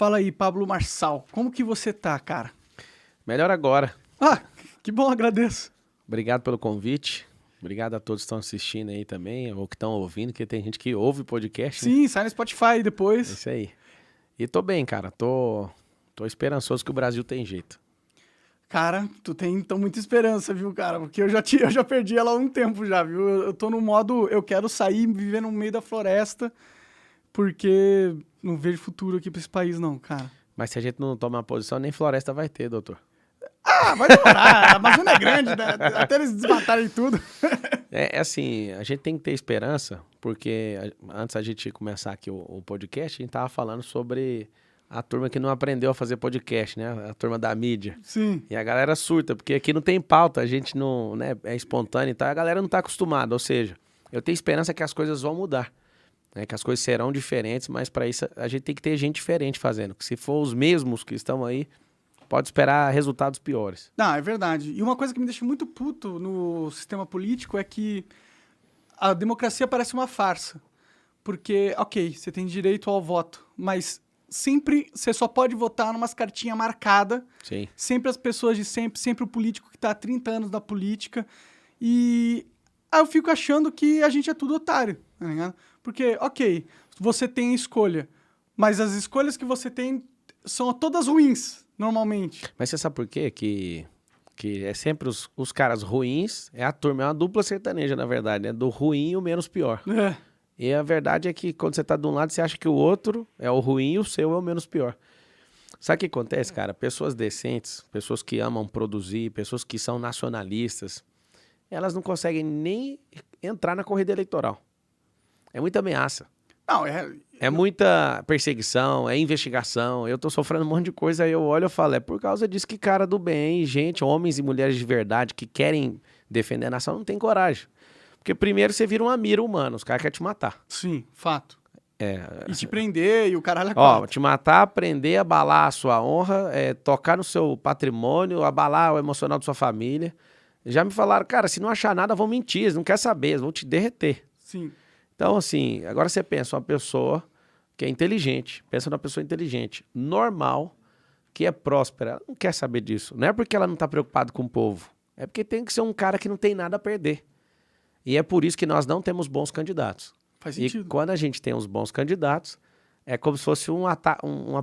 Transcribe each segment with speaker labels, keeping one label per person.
Speaker 1: Fala aí, Pablo Marçal, como que você tá, cara?
Speaker 2: Melhor agora.
Speaker 1: Ah, que bom, agradeço.
Speaker 2: Obrigado pelo convite. Obrigado a todos que estão assistindo aí também, ou que estão ouvindo, porque tem gente que ouve podcast, né?
Speaker 1: Sim, sai no Spotify
Speaker 2: É
Speaker 1: depois.
Speaker 2: isso aí. E tô bem, cara. Tô esperançoso que o Brasil tem jeito.
Speaker 1: Cara, tu tem então muita esperança, viu, cara? Porque eu já perdi ela há um tempo já, viu? Eu tô no modo, eu quero sair e viver no meio da floresta, porque não vejo futuro aqui pra esse país não, cara.
Speaker 2: Mas se a gente não tomar posição, nem floresta vai ter, doutor.
Speaker 1: Ah, vai demorar, a Amazônia é grande, né? Até eles desmatarem tudo.
Speaker 2: É assim, a gente tem que ter esperança, porque antes a gente começar aqui o podcast, a gente tava falando sobre a turma que não aprendeu a fazer podcast, né? A turma da mídia.
Speaker 1: Sim,
Speaker 2: E a galera surta, porque aqui não tem pauta, a gente não, né, é espontâneo e tal, a galera não tá acostumada, ou seja, eu tenho esperança que as coisas vão mudar, né, que as coisas serão diferentes, mas para isso a gente tem que ter gente diferente fazendo, que se for os mesmos que estão aí, pode esperar resultados piores.
Speaker 1: não, é verdade. E uma coisa que me deixa muito puto no sistema político é que a democracia parece uma farsa. Porque, ok, você tem direito ao voto, mas sempre você só pode votar numas cartinhas marcadas.
Speaker 2: Sim.
Speaker 1: Sempre as pessoas de sempre, sempre o político que tá há 30 anos na política. E aí eu fico achando que a gente é tudo otário, tá ligado? Porque, ok, você tem a escolha, mas as escolhas que você tem são todas ruins, normalmente.
Speaker 2: Mas você sabe por quê? Que é sempre os caras ruins, é a turma, é uma dupla sertaneja, na verdade, né? Do ruim e o menos pior.
Speaker 1: É.
Speaker 2: E a verdade é que quando você tá de um lado, você acha que o outro é o ruim e o seu é o menos pior. Sabe o que acontece, cara? Pessoas decentes, pessoas que amam produzir, pessoas que são nacionalistas, elas não conseguem nem entrar na corrida eleitoral. É muita ameaça,
Speaker 1: Não,
Speaker 2: é muita perseguição, é investigação. Eu tô sofrendo um monte de coisa, aí eu olho e falo, é por causa disso que cara do bem, gente, homens e mulheres de verdade que querem defender a nação não tem coragem. Porque primeiro você vira uma mira humana, os caras querem te matar.
Speaker 1: sim, fato.
Speaker 2: É,
Speaker 1: E te prender e o caralho é
Speaker 2: ó,
Speaker 1: quatro.
Speaker 2: te matar, prender, abalar a sua honra, tocar no seu patrimônio, abalar o emocional da sua família. Já me falaram, cara, se não achar nada, vão mentir, eles não querem saber, eles vão te derreter.
Speaker 1: Sim.
Speaker 2: Então, assim, agora você pensa, uma pessoa que é inteligente, pensa numa pessoa inteligente, normal, que é próspera, ela não quer saber disso. Não é porque ela não está preocupada com o povo, é porque tem que ser um cara que não tem nada a perder. E é por isso que nós não temos bons candidatos.
Speaker 1: Faz
Speaker 2: E
Speaker 1: sentido.
Speaker 2: quando a gente tem os bons candidatos, é como se fosse uma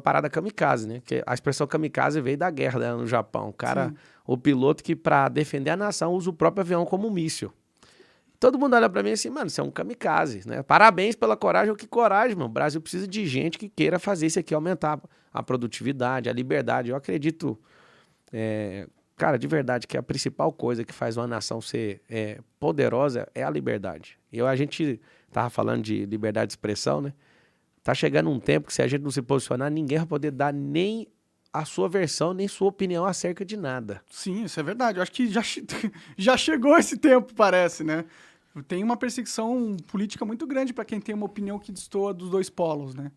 Speaker 2: parada kamikaze, né? Que a expressão kamikaze veio da guerra, né, no Japão. O cara,
Speaker 1: Sim.
Speaker 2: o piloto que para defender a nação usa o próprio avião como míssil. Todo mundo olha pra mim assim, mano, você é um kamikaze, né? Parabéns pela coragem. Que coragem, mano. O Brasil precisa de gente que queira fazer isso aqui, aumentar a produtividade, a liberdade. Eu acredito, cara, de verdade, que a principal coisa que faz uma nação ser poderosa é a liberdade. E a gente tava falando de liberdade de expressão, né? Tá chegando um tempo que se a gente não se posicionar, ninguém vai poder dar nem a sua versão, nem sua opinião acerca de nada.
Speaker 1: Sim, isso é verdade. Eu acho que já chegou esse tempo, parece, né? Tem uma perseguição política muito grande para quem tem uma opinião que destoa dos dois polos, né?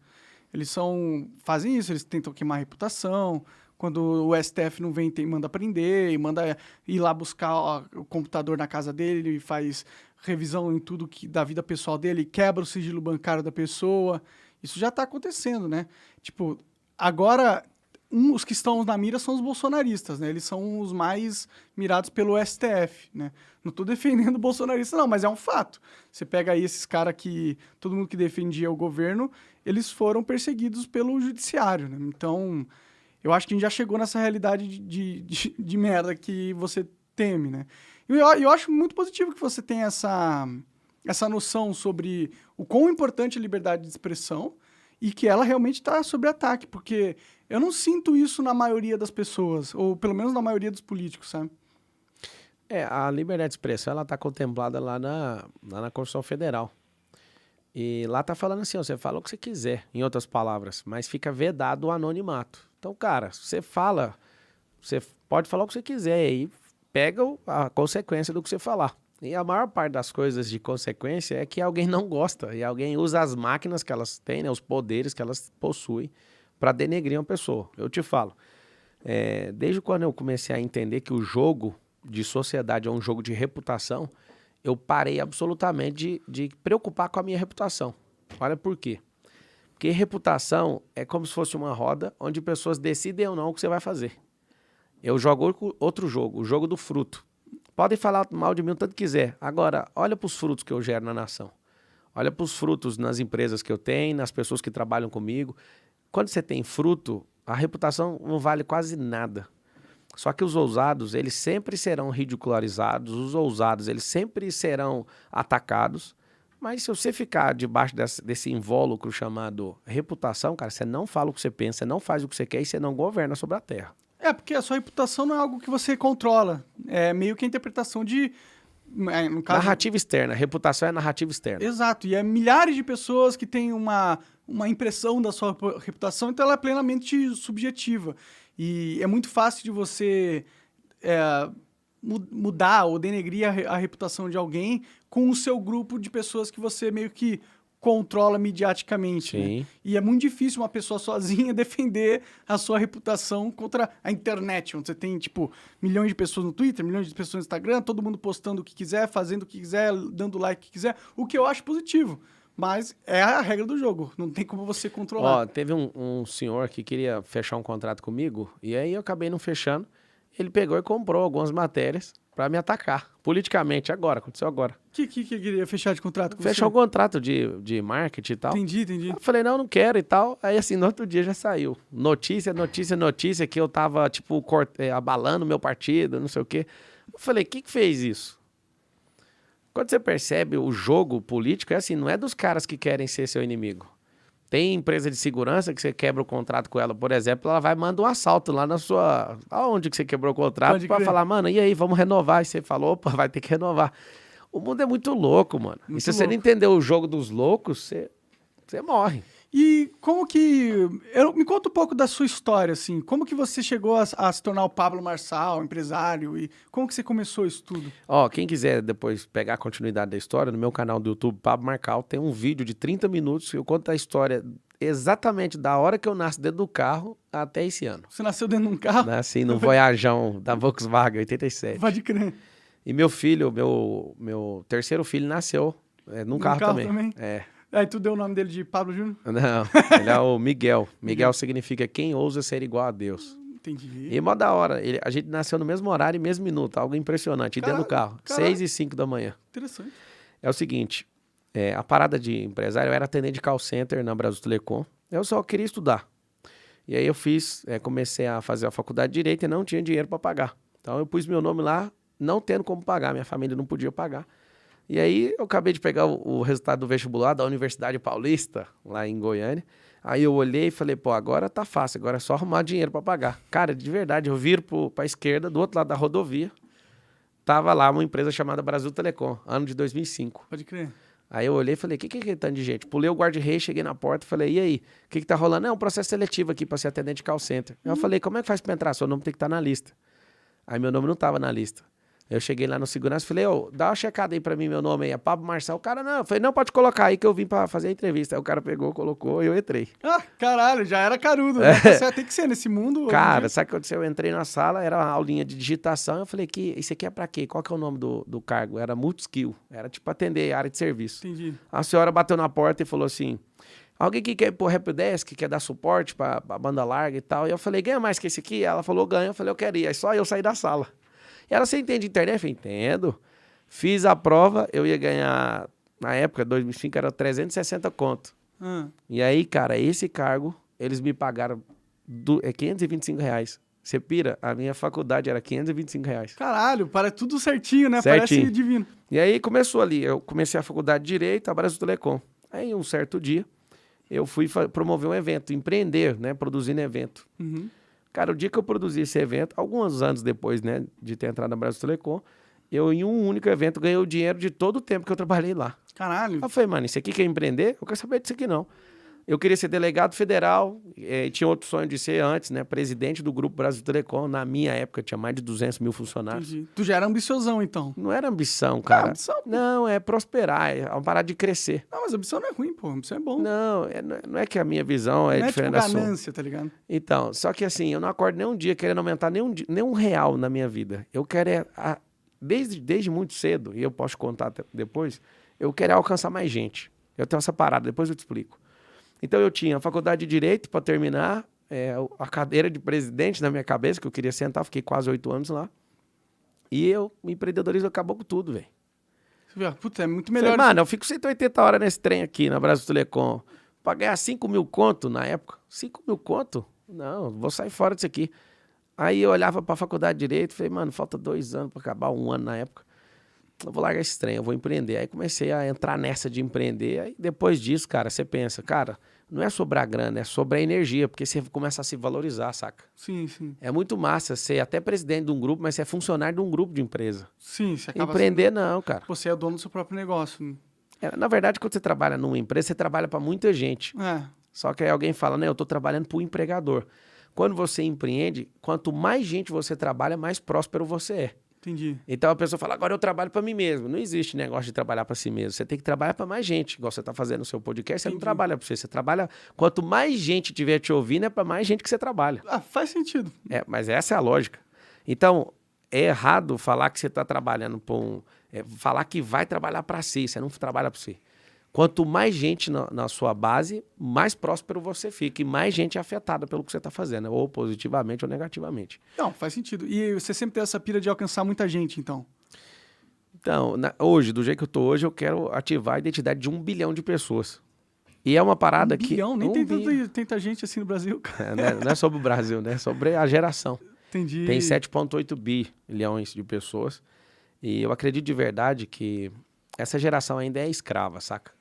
Speaker 1: Fazem isso, eles tentam queimar a reputação. Quando o STF não vem, manda prender, e manda ir lá buscar o computador na casa dele, e faz revisão em tudo da vida pessoal dele, quebra o sigilo bancário da pessoa. Isso já tá acontecendo, né? Tipo, agora, os que estão na mira são os bolsonaristas, né? Eles são os mais mirados pelo STF, né? Não tô defendendo o bolsonarista, não, mas é um fato. Você pega aí esses caras que... Todo mundo que defendia o governo, eles foram perseguidos pelo judiciário, né? Então, eu acho que a gente já chegou nessa realidade de merda que você teme, né? E eu acho muito positivo que você tenha essa noção sobre o quão importante é a liberdade de expressão e que ela realmente está sob ataque, porque eu não sinto isso na maioria das pessoas, ou pelo menos na maioria dos políticos, sabe?
Speaker 2: A liberdade de expressão, ela tá contemplada lá na Constituição Federal. E lá tá falando assim, ó, você fala o que você quiser, em outras palavras, mas fica vedado o anonimato. Então, cara, você pode falar o que você quiser, aí pega a consequência do que você falar. E a maior parte das coisas de consequência é que alguém não gosta, e alguém usa as máquinas que elas têm, né, os poderes que elas possuem, para denegrir uma pessoa. Eu te falo, desde quando eu comecei a entender que o jogo de sociedade é um jogo de reputação, eu parei absolutamente de preocupar com a minha reputação. Olha por quê. Porque reputação é como se fosse uma roda onde pessoas decidem ou não o que você vai fazer. Eu jogo outro jogo, o jogo do fruto. Podem falar mal de mim o tanto quiser. Agora, olha para os frutos que eu gero na nação. Olha para os frutos nas empresas que eu tenho, nas pessoas que trabalham comigo. Quando você tem fruto, a reputação não vale quase nada. Só que os ousados, eles sempre serão ridicularizados, os ousados, eles sempre serão atacados. Mas se você ficar debaixo desse invólucro chamado reputação, cara, você não fala o que você pensa, você não faz o que você quer e você não governa sobre a terra.
Speaker 1: Porque a sua reputação não é algo que você controla. É meio que a interpretação de... no caso,
Speaker 2: Narrativa externa. Reputação é narrativa externa.
Speaker 1: exato. E é milhares de pessoas que têm uma impressão da sua reputação, então ela é plenamente subjetiva. E é muito fácil de você mudar ou denegrir a reputação de alguém com o seu grupo de pessoas que você meio que controla mediaticamente.
Speaker 2: Sim.
Speaker 1: Né? E é muito difícil uma pessoa sozinha defender a sua reputação contra a internet, onde você tem, tipo, milhões de pessoas no Twitter, milhões de pessoas no Instagram, todo mundo postando o que quiser, fazendo o que quiser, dando like o que quiser, o que eu acho positivo. Mas é a regra do jogo, não tem como você controlar.
Speaker 2: Ó, teve um senhor que queria fechar um contrato comigo, e aí eu acabei não fechando. Ele pegou e comprou algumas matérias para me atacar, politicamente, aconteceu agora.
Speaker 1: O que ele queria fechar de contrato com
Speaker 2: Fechar um
Speaker 1: você?
Speaker 2: contrato de marketing e tal.
Speaker 1: Entendi.
Speaker 2: Eu falei, não quero e tal. Aí, assim, no outro dia já saiu. Notícia, que eu tava, tipo, abalando meu partido, não sei o quê. Eu falei, quem que fez isso? Quando você percebe o jogo político, é assim, não é dos caras que querem ser seu inimigo. Tem empresa de segurança que você quebra o contrato com ela, por exemplo, ela vai mandar um assalto lá na sua... Aonde que você quebrou o contrato? Pra falar, mano, e aí, vamos renovar. E você falou, opa, vai ter que renovar. O mundo é muito louco, mano.
Speaker 1: Muito
Speaker 2: e se você
Speaker 1: louco.
Speaker 2: não entender o jogo dos loucos, você morre.
Speaker 1: E como que... me conta um pouco da sua história, assim. Como que você chegou a se tornar o Pablo Marçal, empresário? E como que você começou isso tudo?
Speaker 2: Ó, quem quiser depois pegar a continuidade da história, no meu canal do YouTube, Pablo Marçal, tem um vídeo de 30 minutos que eu conto a história exatamente da hora que eu nasci dentro do carro até esse ano.
Speaker 1: Você nasceu dentro de um carro?
Speaker 2: Nasci no Voyageão da Volkswagen, 87.
Speaker 1: Pode crer.
Speaker 2: E meu filho, meu terceiro filho nasceu num carro também. É.
Speaker 1: Aí tu deu o nome dele de Pablo Júnior?
Speaker 2: Não, ele é o Miguel. Miguel significa quem ousa ser igual a Deus.
Speaker 1: Entendi.
Speaker 2: E mó da hora. A gente nasceu no mesmo horário e mesmo minuto. Algo impressionante. E dentro do carro. 6 e 5 da manhã.
Speaker 1: Interessante.
Speaker 2: É o seguinte. A parada de empresário, eu era atendente de call center na Brasil Telecom. Eu só queria estudar. E aí eu comecei a fazer a faculdade de Direito e não tinha dinheiro para pagar. Então eu pus meu nome lá, não tendo como pagar. Minha família não podia pagar. E aí eu acabei de pegar o resultado do vestibular da Universidade Paulista, lá em Goiânia. Aí eu olhei e falei, pô, agora tá fácil, agora é só arrumar dinheiro para pagar. Cara, de verdade, eu viro pra esquerda, do outro lado da rodovia, tava lá uma empresa chamada Brasil Telecom, ano de 2005.
Speaker 1: Pode crer.
Speaker 2: Aí eu olhei e falei, o que é tanto de gente? Pulei o guarda-rei, cheguei na porta e falei, e aí, o que tá rolando? É um processo seletivo aqui para ser atendente de call center. Eu falei, como é que faz para entrar? Seu nome tem que estar na lista. Aí meu nome não tava na lista. Eu cheguei lá no segurança e falei, dá uma checada aí pra mim, meu nome aí é Pablo Marçal. O cara, não. Eu falei, não, pode colocar aí que eu vim pra fazer a entrevista. Aí o cara pegou, colocou e eu entrei.
Speaker 1: Ah, caralho, já era carudo. Né? Você tem que ser nesse mundo.
Speaker 2: Cara, sabe o que aconteceu? Eu entrei na sala, era uma aulinha de digitação. Eu falei, isso aqui é pra quê? Qual que é o nome do cargo? Era multi-skill. Era tipo atender área de serviço.
Speaker 1: Entendi.
Speaker 2: A senhora bateu na porta e falou assim, alguém que quer ir pro helpdesk, quer dar suporte pra banda larga e tal. E eu falei, ganha mais que esse aqui? Ela falou, ganha. Eu falei, eu quero ir. Aí só eu saí da sala. E ela, você entende internet? Eu falei, entendo. Fiz a prova, eu ia ganhar, na época, 2005, era 360 conto. E aí, cara, esse cargo, eles me pagaram R$525. Você pira? A minha faculdade era R$525.
Speaker 1: Caralho, para tudo certinho, né?
Speaker 2: Certinho.
Speaker 1: Parece divino.
Speaker 2: E aí começou ali, eu comecei a faculdade de Direito, a Brasil Telecom. Aí, um certo dia, eu fui promover um evento, empreender, né? Produzindo evento.
Speaker 1: Uhum.
Speaker 2: Cara, o dia que eu produzi esse evento, alguns anos depois, né, de ter entrado na Brasil Telecom, eu, em um único evento, ganhei o dinheiro de todo o tempo que eu trabalhei lá.
Speaker 1: Caralho.
Speaker 2: Eu falei, mano, isso aqui quer empreender? Eu quero saber disso aqui, não. Eu queria ser delegado federal, tinha outro sonho de ser antes, né, presidente do Grupo Brasil Telecom. Na minha época, tinha mais de 200 mil funcionários.
Speaker 1: Entendi. Tu já era ambiciosão, então.
Speaker 2: Não era ambição, cara.
Speaker 1: Ambição, pô.
Speaker 2: Não, é prosperar, é uma parada de crescer.
Speaker 1: Não, mas ambição não é ruim, pô. Ambição é bom.
Speaker 2: Não é que a minha visão é
Speaker 1: não
Speaker 2: diferente
Speaker 1: é
Speaker 2: da
Speaker 1: tipo
Speaker 2: sua.
Speaker 1: ganância, tá ligado?
Speaker 2: Então, só que assim, eu não acordo nem um dia querendo aumentar nenhum real na minha vida. Eu quero, desde muito cedo, e eu posso contar depois, eu quero alcançar mais gente. Eu tenho essa parada, depois eu te explico. Então eu tinha a faculdade de Direito para terminar, a cadeira de presidente na minha cabeça, que eu queria sentar, fiquei quase 8 anos lá. E o empreendedorismo acabou com tudo, velho.
Speaker 1: Puta, é muito melhor.
Speaker 2: Falei, mano, eu fico 180 horas nesse trem aqui na Brasil Telecom. Pra ganhar 5 mil conto na época. 5 mil conto? Não, vou sair fora disso aqui. Aí eu olhava pra faculdade de Direito e falei, mano, falta 2 anos pra acabar, 1 ano na época. Eu vou largar esse trem, eu vou empreender. Aí comecei a entrar nessa de empreender. Aí depois disso, cara, você pensa, cara, não é sobre a grana, é sobre a energia, porque você começa a se valorizar, saca?
Speaker 1: Sim, sim.
Speaker 2: É muito massa ser até presidente de um grupo, mas você é funcionário de um grupo de empresa.
Speaker 1: Sim, você acaba
Speaker 2: Empreender não, cara.
Speaker 1: Você é dono do seu próprio negócio.
Speaker 2: Na verdade, quando você trabalha numa empresa, você trabalha pra muita gente. Só que aí alguém fala, né, eu tô trabalhando pro empregador. Quando você empreende, quanto mais gente você trabalha, mais próspero você é.
Speaker 1: Entendi.
Speaker 2: Então a pessoa fala, agora eu trabalho para mim mesmo. Não existe negócio de trabalhar para si mesmo. Você tem que trabalhar para mais gente. Igual você está fazendo no seu podcast, você não trabalha para você. Você trabalha... Quanto mais gente tiver te ouvindo, é para mais gente que você trabalha.
Speaker 1: Faz sentido.
Speaker 2: Mas essa é a lógica. Então, é errado falar que você está trabalhando para falar que vai trabalhar para si. Você não trabalha para si. Quanto mais gente na sua base, mais próspero você fica. E mais gente é afetada pelo que você está fazendo. Ou positivamente ou negativamente.
Speaker 1: Não, faz sentido. E você sempre tem essa pira de alcançar muita gente, então?
Speaker 2: Então, hoje, do jeito que eu tô hoje, eu quero ativar a identidade de 1 bilhão de pessoas. E é uma parada que...
Speaker 1: 1 bilhão? Nem tem tanta gente assim no Brasil, cara.
Speaker 2: Não é sobre o Brasil, né? É sobre a geração.
Speaker 1: Entendi.
Speaker 2: Tem 7,8 bilhões de pessoas. E eu acredito de verdade que essa geração ainda é escrava, saca?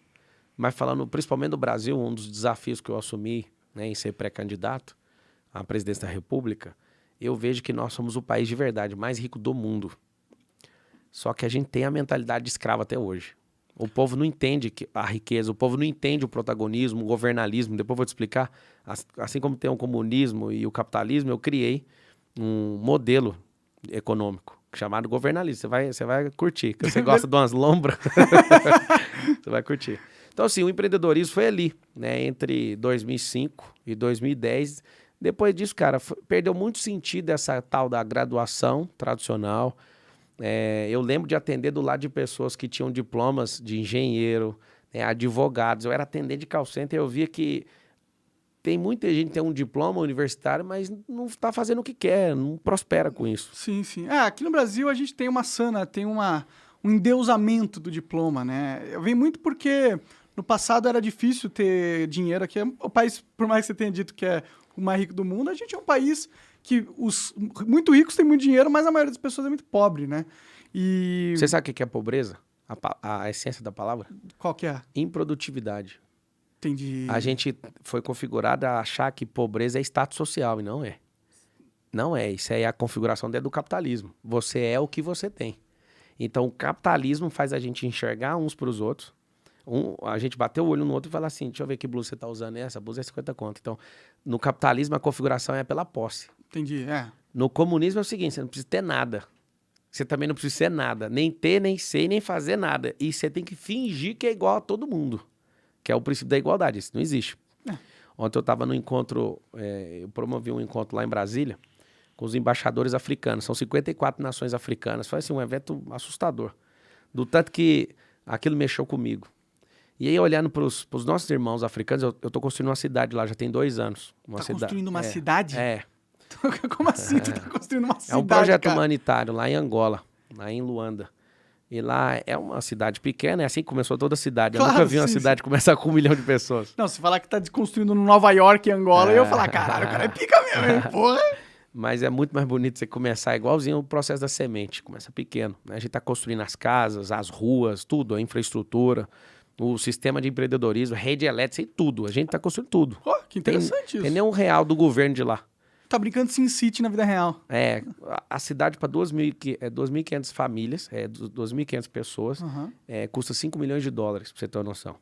Speaker 2: Mas falando principalmente do Brasil, um dos desafios que eu assumi, né, em ser pré-candidato à presidência da República, eu vejo que nós somos o país de verdade mais rico do mundo. Só que a gente tem a mentalidade de escravo até hoje. O povo não entende a riqueza, o povo não entende o protagonismo, o governalismo. Depois eu vou te explicar. Assim como tem o comunismo e o capitalismo, eu criei um modelo econômico chamado governalismo. Você vai curtir. Você gosta de umas lombras, você vai curtir. Então, assim, o empreendedorismo foi ali, né, entre 2005 e 2010. Depois disso, cara, perdeu muito sentido essa tal da graduação tradicional. Eu lembro de atender do lado de pessoas que tinham diplomas de engenheiro, né, advogados. Eu era atendente de call center e eu via que tem muita gente que tem um diploma universitário, mas não está fazendo o que quer, não prospera com isso.
Speaker 1: Sim, sim. Aqui no Brasil a gente tem uma sana, tem um endeusamento do diploma, né? Vem muito porque no passado era difícil ter dinheiro aqui. O país, por mais que você tenha dito que é o mais rico do mundo, a gente é um país que os muito ricos têm muito dinheiro, mas a maioria das pessoas é muito pobre, né? E...
Speaker 2: Você sabe o que é pobreza? A essência da palavra?
Speaker 1: Qual que é?
Speaker 2: Improdutividade.
Speaker 1: Entendi.
Speaker 2: A gente foi configurado a achar que pobreza é status social, e não é. Não é. Isso aí é a configuração do capitalismo. Você é o que você tem. Então, o capitalismo faz a gente enxergar uns para os outros. A gente bateu o olho no outro e fala assim, deixa eu ver que blusa você está usando. Essa blusa é 50 conto. Então, no capitalismo, a configuração é pela posse.
Speaker 1: Entendi,
Speaker 2: No comunismo é o seguinte, você não precisa ter nada. Você também não precisa ser nada. Nem ter, nem ser, nem fazer nada. E você tem que fingir que é igual a todo mundo. Que é o princípio da igualdade. Isso não existe. Ontem eu estava no encontro, eu promovi um encontro lá em Brasília com os embaixadores africanos. São 54 nações africanas. Foi assim, um evento assustador. Do tanto que aquilo mexeu comigo. E aí, olhando para os nossos irmãos africanos, eu estou construindo uma cidade lá, já tem 2 anos.
Speaker 1: Construindo uma cidade?
Speaker 2: É.
Speaker 1: Como assim tu tá construindo uma cidade,
Speaker 2: É um projeto
Speaker 1: cara?
Speaker 2: humanitário lá em Angola, lá em Luanda. E lá é uma cidade pequena, é assim que começou toda a cidade. Eu nunca vi uma cidade começar com 1 milhão de pessoas.
Speaker 1: Não, se falar que tá construindo no Nova York e Angola, eu ia falar, caralho, o cara é pica mesmo, hein, porra.
Speaker 2: Mas é muito mais bonito você começar igualzinho o processo da semente. Começa pequeno, né? A gente tá construindo as casas, as ruas, tudo, a infraestrutura, o sistema de empreendedorismo, rede elétrica e tudo. A gente tá construindo tudo.
Speaker 1: Pô, que interessante isso.
Speaker 2: Tem nenhum real do governo de lá.
Speaker 1: Tá brincando de SimCity na vida real.
Speaker 2: A cidade para 2.500 famílias, 2.500 pessoas, custa $5 milhões, pra você ter uma noção.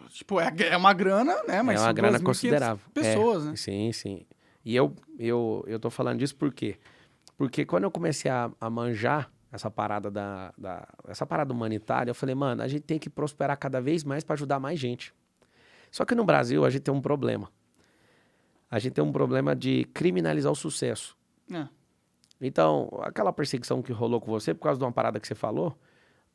Speaker 1: Tipo, é uma grana, né? Mas
Speaker 2: é uma grana considerável.
Speaker 1: Pessoas, né?
Speaker 2: Sim, sim. E eu tô falando disso por quê? Porque quando eu comecei a manjar essa parada essa parada humanitária, eu falei, mano, a gente tem que prosperar cada vez mais para ajudar mais gente. Só que no Brasil a gente tem um problema. A gente tem um problema de criminalizar o sucesso. Então, aquela perseguição que rolou com você, por causa de uma parada que você falou,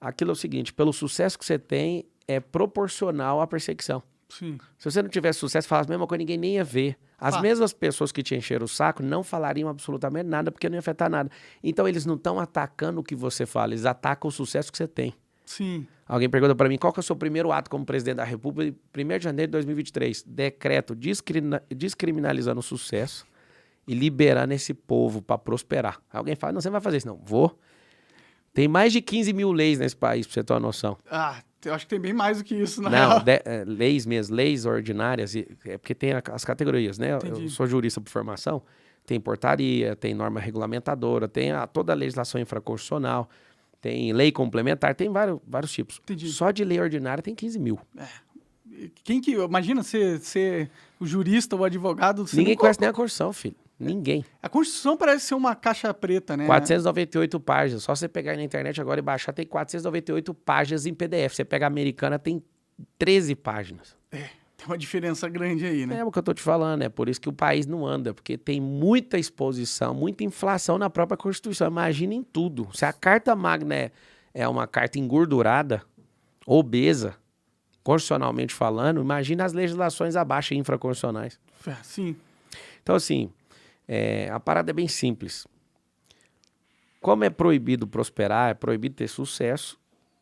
Speaker 2: aquilo é o seguinte, pelo sucesso que você tem, é proporcional à perseguição.
Speaker 1: Sim.
Speaker 2: Se você não tivesse sucesso, falasse a mesma coisa, ninguém nem ia ver. As mesmas pessoas que te encheram o saco não falariam absolutamente nada, porque não ia afetar nada. Então, eles não estão atacando o que você fala, eles atacam o sucesso que você tem.
Speaker 1: Sim.
Speaker 2: Alguém pergunta para mim, qual que é o seu primeiro ato como presidente da República? 1º de janeiro de 2023, decreto descriminalizando o sucesso e liberando esse povo para prosperar. Alguém fala, não, você não vai fazer isso não. Vou. Tem mais de 15 mil leis nesse país, pra você ter uma noção.
Speaker 1: Ah, eu acho que tem bem mais do que isso, na
Speaker 2: Não,
Speaker 1: real.
Speaker 2: leis mesmo, leis ordinárias, é porque tem as categorias, né?
Speaker 1: Entendi.
Speaker 2: Eu sou jurista por formação, tem portaria, tem norma regulamentadora, tem toda a legislação infraconstitucional, tem lei complementar, tem vários tipos.
Speaker 1: Entendi.
Speaker 2: Só de lei ordinária tem 15 mil.
Speaker 1: Imagina ser o jurista ou o advogado... você
Speaker 2: Ninguém
Speaker 1: não-
Speaker 2: conhece nem a Constituição, filho. Ninguém.
Speaker 1: A Constituição parece ser uma caixa preta, né?
Speaker 2: 498 páginas. Só você pegar aí na internet agora e baixar, tem 498 páginas em PDF. Você pega a americana, tem 13 páginas.
Speaker 1: Tem uma diferença grande aí, né?
Speaker 2: É o que eu tô te falando, é por isso que o país não anda, porque tem muita exposição, muita inflação na própria Constituição. Imagina em tudo. Se a Carta Magna é uma carta engordurada, obesa, constitucionalmente falando, imagina as legislações abaixo infraconstitucionais.
Speaker 1: Sim.
Speaker 2: Então, assim, a parada é bem simples. Como é proibido prosperar, é proibido ter sucesso,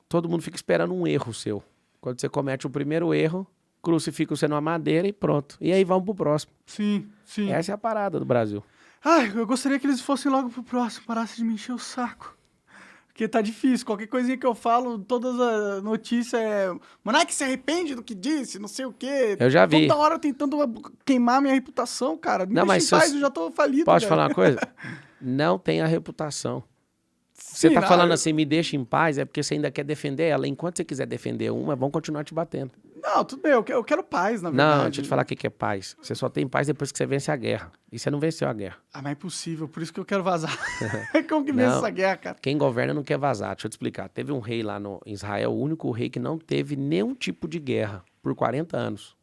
Speaker 2: todo mundo fica esperando um erro seu. Quando você comete o primeiro erro, crucifica você numa madeira e pronto. E aí vamos pro próximo.
Speaker 1: Sim.
Speaker 2: Essa é a parada do Brasil.
Speaker 1: Ai, eu gostaria que eles fossem logo pro próximo, parassem de me encher o saco. Porque tá difícil, qualquer coisinha que eu falo, todas as notícias é... Monark se arrepende do que disse, não sei o quê.
Speaker 2: Eu já vi.
Speaker 1: Toda hora tentando queimar minha reputação, cara. Me
Speaker 2: Não,
Speaker 1: deixa
Speaker 2: mas
Speaker 1: em
Speaker 2: se
Speaker 1: paz,
Speaker 2: eu-
Speaker 1: eu já tô falido.
Speaker 2: Posso te
Speaker 1: velho.
Speaker 2: falar uma coisa? Não tem a reputação. Você
Speaker 1: Sim,
Speaker 2: tá
Speaker 1: não,
Speaker 2: falando assim, me deixa em paz, é porque você ainda quer defender ela. Enquanto você quiser defender uma, vão continuar te batendo.
Speaker 1: Não, tudo bem, eu quero paz, na verdade.
Speaker 2: Não, deixa eu te falar o que é paz. Você só tem paz depois que você vence a guerra. E você não venceu a guerra.
Speaker 1: Ah, mas é impossível, por isso que eu quero vazar. Como que
Speaker 2: Não.
Speaker 1: vence essa guerra, cara?
Speaker 2: Quem governa não quer vazar. Deixa eu te explicar. Teve um rei lá no Israel, o único rei que não teve nenhum tipo de guerra por 40 anos.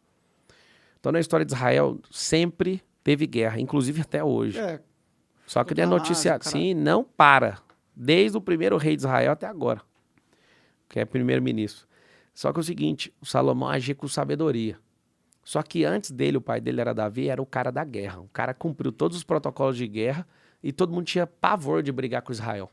Speaker 2: Então, na história de Israel, sempre teve guerra, inclusive até hoje.
Speaker 1: É,
Speaker 2: Só que não é
Speaker 1: Hamas,
Speaker 2: noticiado.
Speaker 1: caralho.
Speaker 2: Sim, não para. Desde o primeiro rei de Israel até agora. Que é primeiro-ministro. Só que é o seguinte, o Salomão agia com sabedoria. Só que antes dele, o pai dele era Davi, era o cara da guerra. O cara cumpriu todos os protocolos de guerra e todo mundo tinha pavor de brigar com Israel.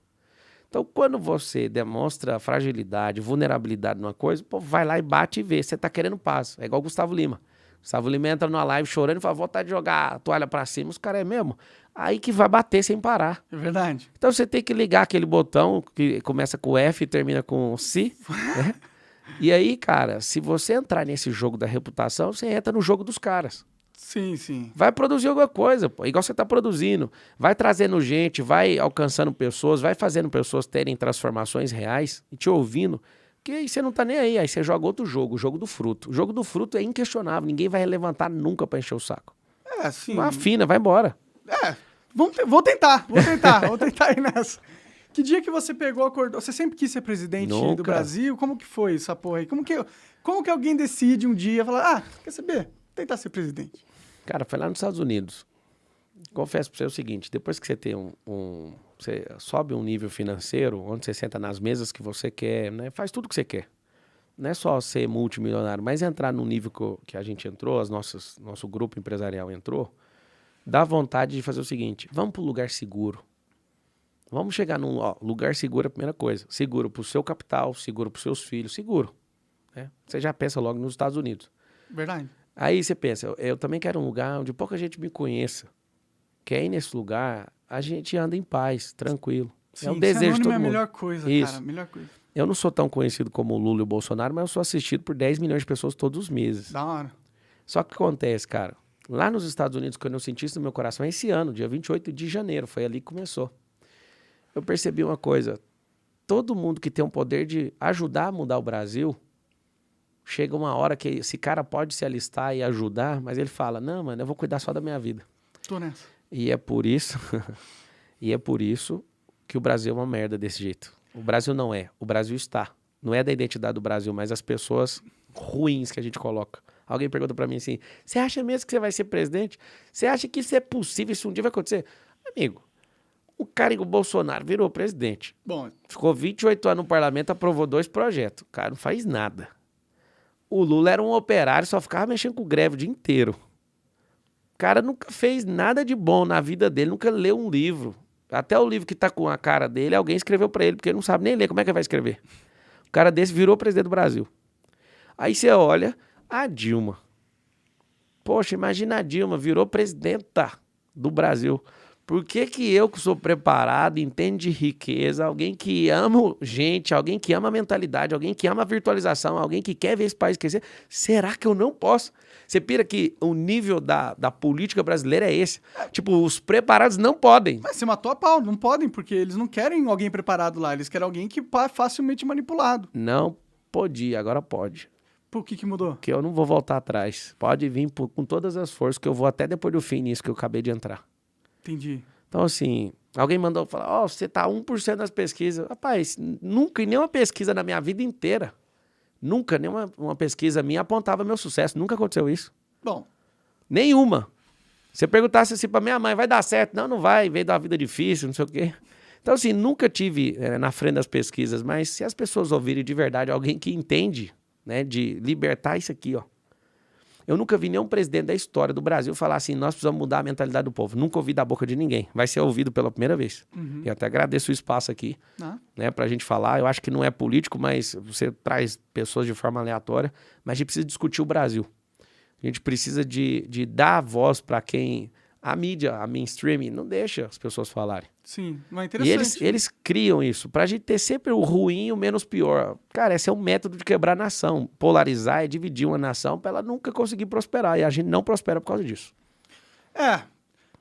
Speaker 2: Então, quando você demonstra fragilidade, vulnerabilidade numa coisa, pô, vai lá e bate e vê. Você tá querendo paz. É igual o Gustavo Lima. Gustavo Lima entra numa live chorando e fala, vontade de jogar a toalha pra cima. Os caras é mesmo. Aí que vai bater sem parar.
Speaker 1: é verdade.
Speaker 2: Então você tem que ligar aquele botão que começa com F e termina com C, né? E aí, cara, se você entrar nesse jogo da reputação, você entra no jogo dos caras.
Speaker 1: Sim.
Speaker 2: Vai produzir alguma coisa, pô, igual você tá produzindo. Vai trazendo gente, vai alcançando pessoas, vai fazendo pessoas terem transformações reais e te ouvindo. Porque aí você não tá nem aí, aí você joga outro jogo, o jogo do fruto. O jogo do fruto é inquestionável, ninguém vai levantar nunca pra encher o saco.
Speaker 1: É, sim.
Speaker 2: Não afina, vai embora.
Speaker 1: Vou tentar ir nessa. Que dia que você pegou, acordou? Você sempre quis ser presidente do
Speaker 2: Nunca.
Speaker 1: Brasil? Como que foi essa porra aí? Como que alguém decide um dia, falar, quer saber? Tentar ser presidente.
Speaker 2: Cara, foi lá nos Estados Unidos. Confesso pra você o seguinte, depois que você tem você sobe um nível financeiro, onde você senta nas mesas que você quer, né? Faz tudo que você quer. Não é só ser multimilionário, mas entrar no nível que a gente entrou, nosso grupo empresarial entrou, dá vontade de fazer o seguinte, vamos pro lugar seguro. Vamos chegar num lugar seguro é a primeira coisa. Seguro pro seu capital, seguro pros seus filhos, seguro. Né? Você já pensa logo nos Estados Unidos.
Speaker 1: Verdade.
Speaker 2: Aí você pensa, eu também quero um lugar onde pouca gente me conheça. Que aí nesse lugar a gente anda em paz, tranquilo.
Speaker 1: Sim,
Speaker 2: é um
Speaker 1: ser
Speaker 2: desejo de
Speaker 1: anônimo
Speaker 2: todo
Speaker 1: é a
Speaker 2: mundo.
Speaker 1: melhor coisa,
Speaker 2: Isso.
Speaker 1: cara. Melhor coisa.
Speaker 2: Eu não sou tão conhecido como o Lula e o Bolsonaro, mas eu sou assistido por 10 milhões de pessoas todos os meses.
Speaker 1: Da hora.
Speaker 2: Só que o que acontece, cara? Lá nos Estados Unidos, quando eu senti isso no meu coração, esse ano, dia 28 de janeiro, foi ali que começou. Eu percebi uma coisa. Todo mundo que tem o poder de ajudar a mudar o Brasil, chega uma hora que esse cara pode se alistar e ajudar, mas ele fala, não, mano, eu vou cuidar só da minha vida.
Speaker 1: Tô nessa.
Speaker 2: E é por isso, que o Brasil é uma merda desse jeito. O Brasil não é, o Brasil está. Não é da identidade do Brasil, mas as pessoas ruins que a gente coloca. Alguém pergunta pra mim assim, você acha mesmo que você vai ser presidente? Você acha que isso é possível, isso um dia vai acontecer? Amigo, o cara igual o Bolsonaro virou presidente.
Speaker 1: Bom,
Speaker 2: Ficou 28 anos no parlamento, aprovou 2 projetos. O cara não faz nada. O Lula era um operário, só ficava mexendo com greve o dia inteiro. O cara nunca fez nada de bom na vida dele, nunca leu um livro. Até o livro que tá com a cara dele, alguém escreveu pra ele, porque ele não sabe nem ler, como é que ele vai escrever? O cara desse virou presidente do Brasil. Aí você olha a Dilma. Poxa, imagina a Dilma, virou presidenta do Brasil. Por que que eu, que sou preparado, entendo de riqueza, alguém que ama gente, alguém que ama a mentalidade, alguém que ama a virtualização, alguém que quer ver esse país crescer, será que eu não posso? Você pira que o nível da política brasileira é esse. Tipo, os preparados não podem.
Speaker 1: Mas você matou a pau, não podem, porque eles não querem alguém preparado lá, eles querem alguém que é facilmente manipulado.
Speaker 2: Não podia, agora pode.
Speaker 1: Por que mudou?
Speaker 2: Porque eu não vou voltar atrás. Pode vir com todas as forças, que eu vou até depois do fim nisso que eu acabei de entrar.
Speaker 1: Entendi.
Speaker 2: Então, assim, alguém mandou falar, você tá 1% das pesquisas. Rapaz, nunca, em nenhuma pesquisa na minha vida inteira, nunca, nenhuma uma pesquisa minha apontava meu sucesso. Nunca aconteceu isso.
Speaker 1: Bom.
Speaker 2: Nenhuma. Se perguntasse assim pra minha mãe, vai dar certo? Não, não vai, veio da vida difícil, não sei o quê. Então, assim, nunca tive na frente das pesquisas, mas se as pessoas ouvirem de verdade alguém que entende, né, de libertar isso aqui, ó. Eu nunca vi nenhum presidente da história do Brasil falar assim, nós precisamos mudar a mentalidade do povo. Nunca ouvi da boca de ninguém. Vai ser ouvido pela primeira vez.
Speaker 1: Uhum.
Speaker 2: Eu até agradeço o espaço aqui, né, pra gente falar. Eu acho que não é político, mas você traz pessoas de forma aleatória. Mas a gente precisa discutir o Brasil. A gente precisa de dar voz para quem... A mídia, a mainstream, não deixa as pessoas falarem.
Speaker 1: Sim, não é
Speaker 2: E
Speaker 1: interessante.
Speaker 2: eles criam isso, pra gente ter sempre o ruim e o menos pior. Cara, esse é um método de quebrar a nação. Polarizar e dividir uma nação pra ela nunca conseguir prosperar. E a gente não prospera por causa disso.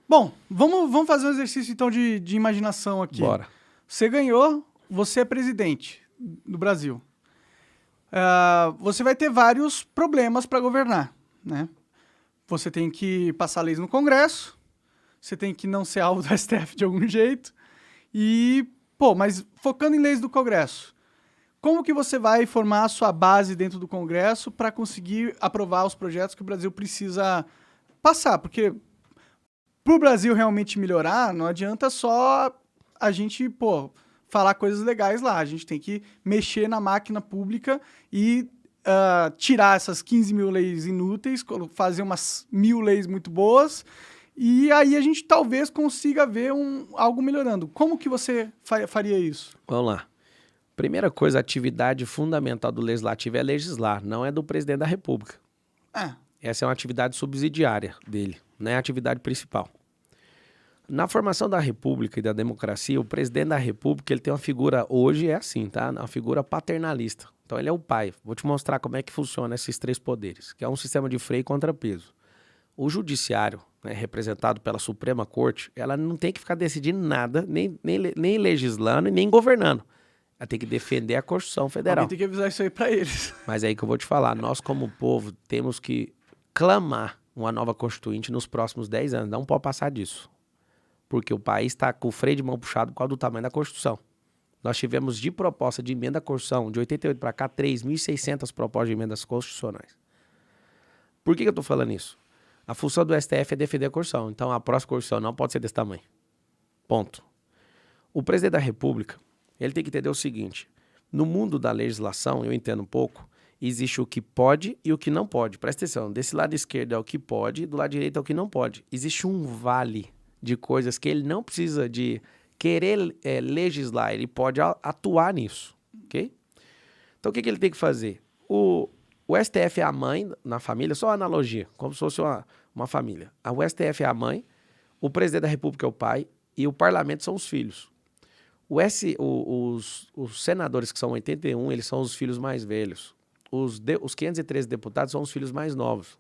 Speaker 1: Bom, vamos fazer um exercício então de imaginação aqui.
Speaker 2: Bora.
Speaker 1: Você ganhou, você é presidente do Brasil. Você vai ter vários problemas para governar, né? Você tem que passar leis no Congresso, você tem que não ser alvo do STF de algum jeito. Mas focando em leis do Congresso, como que você vai formar a sua base dentro do Congresso para conseguir aprovar os projetos que o Brasil precisa passar? Porque para o Brasil realmente melhorar, não adianta só a gente, falar coisas legais lá. A gente tem que mexer na máquina pública e tirar essas 15 mil leis inúteis, fazer umas 1.000 leis muito boas, e aí a gente talvez consiga ver algo melhorando. Como que você faria isso?
Speaker 2: Vamos lá. Primeira coisa, a atividade fundamental do legislativo é legislar, não é do presidente da República. Essa é uma atividade subsidiária dele, não é a atividade principal. Na formação da República e da democracia, o presidente da República ele tem uma figura, hoje é assim, tá? Uma figura paternalista. Então ele é o pai. Vou te mostrar como é que funciona esses três poderes, que é um sistema de freio e contrapeso. O judiciário, né, representado pela Suprema Corte, ela não tem que ficar decidindo nada, nem legislando e nem governando. Ela tem que defender a Constituição Federal.
Speaker 1: Alguém tem que avisar isso aí para eles.
Speaker 2: Mas é aí que eu vou te falar, nós como povo temos que clamar uma nova Constituinte nos próximos 10 anos. Não pode passar disso. Porque o país está com o freio de mão puxado por causa do tamanho da Constituição. Nós tivemos de proposta de emenda à Constituição, de 88 para cá, 3.600 propostas de emendas constitucionais. Por que eu estou falando isso? A função do STF é defender a Constituição. Então, a próxima Constituição não pode ser desse tamanho. Ponto. O presidente da República, ele tem que entender o seguinte. No mundo da legislação, eu entendo um pouco, existe o que pode e o que não pode. Presta atenção, desse lado esquerdo é o que pode, do lado direito é o que não pode. Existe um vale de coisas que ele não precisa de querer legislar, ele pode atuar nisso, ok? Então, o que ele tem que fazer? O STF é a mãe na família, só uma analogia, como se fosse uma família. O STF é a mãe, o presidente da República é o pai e o parlamento são os filhos. Os senadores, que são 81, eles são os filhos mais velhos. Os 513 deputados são os filhos mais novos. O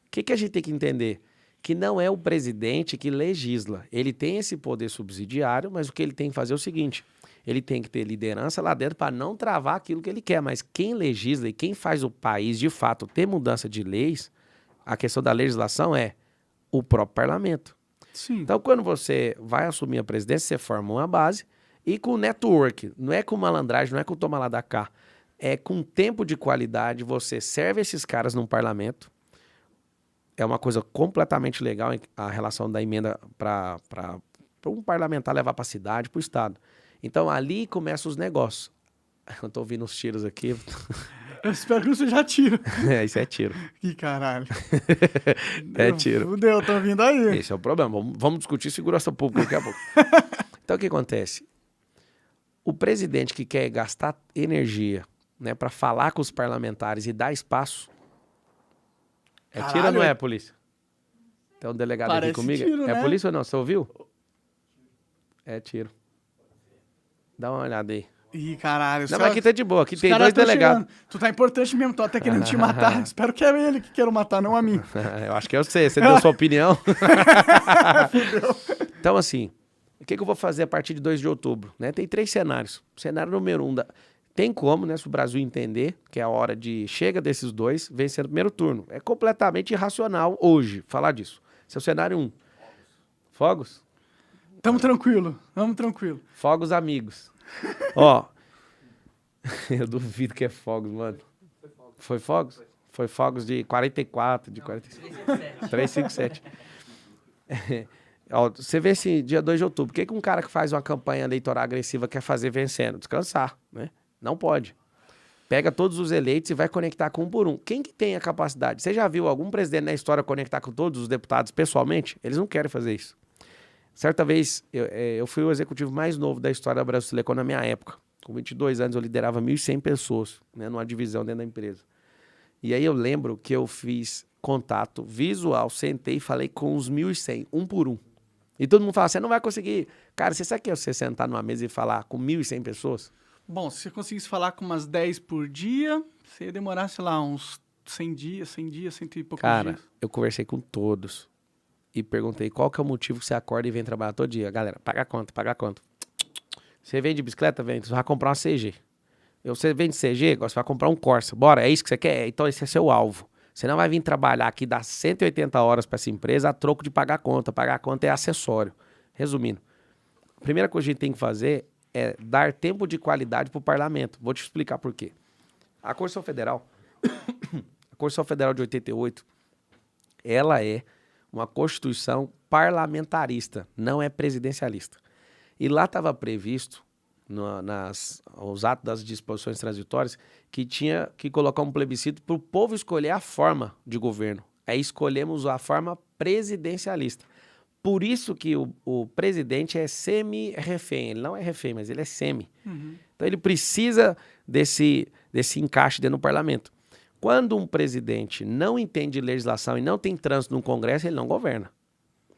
Speaker 2: que a gente tem que entender? Que não é o presidente que legisla. Ele tem esse poder subsidiário, mas o que ele tem que fazer é o seguinte, ele tem que ter liderança lá dentro para não travar aquilo que ele quer, mas quem legisla e quem faz o país, de fato, ter mudança de leis, a questão da legislação é o próprio parlamento.
Speaker 1: Sim.
Speaker 2: Então, quando você vai assumir a presidência, você forma uma base e com network, não é com malandragem, não é com toma lá da cá, é com tempo de qualidade, você serve esses caras num parlamento. É uma coisa completamente legal a relação da emenda para um parlamentar levar para a cidade, para o estado. Então, ali começam os negócios. Eu estou ouvindo os tiros aqui.
Speaker 1: Eu espero que não seja tiro.
Speaker 2: Isso é tiro.
Speaker 1: Ih, caralho.
Speaker 2: É tiro.
Speaker 1: Fudeu, tô vindo aí.
Speaker 2: Esse é o problema. Vamos discutir segurança pública daqui a pouco. Então, o que acontece? O presidente que quer gastar energia, né, para falar com os parlamentares e dar espaço, é tiro ou não é, polícia? Tem um delegado
Speaker 1: Parece
Speaker 2: aqui comigo.
Speaker 1: tiro,
Speaker 2: É
Speaker 1: né?
Speaker 2: polícia ou não? Você ouviu? É tiro. Dá uma olhada aí.
Speaker 1: Ih, caralho.
Speaker 2: Não, mas aqui tá de boa. Aqui
Speaker 1: os
Speaker 2: tem
Speaker 1: caras
Speaker 2: dois
Speaker 1: tão
Speaker 2: delegados.
Speaker 1: chegando. Tu tá importante mesmo, tô até querendo te matar. Espero que é ele que queira matar, não a mim.
Speaker 2: Eu acho que é você. Você deu sua opinião. Então, assim, o que eu vou fazer a partir de 2 de outubro? Né? Tem 3 cenários. Cenário número 1, tem como, né, se o Brasil entender que é a hora de chega desses 2, vencer no primeiro turno. É completamente irracional hoje falar disso. Esse é o cenário 1. Fogos?
Speaker 1: Tamo tranquilo, vamos tranquilo.
Speaker 2: Fogos amigos. Ó, eu duvido que é fogos, mano. Foi fogos? Foi fogos de 44, de 45. 357. Ó, você vê esse dia 2 de outubro. O que um cara que faz uma campanha eleitoral agressiva quer fazer vencendo? Descansar, né? Não pode. Pega todos os eleitos e vai conectar com um por um. Quem que tem a capacidade? Você já viu algum presidente na história conectar com todos os deputados pessoalmente? Eles não querem fazer isso. Certa vez, eu fui o executivo mais novo da história da Brasil Telecom na minha época. Com 22 anos, eu liderava 1.100 pessoas, né, numa divisão dentro da empresa. E aí eu lembro que eu fiz contato visual, sentei e falei com os 1.100, um por um. E todo mundo fala, você não vai conseguir. Cara, você sabe o que é você sentar numa mesa e falar com 1.100 pessoas?
Speaker 1: Bom, se você conseguisse falar com umas 10 por dia, você ia demorar, sei lá, uns 100 dias, 100 e poucos
Speaker 2: Cara,
Speaker 1: dias.
Speaker 2: eu conversei com todos e perguntei qual que é o motivo que você acorda e vem trabalhar todo dia. Galera, paga a conta, paga a conta. Você vem de bicicleta? Vem, você vai comprar uma CG. Você vem de CG, agora você vai comprar um Corsa. Bora, é isso que você quer? Então esse é seu alvo. Você não vai vir trabalhar aqui, dar 180 horas para essa empresa a troco de pagar a conta. Pagar a conta é acessório. Resumindo, a primeira coisa que a gente tem que fazer é dar tempo de qualidade para o parlamento. Vou te explicar por quê. A Constituição Federal, a Constituição Federal de 88, ela é uma Constituição parlamentarista, não é presidencialista. E lá estava previsto, os atos das disposições transitórias, que tinha que colocar um plebiscito para o povo escolher a forma de governo. Aí escolhemos a forma presidencialista. Por isso que o presidente é semi-refém. Ele não é refém, mas ele é semi.
Speaker 1: Uhum.
Speaker 2: Então ele precisa desse encaixe dentro do parlamento. Quando um presidente não entende legislação e não tem trânsito no Congresso, ele não governa.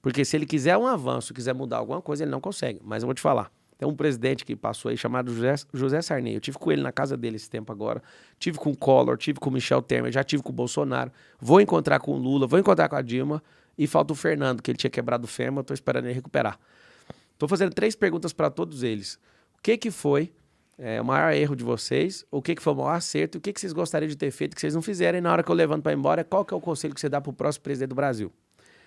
Speaker 2: Porque se ele quiser um avanço, quiser mudar alguma coisa, ele não consegue. Mas eu vou te falar. Tem um presidente que passou aí chamado José Sarney. Eu tive com ele na casa dele esse tempo agora. Tive com o Collor, tive com o Michel Temer, já tive com o Bolsonaro. Vou encontrar com o Lula, vou encontrar com a Dilma. E falta o Fernando, que ele tinha quebrado o fêmur, eu tô esperando ele recuperar. Tô fazendo 3 perguntas para todos eles. O que foi o maior erro de vocês? O que foi o maior acerto? O que vocês gostariam de ter feito que vocês não fizeram? E na hora que eu levanto para ir embora, qual que é o conselho que você dá pro próximo presidente do Brasil?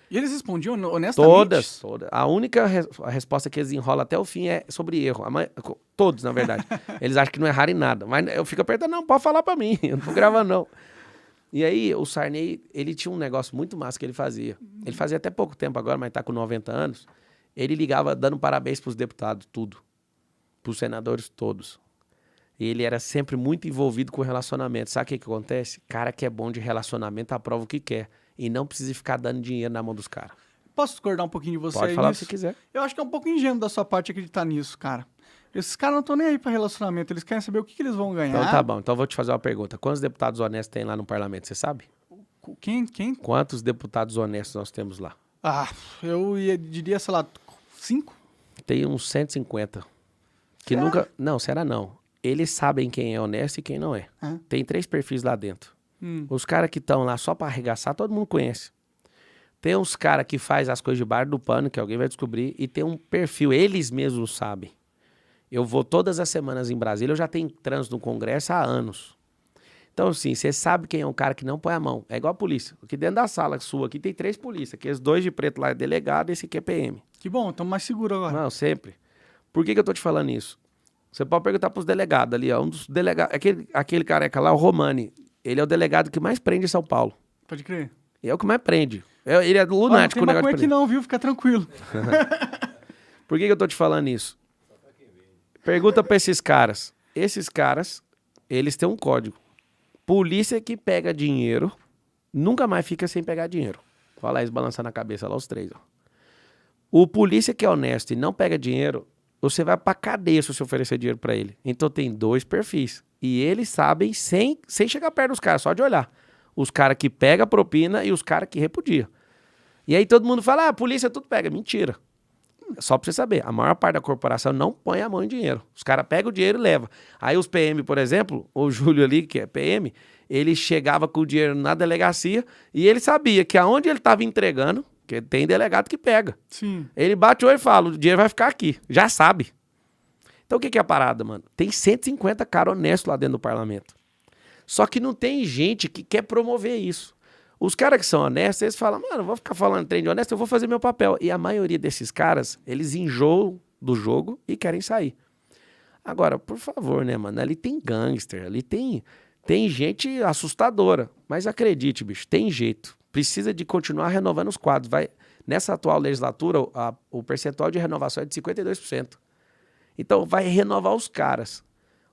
Speaker 1: E eles respondiam honestamente?
Speaker 2: Todas. A única a resposta que eles enrolam até o fim é sobre erro. Todos, na verdade. Eles acham que não erraram em nada. Mas eu fico apertando, não, pode falar para mim. Eu não tô gravando, não. E aí, o Sarney, ele tinha um negócio muito massa que ele fazia. Ele fazia até pouco tempo agora, mas tá com 90 anos. Ele ligava dando parabéns pros deputados, tudo. Pros senadores, todos. E ele era sempre muito envolvido com relacionamento. Sabe o que acontece? Cara que é bom de relacionamento aprova o que quer. E não precisa ficar dando dinheiro na mão dos caras.
Speaker 1: Posso discordar um pouquinho de você
Speaker 2: Pode falar
Speaker 1: nisso?
Speaker 2: se quiser.
Speaker 1: Eu acho que é um pouco ingênuo da sua parte acreditar nisso, cara. Esses caras não estão nem aí pra relacionamento, eles querem saber o que eles vão ganhar.
Speaker 2: Então tá bom, então eu vou te fazer uma pergunta. Quantos deputados honestos tem lá no parlamento, você sabe?
Speaker 1: Quem?
Speaker 2: Quantos deputados honestos nós temos lá?
Speaker 1: Ah, diria, sei lá, 5?
Speaker 2: Tem uns 150. Que
Speaker 1: Será?
Speaker 2: nunca... Não, será não. Eles sabem quem é honesto e quem não é.
Speaker 1: Ah.
Speaker 2: Tem 3 perfis lá dentro. Os caras que estão lá só pra arregaçar, todo mundo conhece. Tem uns caras que faz as coisas de bar do pano, que alguém vai descobrir, e tem um perfil, eles mesmos sabem. Eu vou todas as semanas em Brasília, eu já tenho trânsito no Congresso há anos. Então, assim, você sabe quem é um cara que não põe a mão. É igual a polícia. Aqui dentro da sala sua, aqui tem 3 polícias. Aqueles 2 de preto lá é delegado, esse aqui é PM.
Speaker 1: Que bom, estamos mais seguros agora.
Speaker 2: Não, sempre. Por que eu tô te falando isso? Você pode perguntar pros delegados ali, ó. Um dos delegados, aquele careca lá, o Romani, ele é o delegado que mais prende em São Paulo.
Speaker 1: Pode crer.
Speaker 2: É o que mais prende. Ele é lunático.
Speaker 1: Não tem maconha aqui não, viu? Fica tranquilo.
Speaker 2: Por que eu tô te falando isso? Pergunta pra esses caras. Esses caras, eles têm um código. Polícia que pega dinheiro, nunca mais fica sem pegar dinheiro. Fala isso, balançando a cabeça lá os três. Ó. O polícia que é honesto e não pega dinheiro, você vai pra cadeia se você oferecer dinheiro pra ele. Então tem 2 perfis. E eles sabem, sem chegar perto dos caras, só de olhar. Os caras que pegam a propina e os caras que repudiam. E aí todo mundo fala, a polícia tudo pega. Mentira. Só pra você saber, a maior parte da corporação não põe a mão em dinheiro. Os caras pegam o dinheiro e levam. Aí os PM, por exemplo, o Júlio ali, que é PM, ele chegava com o dinheiro na delegacia e ele sabia que aonde ele estava entregando, porque tem delegado que pega.
Speaker 1: Sim.
Speaker 2: Ele bate o olho e fala, o dinheiro vai ficar aqui. Já sabe. Então o que é a parada, mano? Tem 150 caras honestos lá dentro do parlamento. Só que não tem gente que quer promover isso. Os caras que são honestos, eles falam, mano, eu vou ficar falando trem de honesto, eu vou fazer meu papel. E a maioria desses caras, eles enjoam do jogo e querem sair. Agora, por favor, né, mano? Ali tem gangster, ali tem gente assustadora. Mas acredite, bicho, tem jeito. Precisa de continuar renovando os quadros. Nessa atual legislatura, o percentual de renovação é de 52%. Então, vai renovar os caras.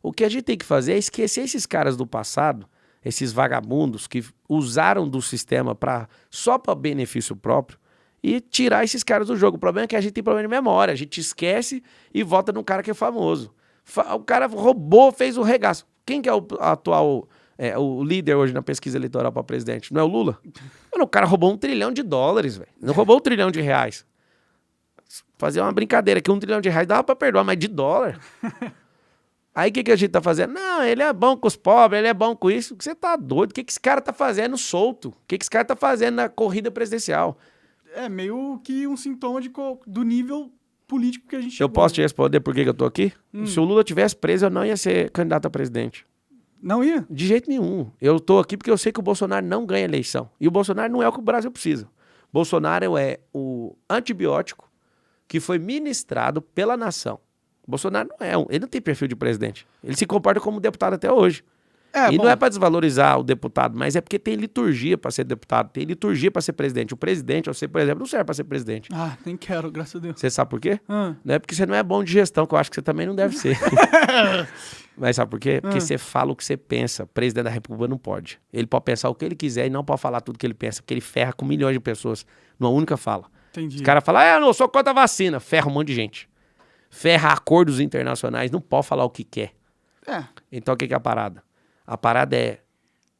Speaker 2: O que a gente tem que fazer é esquecer esses caras do passado, esses vagabundos que usaram do sistema só para benefício próprio e tirar esses caras do jogo. O problema é que a gente tem problema de memória. A gente esquece e volta num cara que é famoso. O cara roubou, fez o regaço. Quem que é o atual... o líder hoje na pesquisa eleitoral para presidente, não é o Lula? Mano, o cara roubou $1 trilhão, velho. Não roubou $1 trilhão. Fazer uma brincadeira que $1 trilhão dava para perdoar, mas de dólar. Aí o que a gente tá fazendo? Não, ele é bom com os pobres, ele é bom com isso. Você tá doido? O que esse cara tá fazendo solto? O que esse cara tá fazendo na corrida presidencial?
Speaker 1: É meio que um sintoma do nível político que a gente
Speaker 2: Eu
Speaker 1: chegou.
Speaker 2: posso te responder por que eu tô aqui? Se o Lula tivesse preso, eu não ia ser candidato a presidente.
Speaker 1: Não ia?
Speaker 2: De jeito nenhum. Eu tô aqui porque eu sei que o Bolsonaro não ganha eleição. E o Bolsonaro não é o que o Brasil precisa. Bolsonaro é o antibiótico que foi ministrado pela nação. O Bolsonaro ele não tem perfil de presidente. Ele se comporta como deputado até hoje. Não é para desvalorizar o deputado, mas é porque tem liturgia para ser deputado, tem liturgia para ser presidente. O presidente, você, por exemplo, não serve para ser presidente.
Speaker 1: Ah, nem quero, graças a Deus.
Speaker 2: Você sabe por quê? Não é porque você não é bom de gestão, que eu acho que você também não deve ser. Mas sabe por quê? Porque você fala o que você pensa. O presidente da República não pode. Ele pode pensar o que ele quiser e não pode falar tudo que ele pensa, porque ele ferra com milhões de pessoas numa única fala.
Speaker 1: Entendi.
Speaker 2: Os caras falam, eu não sou contra a vacina. Ferra um monte de gente. Ferra acordos internacionais, não pode falar o que quer. Então o que é a parada? A parada é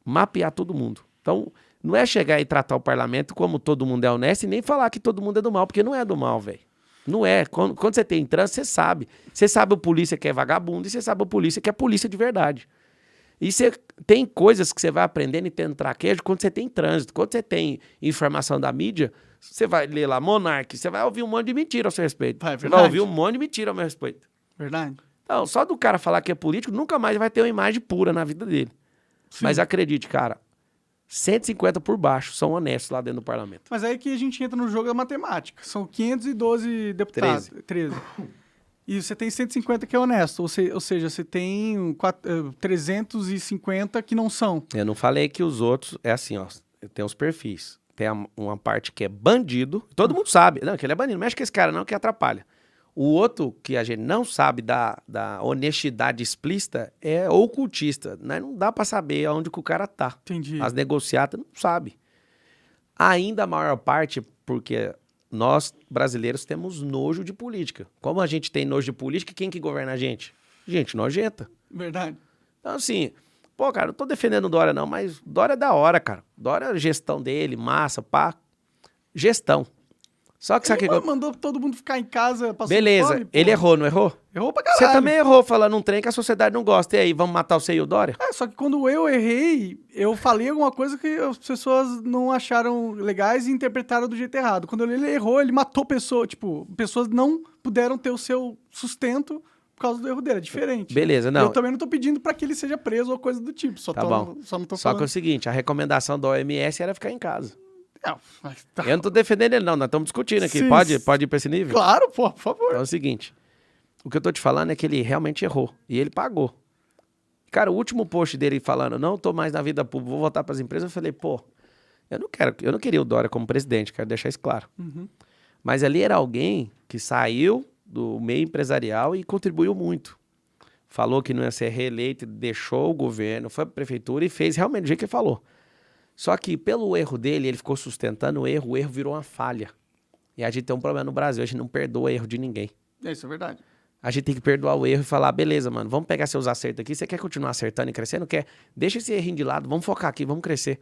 Speaker 2: mapear todo mundo. Então, não é chegar e tratar o parlamento como todo mundo é honesto e nem falar que todo mundo é do mal, porque não é do mal, velho. Não é. Quando você tem trânsito, você sabe. Você sabe o polícia que é vagabundo e você sabe o polícia que é polícia de verdade. E você tem coisas que você vai aprendendo e tendo traquejo quando você tem trânsito. Quando você tem informação da mídia, você vai ler lá Monark, você vai ouvir um monte de mentira ao seu respeito. Você vai ouvir um monte de mentira ao meu respeito.
Speaker 1: Verdade.
Speaker 2: Então, só do cara falar que é político, nunca mais vai ter uma imagem pura na vida dele. Sim. Mas acredite, cara, 150 por baixo são honestos lá dentro do parlamento.
Speaker 1: Mas aí que a gente entra no jogo da matemática. São 512 deputados. 13. E você tem 150 que é honesto. Ou seja, você tem 350 que não são.
Speaker 2: Eu não falei que os outros... É assim, ó. Tem os perfis. Tem uma parte que é bandido. Todo mundo sabe. Não, que ele é bandido. Não mexe com esse cara, não, que atrapalha. O outro que a gente não sabe da honestidade explícita é ocultista. Não dá pra saber onde que o cara tá.
Speaker 1: Entendi.
Speaker 2: As negociatas não sabe. Ainda a maior parte, porque nós, brasileiros, temos nojo de política. Como a gente tem nojo de política, quem que governa a gente? Gente nojenta.
Speaker 1: Verdade.
Speaker 2: Então, assim, pô, cara, não tô defendendo o Dória, não, mas Dória é da hora, cara. Dória, a gestão dele, massa, pá. Gestão. Só que
Speaker 1: ele mandou todo mundo ficar em casa passando
Speaker 2: beleza,
Speaker 1: fome,
Speaker 2: ele errou, não errou?
Speaker 1: Errou pra caralho.
Speaker 2: Você também errou falando um trem que a sociedade não gosta. E aí, vamos matar você e o Dória?
Speaker 1: Só que quando eu errei, eu falei alguma coisa que as pessoas não acharam legais e interpretaram do jeito errado. Quando ele errou, ele matou pessoas. Tipo, pessoas não puderam ter o seu sustento por causa do erro dele. É diferente.
Speaker 2: Beleza, não.
Speaker 1: Eu também não tô pedindo pra que ele seja preso ou coisa do tipo. Só não tô falando.
Speaker 2: Só que é o seguinte, a recomendação da OMS era ficar em casa.
Speaker 1: Não, mas tá.
Speaker 2: Eu não tô defendendo ele, não. Nós estamos discutindo aqui.
Speaker 1: Sim.
Speaker 2: Pode ir pra esse nível?
Speaker 1: Claro, pô, por favor.
Speaker 2: Então é o seguinte. O que eu tô te falando é que ele realmente errou. E ele pagou. Cara, o último post dele falando, não tô mais na vida pública, vou voltar pras empresas, eu falei, pô, eu não queria o Dória como presidente, quero deixar isso claro.
Speaker 1: Uhum.
Speaker 2: Mas ali era alguém que saiu do meio empresarial e contribuiu muito. falou que não ia ser reeleito, deixou o governo, foi pra prefeitura e fez realmente do jeito que ele falou. Só que pelo erro dele, ele ficou sustentando o erro virou uma falha. E a gente tem um problema no Brasil, a gente não perdoa erro de ninguém.
Speaker 1: Isso é verdade.
Speaker 2: A gente tem que perdoar o erro e falar, beleza, mano, vamos pegar seus acertos aqui, você quer continuar acertando e crescendo? Quer? Deixa esse errinho de lado, vamos focar aqui, vamos crescer.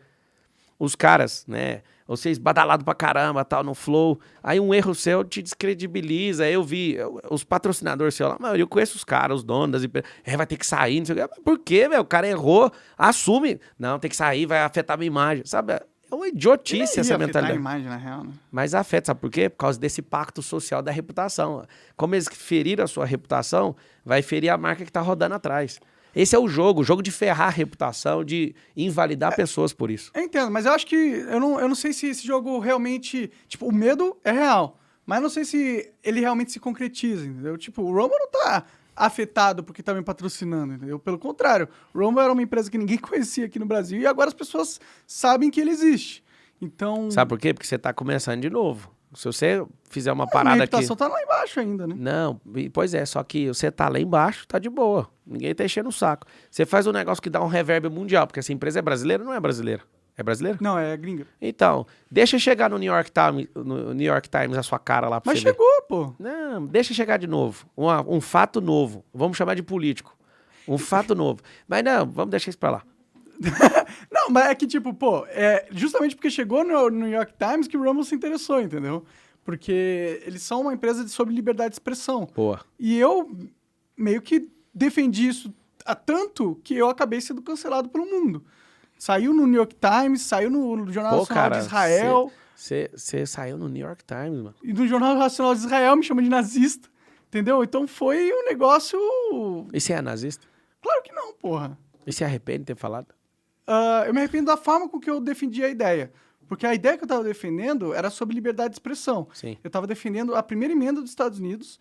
Speaker 2: Os caras, né, vocês badalados pra caramba, tal, no flow, aí um erro seu te descredibiliza. Eu vi os patrocinadores seus lá, eu conheço os caras, os donos das empresas, vai ter que sair, não sei o quê. Por quê, velho? O cara errou, assume. Não, tem que sair, vai afetar a minha imagem, sabe? É uma idiotice essa mentalidade.
Speaker 1: A imagem, na real, né?
Speaker 2: Mas afeta, sabe por quê? Por causa desse pacto social da reputação. Como eles feriram a sua reputação, vai ferir a marca que tá rodando atrás. Esse é o jogo de ferrar a reputação, de invalidar pessoas por isso.
Speaker 1: Eu entendo, mas eu acho que... Eu não sei se esse jogo realmente... Tipo, o medo é real, mas eu não sei se ele realmente se concretiza, entendeu? Tipo, o Rumble não tá afetado porque tá me patrocinando, entendeu? Pelo contrário, o Rumble era uma empresa que ninguém conhecia aqui no Brasil e agora as pessoas sabem que ele existe. Então...
Speaker 2: Sabe por quê? Porque você tá começando de novo. Se você fizer uma parada
Speaker 1: minha
Speaker 2: aqui...
Speaker 1: A reputação tá lá embaixo ainda, né?
Speaker 2: Não, pois é, só que você tá lá embaixo, tá de boa. Ninguém tá enchendo o saco. Você faz um negócio que dá um reverb mundial, porque essa empresa é brasileira ou não é brasileira? É brasileira?
Speaker 1: Não, é gringa.
Speaker 2: Então, deixa chegar no New York Times a sua cara lá pra
Speaker 1: Mas
Speaker 2: você ver.
Speaker 1: chegou, pô.
Speaker 2: Não, deixa chegar de novo. Um fato novo. Vamos chamar de político. Um fato novo. Mas não, vamos deixar isso pra lá.
Speaker 1: Não, mas é que, tipo, pô, justamente porque chegou no New York Times que o Rumble se interessou, entendeu? Porque eles são uma empresa sobre liberdade de expressão.
Speaker 2: Boa.
Speaker 1: E eu meio que defendi isso há tanto que eu acabei sendo cancelado pelo mundo. Saiu no New York Times, saiu no Jornal Nacional de Israel.
Speaker 2: Você saiu no New York Times, mano.
Speaker 1: E no Jornal Nacional de Israel me chama de nazista, entendeu? Então foi um negócio...
Speaker 2: E você é nazista?
Speaker 1: Claro que não, porra.
Speaker 2: E se arrepende de ter falado?
Speaker 1: Eu me arrependo da forma com que eu defendi a ideia. Porque a ideia que eu estava defendendo era sobre liberdade de expressão.
Speaker 2: Sim.
Speaker 1: Eu estava defendendo a primeira emenda dos Estados Unidos.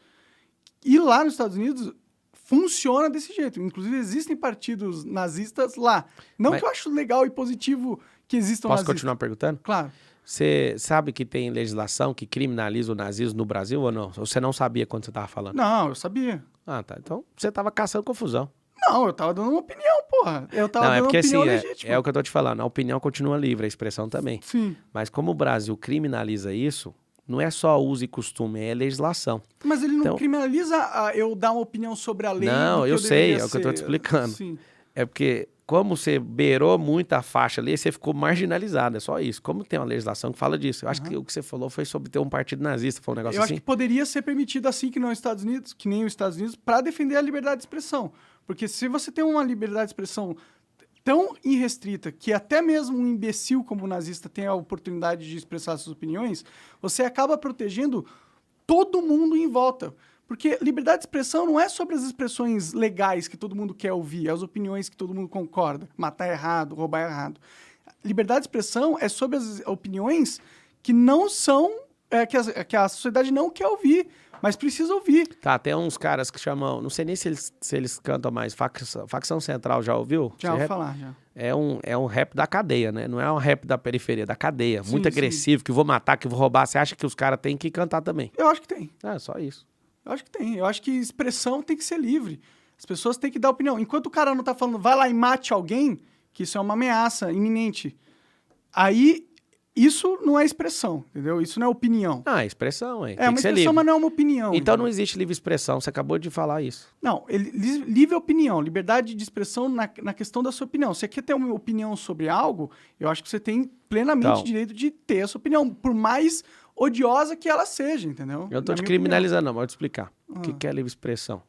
Speaker 1: E lá nos Estados Unidos funciona desse jeito. Inclusive, existem partidos nazistas lá. Não que eu acho legal e positivo que existam nazistas.
Speaker 2: Posso continuar perguntando?
Speaker 1: Claro.
Speaker 2: Você sabe que tem legislação que criminaliza o nazismo no Brasil ou não? Ou você não sabia quando você estava falando?
Speaker 1: Não, eu sabia.
Speaker 2: Ah, tá. Então você estava caçando confusão.
Speaker 1: Não, eu tava dando uma opinião, porra. Eu tava
Speaker 2: Não,
Speaker 1: dando
Speaker 2: porque
Speaker 1: uma opinião
Speaker 2: assim,
Speaker 1: legítima.
Speaker 2: é o que eu tô te falando. A opinião continua livre, a expressão também.
Speaker 1: Sim.
Speaker 2: Mas como o Brasil criminaliza isso, não é só uso e costume, é legislação.
Speaker 1: Mas ele não
Speaker 2: Então,
Speaker 1: criminaliza eu dar uma opinião sobre a lei.
Speaker 2: não,
Speaker 1: do que
Speaker 2: eu sei,
Speaker 1: deveria
Speaker 2: é o que eu tô te
Speaker 1: ser.
Speaker 2: explicando.
Speaker 1: Sim.
Speaker 2: É porque, como você beirou muito a faixa ali, você ficou marginalizado, é só isso. Como tem uma legislação que fala disso? Eu acho que o que você falou foi sobre ter um partido nazista, foi um negócio
Speaker 1: Eu
Speaker 2: assim?
Speaker 1: acho que poderia ser permitido assim que não os Estados Unidos, que nem os Estados Unidos, para defender a liberdade de expressão. Porque se você tem uma liberdade de expressão tão irrestrita que até mesmo um imbecil como o nazista tem a oportunidade de expressar suas opiniões, você acaba protegendo todo mundo em volta. Porque liberdade de expressão não é sobre as expressões legais que todo mundo quer ouvir, as opiniões que todo mundo concorda, matar errado, roubar errado. Liberdade de expressão é sobre as opiniões que não são, que a sociedade não quer ouvir, mas precisa ouvir.
Speaker 2: Tá, tem uns caras que chamam, não sei nem se eles cantam mais, Facção Central, já ouviu?
Speaker 1: Já ouvi falar, já.
Speaker 2: É um rap da cadeia, né? Não é um rap da periferia, da cadeia.
Speaker 1: Sim,
Speaker 2: muito agressivo, que vou matar, que vou roubar. Você acha que os caras têm que cantar também?
Speaker 1: Eu acho que tem.
Speaker 2: É, só isso.
Speaker 1: Eu acho que tem. Eu acho que expressão tem que ser livre. As pessoas têm que dar opinião. Enquanto o cara não tá falando, vai lá e mate alguém, que isso é uma ameaça iminente, aí isso não é expressão, entendeu? Isso não é opinião.
Speaker 2: Ah, é expressão, hein?
Speaker 1: É uma expressão, mas não é uma opinião.
Speaker 2: Então
Speaker 1: entendeu?
Speaker 2: não existe livre expressão, você acabou de falar isso.
Speaker 1: Não, livre opinião, liberdade de expressão na questão da sua opinião. Você quer ter uma opinião sobre algo, eu acho que você tem plenamente direito de ter a sua opinião, por mais odiosa que ela seja, entendeu?
Speaker 2: Eu não tô
Speaker 1: Na
Speaker 2: te
Speaker 1: minha
Speaker 2: criminalizando, não, mas vou te explicar. O que é livre expressão?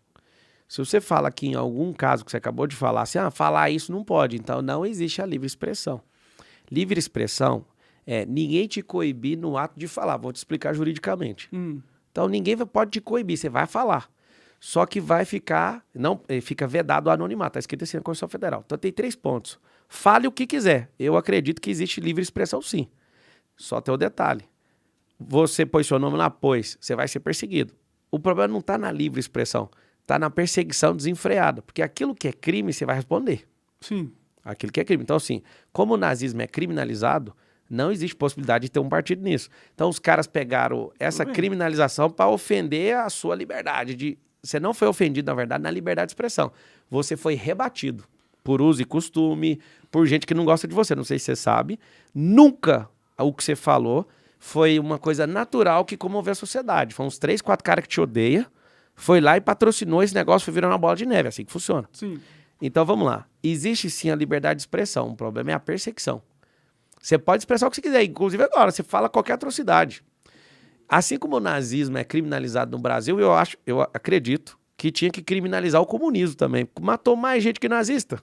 Speaker 2: Se você fala aqui em algum caso que você acabou de falar, assim, falar isso não pode, então não existe a livre expressão. Livre expressão é ninguém te coibir no ato de falar, vou te explicar juridicamente. Então ninguém pode te coibir, você vai falar. Só que vai ficar, fica vedado o anonimato, tá escrito assim na Constituição Federal. Então tem 3 pontos. Fale o que quiser. Eu acredito que existe livre expressão sim. Só tem o detalhe. Você pôs seu nome lá, você vai ser perseguido. O problema não está na livre expressão, está na perseguição desenfreada, porque aquilo que é crime, você vai responder.
Speaker 1: Sim.
Speaker 2: Aquilo que é crime. Então, assim, como o nazismo é criminalizado, não existe possibilidade de ter um partido nisso. Então, os caras pegaram essa criminalização para ofender a sua liberdade de você não foi ofendido, na verdade, na liberdade de expressão. Você foi rebatido por uso e costume, por gente que não gosta de você. Não sei se você sabe. Nunca o que você falou foi uma coisa natural que comoveu a sociedade. Foi uns 3, 4 caras que te odeiam, foi lá e patrocinou esse negócio, foi virando uma bola de neve. Assim que funciona.
Speaker 1: Sim.
Speaker 2: Então, vamos lá. Existe, sim, a liberdade de expressão. O problema é a perseguição. Você pode expressar o que você quiser. Inclusive agora, você fala qualquer atrocidade. Assim como o nazismo é criminalizado no Brasil, eu acredito que tinha que criminalizar o comunismo também. Matou mais gente que nazista.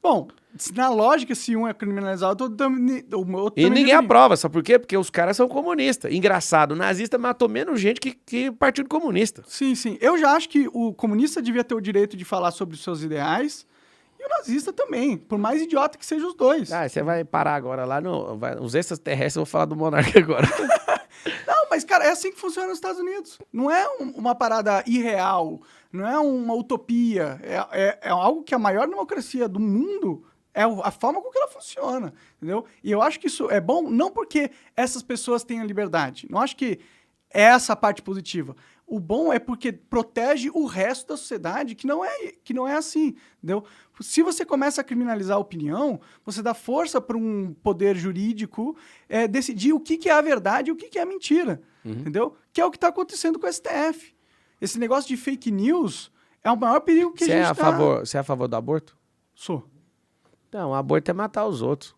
Speaker 1: Bom, na lógica, se um é criminalizado, o outro
Speaker 2: E
Speaker 1: também
Speaker 2: ninguém
Speaker 1: deveria.
Speaker 2: aprova, sabe por quê? Porque os caras são comunistas. Engraçado, o nazista matou menos gente que o Partido Comunista.
Speaker 1: Sim, sim. Eu já acho que o comunista devia ter o direito de falar sobre os seus ideais e o nazista também, por mais idiota que sejam os dois.
Speaker 2: Ah, você vai parar agora lá no... Os extraterrestres, eu vou falar do monarca agora.
Speaker 1: Não, mas, cara, é assim que funciona nos Estados Unidos. Não é uma parada irreal, não é uma utopia. É algo que a maior democracia do mundo é a forma com que ela funciona, entendeu? E eu acho que isso é bom não porque essas pessoas tenham liberdade. Não acho que é essa a parte positiva. O bom é porque protege o resto da sociedade que não é assim, entendeu? Se você começa a criminalizar a opinião, você dá força para um poder jurídico decidir o que é a verdade e o que é a mentira, entendeu? Que é o que está acontecendo com o STF. Esse negócio de fake news é o maior perigo que
Speaker 2: Você
Speaker 1: a
Speaker 2: é
Speaker 1: gente
Speaker 2: a favor, você é a favor do aborto?
Speaker 1: Sou.
Speaker 2: Não, aborto é matar os outros.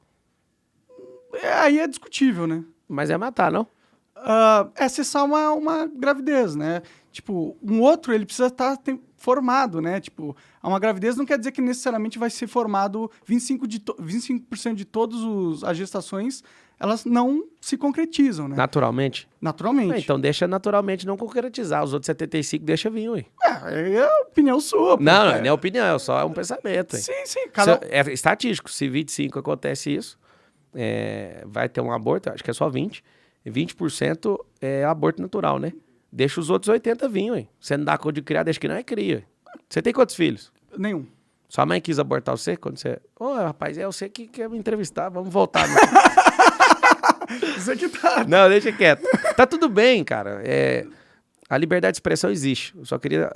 Speaker 1: Aí é discutível, né?
Speaker 2: Mas é matar, não?
Speaker 1: É cessar uma gravidez, né? Tipo, um outro, ele precisa estar formado, né? Tipo, uma gravidez não quer dizer que necessariamente vai ser formado 25% de todas as gestações, elas não se concretizam, né?
Speaker 2: Naturalmente?
Speaker 1: Naturalmente.
Speaker 2: Então deixa naturalmente não concretizar. Os outros 75 deixa vir, ué.
Speaker 1: É a opinião sua. Pô,
Speaker 2: Não, não é opinião, é só um pensamento, ué.
Speaker 1: Sim.
Speaker 2: É estatístico. Se 25 acontece isso, vai ter um aborto, acho que é só 20. 20% é aborto natural, né? Deixa os outros 80 vir, ué. Você não dá conta de criar, deixa que não é cria. Você tem quantos filhos?
Speaker 1: Nenhum.
Speaker 2: Sua mãe quis abortar você quando você... Ô, rapaz, é você que quer me entrevistar, vamos voltar.
Speaker 1: Isso aqui tá...
Speaker 2: Não, deixa quieto. Tá tudo bem, cara. A liberdade de expressão existe. Eu só queria...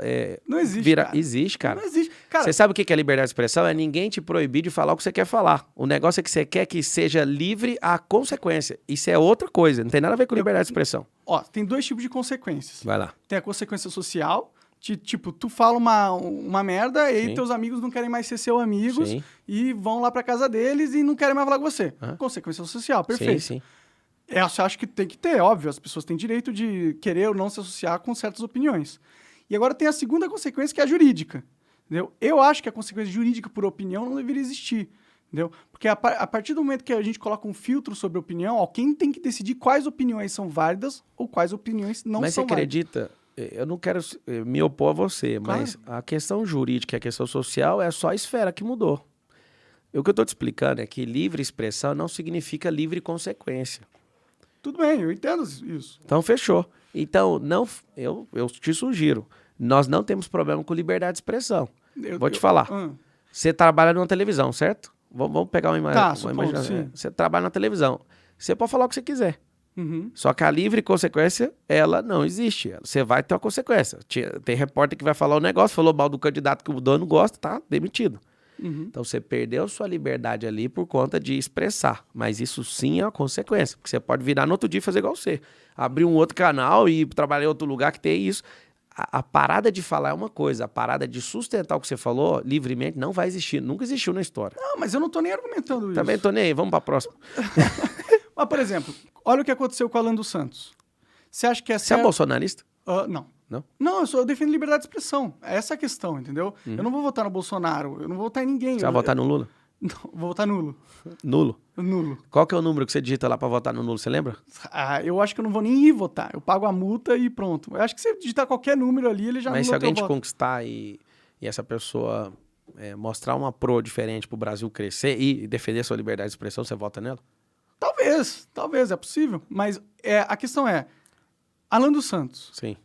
Speaker 1: Não existe, cara.
Speaker 2: Existe, cara.
Speaker 1: Não existe. Cara,
Speaker 2: Você sabe o que é liberdade de expressão? É ninguém te proibir de falar o que você quer falar. O negócio é que você quer que seja livre a consequência. Isso é outra coisa. Não tem nada a ver com liberdade de expressão.
Speaker 1: ó, tem dois tipos de consequências.
Speaker 2: Vai lá.
Speaker 1: Tem a consequência social, tipo, tu fala uma merda e aí
Speaker 2: Sim.
Speaker 1: teus amigos não querem mais ser seus amigos
Speaker 2: Sim.
Speaker 1: e vão lá pra casa deles e não querem mais falar com você.
Speaker 2: Aham.
Speaker 1: Consequência social, perfeito.
Speaker 2: Sim.
Speaker 1: Essa eu acho que tem que ter, óbvio. As pessoas têm direito de querer ou não se associar com certas opiniões. E agora tem a segunda consequência, que é a jurídica. Entendeu? Eu acho que a consequência jurídica por opinião não deveria existir. Entendeu? Porque a partir do momento que a gente coloca um filtro sobre a opinião, alguém tem que decidir quais opiniões são válidas ou quais opiniões não
Speaker 2: Mas
Speaker 1: são
Speaker 2: você
Speaker 1: válidas.
Speaker 2: acredita... Eu não quero me opor a você,
Speaker 1: Claro.
Speaker 2: mas a questão jurídica e a questão social é só a esfera que mudou. O que eu estou te explicando é que livre expressão não significa livre consequência.
Speaker 1: Tudo bem, eu entendo isso.
Speaker 2: Então, fechou. Então, eu te sugiro, nós não temos problema com liberdade de expressão. Vou te falar. Você trabalha numa televisão, certo? Vamos pegar uma imagem.
Speaker 1: Tá, supondo, sim.
Speaker 2: Você trabalha na televisão. Você pode falar o que você quiser.
Speaker 1: Uhum.
Speaker 2: Só que a livre consequência, ela não existe. Você vai ter uma consequência. Tem repórter que vai falar o negócio, falou mal do candidato que o dono gosta, tá demitido.
Speaker 1: Uhum.
Speaker 2: Então, você perdeu sua liberdade ali por conta de expressar. Mas isso sim é uma consequência. Porque você pode virar no outro dia e fazer igual você. Abrir um outro canal e trabalhar em outro lugar que tem isso. A parada de falar é uma coisa. A parada de sustentar o que você falou livremente não vai existir. Nunca existiu na história.
Speaker 1: Não, mas eu não tô nem argumentando isso.
Speaker 2: Também tô nem aí. Vamos pra próxima.
Speaker 1: Mas, por exemplo, olha o que aconteceu com o Alan dos Santos. Você acha que
Speaker 2: Você é bolsonarista?
Speaker 1: Não.
Speaker 2: Não?
Speaker 1: Não, eu defendo liberdade de expressão. É essa a questão, entendeu? Eu não vou votar no Bolsonaro, eu não vou votar em ninguém.
Speaker 2: Você vai votar no Lula?
Speaker 1: Não, vou votar nulo.
Speaker 2: Nulo?
Speaker 1: Nulo.
Speaker 2: Qual que é o número que você digita lá pra votar no nulo? Você lembra?
Speaker 1: Eu acho que eu não vou nem ir votar. Eu pago a multa e pronto. Eu acho que se você digitar qualquer número ali, ele já
Speaker 2: Mas se
Speaker 1: anula
Speaker 2: alguém
Speaker 1: teu
Speaker 2: te
Speaker 1: voto.
Speaker 2: conquistar e essa pessoa mostrar uma pro diferente pro Brasil crescer e defender sua liberdade de expressão, você vota nela?
Speaker 1: Talvez, é possível. Mas a questão é, Alan dos Santos.
Speaker 2: Sim.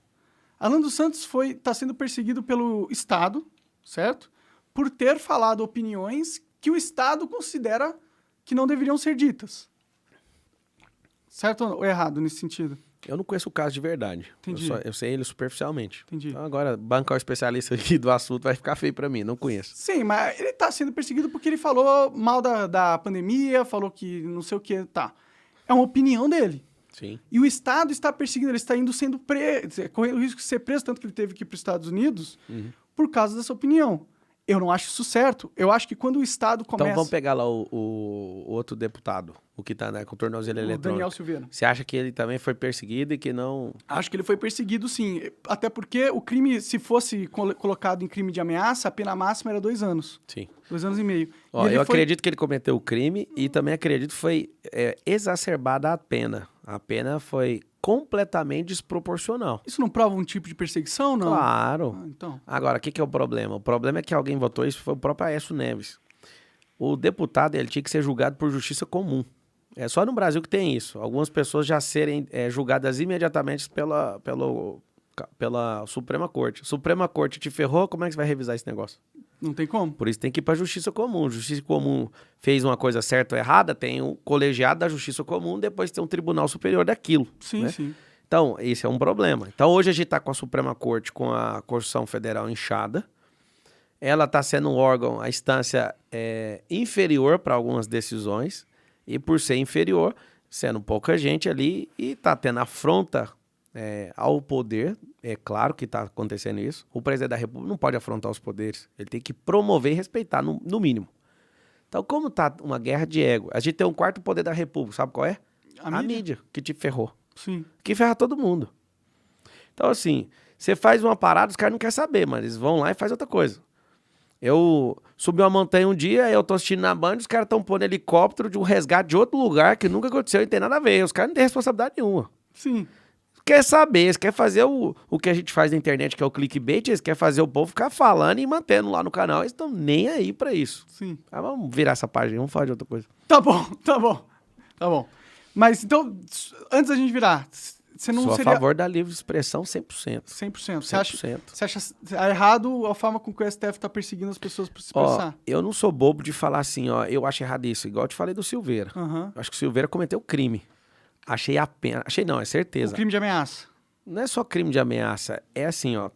Speaker 1: Alan dos Santos está sendo perseguido pelo Estado, certo? Por ter falado opiniões que o Estado considera que não deveriam ser ditas. Certo ou errado nesse sentido?
Speaker 2: Eu não conheço o caso de verdade.
Speaker 1: Entendi.
Speaker 2: Eu sei ele superficialmente.
Speaker 1: Entendi.
Speaker 2: Então agora, bancar o especialista aqui do assunto vai ficar feio pra mim, não conheço.
Speaker 1: Sim, mas ele tá sendo perseguido porque ele falou mal da pandemia, falou que não sei o que, tá. É uma opinião dele.
Speaker 2: Sim.
Speaker 1: E o Estado está perseguindo, ele está indo sendo preso, correndo o risco de ser preso, tanto que ele teve que ir para os Estados Unidos, por causa dessa opinião. Eu não acho isso certo. Eu acho que quando o Estado começa...
Speaker 2: Então vamos pegar lá o outro deputado, o que tá, né, com o tornozelo
Speaker 1: o
Speaker 2: eletrônico.
Speaker 1: Daniel Silveira.
Speaker 2: Você acha que ele também foi perseguido e que não...
Speaker 1: Acho que ele foi perseguido, sim. Até porque o crime, se fosse colocado em crime de ameaça, a pena máxima era 2 anos.
Speaker 2: Sim.
Speaker 1: 2 anos e meio.
Speaker 2: Ó,
Speaker 1: E ele
Speaker 2: eu acredito que ele cometeu o crime e também acredito que foi exacerbada a pena. A pena foi completamente desproporcional.
Speaker 1: Isso não prova um tipo de perseguição, não?
Speaker 2: Claro.
Speaker 1: Ah, então.
Speaker 2: Agora, o que é o problema? O problema é que alguém votou isso, foi o próprio Aécio Neves. O deputado, ele tinha que ser julgado por justiça comum. É só no Brasil que tem isso. Algumas pessoas já serem julgadas imediatamente pela Suprema Corte. Suprema Corte te ferrou, como é que você vai revisar esse negócio?
Speaker 1: Não tem como.
Speaker 2: Por isso tem que ir para a Justiça Comum. Justiça Comum fez uma coisa certa ou errada, tem o colegiado da Justiça Comum, depois tem um Tribunal Superior daquilo.
Speaker 1: Sim,
Speaker 2: né?
Speaker 1: sim.
Speaker 2: Então, esse é um problema. Então, hoje a gente está com a Suprema Corte, com a Constituição Federal inchada. Ela está sendo um órgão, a instância inferior para algumas decisões. E por ser inferior, sendo pouca gente ali, e está tendo afronta ao poder. É claro que está acontecendo isso. O presidente da República não pode afrontar os poderes. Ele tem que promover e respeitar, no mínimo. Então, como está uma guerra de ego, a gente tem um quarto poder da República, sabe qual é? A mídia, que te ferrou.
Speaker 1: Sim.
Speaker 2: Que ferra todo mundo. Então, assim, você faz uma parada, os caras não querem saber, mas eles vão lá e fazem outra coisa. Eu subi uma montanha um dia, eu tô assistindo na Band, os caras estão pondo helicóptero de um resgate de outro lugar que nunca aconteceu e não tem nada a ver. Os caras não têm responsabilidade nenhuma.
Speaker 1: Sim.
Speaker 2: Quer saber, eles querem fazer o que a gente faz na internet, que é o clickbait, eles querem fazer o povo ficar falando e mantendo lá no canal. Eles estão nem aí pra isso.
Speaker 1: Sim.
Speaker 2: Mas vamos virar essa página, vamos falar de outra coisa.
Speaker 1: Tá bom, tá bom. Tá bom. Mas, então, antes da gente virar, você não
Speaker 2: Sou
Speaker 1: seria...
Speaker 2: a favor da livre expressão 100%.
Speaker 1: 100%.
Speaker 2: 100%.
Speaker 1: Você acha errado a forma com que o STF tá perseguindo as pessoas por se expressar?
Speaker 2: Eu não sou bobo de falar assim, ó, eu acho errado isso. Igual eu te falei do Silveira.
Speaker 1: Aham.
Speaker 2: Acho que o Silveira cometeu crime. Achei a pena. Achei não, é certeza.
Speaker 1: O crime de ameaça.
Speaker 2: Não é só crime de ameaça. É assim, ó.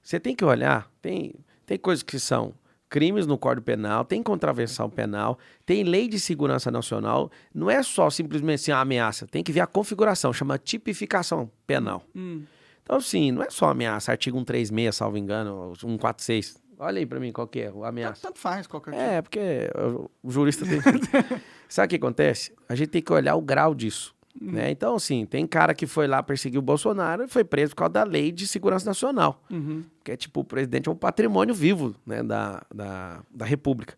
Speaker 2: Você tem que olhar. Tem coisas que são crimes no Código Penal, tem contravenção penal, tem lei de segurança nacional. Não é só simplesmente assim, a ameaça. Tem que ver a configuração, chama tipificação penal. Então, assim, não é só ameaça. Artigo 136, salvo engano, 146. Olha aí pra mim qual que é a ameaça.
Speaker 1: Tanto faz qualquer tipo.
Speaker 2: É, porque o jurista tem... Sabe o que acontece? A gente tem que olhar o grau disso. Né? Então, assim, tem cara que foi lá perseguir o Bolsonaro e foi preso por causa da lei de segurança nacional. Que é tipo, o presidente é um patrimônio vivo, né, da República.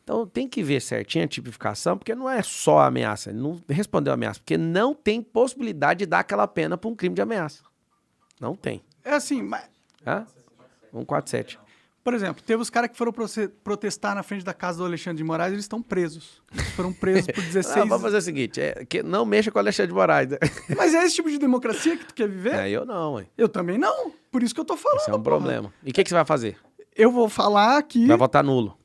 Speaker 2: Então, tem que ver certinho a tipificação, porque não é só ameaça. Ele não respondeu a ameaça, porque não tem possibilidade de dar aquela pena por um crime de ameaça. Não tem.
Speaker 1: É assim, mas...
Speaker 2: Hã? 147.
Speaker 1: Por exemplo, teve os caras que foram protestar na frente da casa do Alexandre de Moraes, eles estão presos. Eles foram presos por 16
Speaker 2: Não, vamos fazer o seguinte, que não mexa com o Alexandre de Moraes. Né?
Speaker 1: Mas é esse tipo de democracia que tu quer viver?
Speaker 2: Eu não, ué.
Speaker 1: Eu também não. Por isso que eu tô falando.
Speaker 2: Esse é um problema. E o que você vai fazer?
Speaker 1: Eu vou falar aqui...
Speaker 2: Vai votar nulo.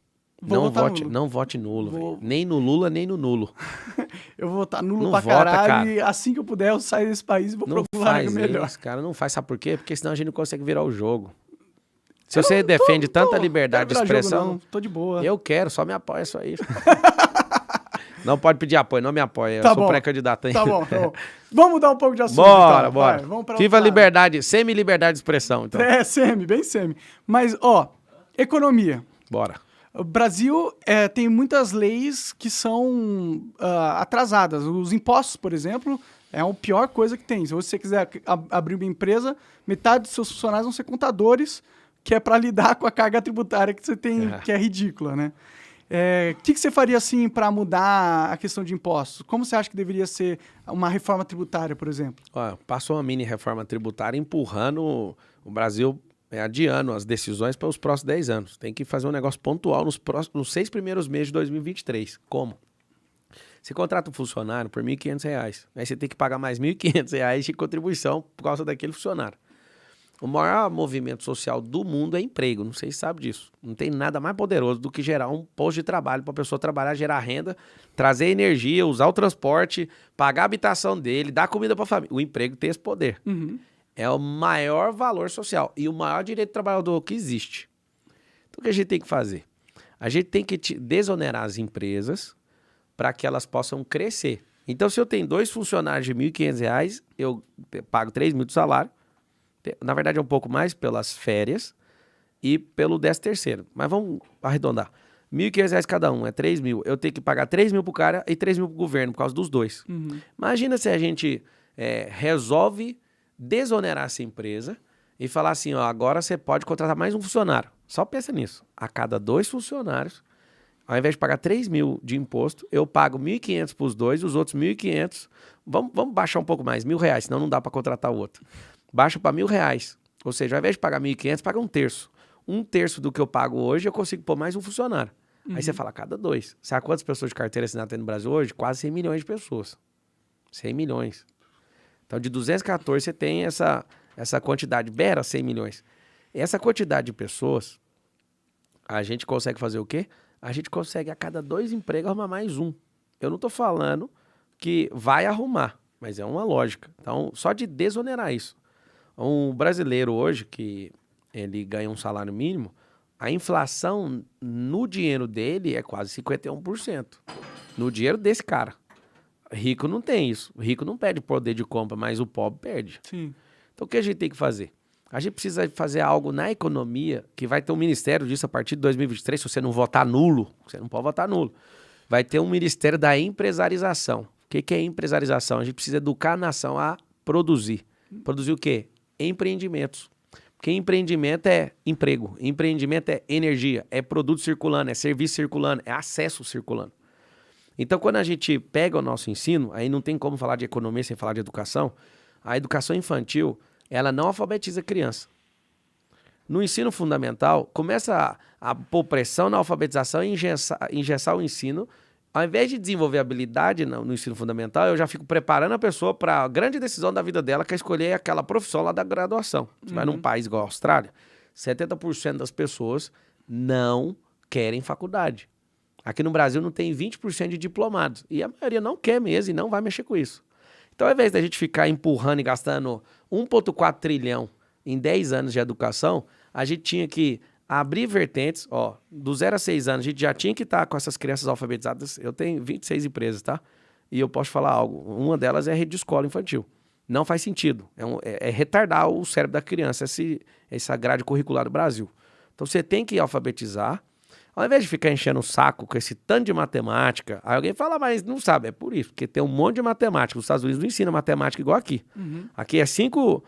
Speaker 1: Vou votar nulo.
Speaker 2: Não vote nulo,
Speaker 1: Vou-
Speaker 2: velho. Nem no Lula, nem no nulo.
Speaker 1: Eu vou votar nulo
Speaker 2: Não
Speaker 1: pra
Speaker 2: vota,
Speaker 1: caralho
Speaker 2: cara.
Speaker 1: e assim que eu puder eu saio desse país e vou
Speaker 2: Não
Speaker 1: procurar
Speaker 2: faz
Speaker 1: algo melhor.
Speaker 2: isso, cara. Não faz. Sabe por quê? Porque senão a gente não consegue virar o jogo. Se você defende tanta liberdade de
Speaker 1: Quero virar jogo,
Speaker 2: expressão,
Speaker 1: não. Tô de boa.
Speaker 2: eu quero, só me apoia isso aí. Não pode pedir apoio, não me apoia.
Speaker 1: Tá
Speaker 2: Eu sou
Speaker 1: bom.
Speaker 2: pré-candidato ainda.
Speaker 1: Tá bom, tá bom. Vamos mudar um pouco de assunto.
Speaker 2: Bora,
Speaker 1: então.
Speaker 2: bora.
Speaker 1: Vai, vamos pra
Speaker 2: Viva a
Speaker 1: outro lado.
Speaker 2: liberdade, semi-liberdade de expressão, então.
Speaker 1: Semi, bem semi. Mas, ó, economia.
Speaker 2: Bora.
Speaker 1: O Brasil tem muitas leis que são atrasadas. Os impostos, por exemplo, é a pior coisa que tem. Se você quiser abrir uma empresa, metade dos seus funcionários vão ser contadores, que é para lidar com a carga tributária que você tem, que é ridícula, né? O que você faria, assim, para mudar a questão de impostos? Como você acha que deveria ser uma reforma tributária, por exemplo?
Speaker 2: Ó, passou uma mini reforma tributária empurrando o Brasil, adiando as decisões para os próximos 10 anos. Tem que fazer um negócio pontual nos 6 primeiros meses de 2023. Como? Você contrata um funcionário por R$ 1.500, aí você tem que pagar mais R$ 1.500 de contribuição por causa daquele funcionário. O maior movimento social do mundo é emprego. Não sei se sabe disso. Não tem nada mais poderoso do que gerar um posto de trabalho para a pessoa trabalhar, gerar renda, trazer energia, usar o transporte, pagar a habitação dele, dar comida para a família. O emprego tem esse poder.
Speaker 1: Uhum.
Speaker 2: É o maior valor social e o maior direito do trabalhador que existe. Então, o que a gente tem que fazer? A gente tem que desonerar as empresas para que elas possam crescer. Então, se eu tenho 2 funcionários de R$ 1.500, eu pago 3.000 de salário. Na verdade, é um pouco mais pelas férias e pelo 13º. Mas vamos arredondar. R$ 1.500 cada um, é 3.000. Eu tenho que pagar 3.000 pro cara e 3.000 pro governo, por causa dos 2.
Speaker 1: Uhum.
Speaker 2: Imagina se a gente resolve desonerar essa empresa e falar assim, ó, agora você pode contratar mais um funcionário. Só pensa nisso. A cada 2 funcionários, ao invés de pagar 3.000 de imposto, eu pago 1.500 para os 2, os outros 1.500. Vamos baixar um pouco mais, R$ 1.000, senão não dá para contratar o outro. Baixa para R$ 1.000. Ou seja, ao invés de pagar 1.500, paga 1/3. 1/3 do que eu pago hoje, eu consigo pôr mais um funcionário. Aí você fala, cada 2. Sabe quantas pessoas de carteira assinada tem no Brasil hoje? Quase 100 milhões de pessoas. 100 milhões. Então, de 214, você tem essa quantidade, beira 100 milhões. Essa quantidade de pessoas, a gente consegue fazer o quê? A gente consegue, a cada 2 empregos, arrumar mais um. Eu não estou falando que vai arrumar, mas é uma lógica. Então, só de desonerar isso. Um brasileiro hoje, que ele ganha um salário mínimo, a inflação no dinheiro dele é quase 51%. No dinheiro desse cara. Rico não tem isso. O rico não perde poder de compra, mas o pobre perde.
Speaker 1: Sim.
Speaker 2: Então, o que a gente tem que fazer? A gente precisa fazer algo na economia, que vai ter um ministério disso a partir de 2023, se você não votar nulo, você não pode votar nulo. Vai ter um ministério da empresarização. O que é empresarização? A gente precisa educar a nação a produzir. Produzir o quê? Empreendimentos. Porque empreendimento é emprego, empreendimento é energia, é produto circulando, é serviço circulando, é acesso circulando. Então, quando a gente pega o nosso ensino, aí não tem como falar de economia sem falar de educação, a educação infantil, ela não alfabetiza a criança. No ensino fundamental, começa a pôr pressão na alfabetização e engessar o ensino. Ao invés de desenvolver habilidade no ensino fundamental, eu já fico preparando a pessoa para a grande decisão da vida dela, que é escolher aquela profissão lá da graduação. Você vai num país igual a Austrália, 70% das pessoas não querem faculdade. Aqui no Brasil não tem 20% de diplomados. E a maioria não quer mesmo e não vai mexer com isso. Então, ao invés da gente ficar empurrando e gastando 1,4 trilhão em 10 anos de educação, a gente tinha que abrir vertentes, ó, do 0 a 6 anos, a gente já tinha que estar com essas crianças alfabetizadas. Eu tenho 26 empresas, tá? E eu posso falar algo. Uma delas é a rede de escola infantil. Não faz sentido. É retardar o cérebro da criança, essa grade curricular do Brasil. Então, você tem que alfabetizar. Ao invés de ficar enchendo o saco com esse tanto de matemática, aí alguém fala, mas não sabe. É por isso, porque tem um monte de matemática. Os Estados Unidos não ensinam matemática igual aqui. Uhum. Aqui é cinco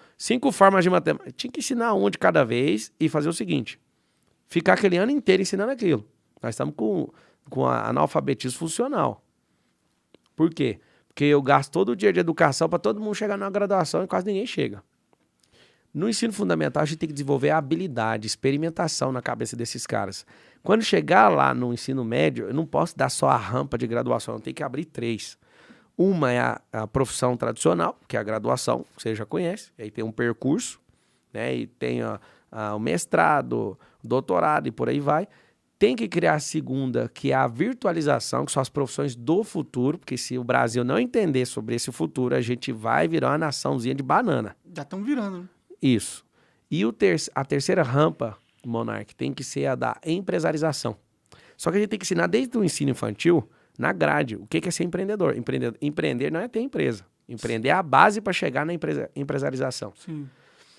Speaker 2: formas de matemática. Tinha que ensinar um de cada vez e fazer o seguinte. Ficar aquele ano inteiro ensinando aquilo. Nós estamos com analfabetismo funcional. Por quê? Porque eu gasto todo o dia de educação para todo mundo chegar na graduação e quase ninguém chega. No ensino fundamental, a gente tem que desenvolver a habilidade, experimentação na cabeça desses caras. Quando chegar lá no ensino médio, eu não posso dar só a rampa de graduação, eu tenho que abrir 3. Uma é a profissão tradicional, que é a graduação, que você já conhece, aí tem um percurso, né, e tem o mestrado, o doutorado e por aí vai. Tem que criar a segunda, que é a virtualização, que são as profissões do futuro, porque se o Brasil não entender sobre esse futuro, a gente vai virar uma naçãozinha de banana.
Speaker 1: Já estão virando, né?
Speaker 2: Isso. E a terceira rampa, Monark, tem que ser a da empresarização. Só que a gente tem que ensinar desde o ensino infantil, na grade, o que é ser empreendedor. Empreender não é ter empresa. Empreender é a base para chegar na empresarização.
Speaker 1: Sim.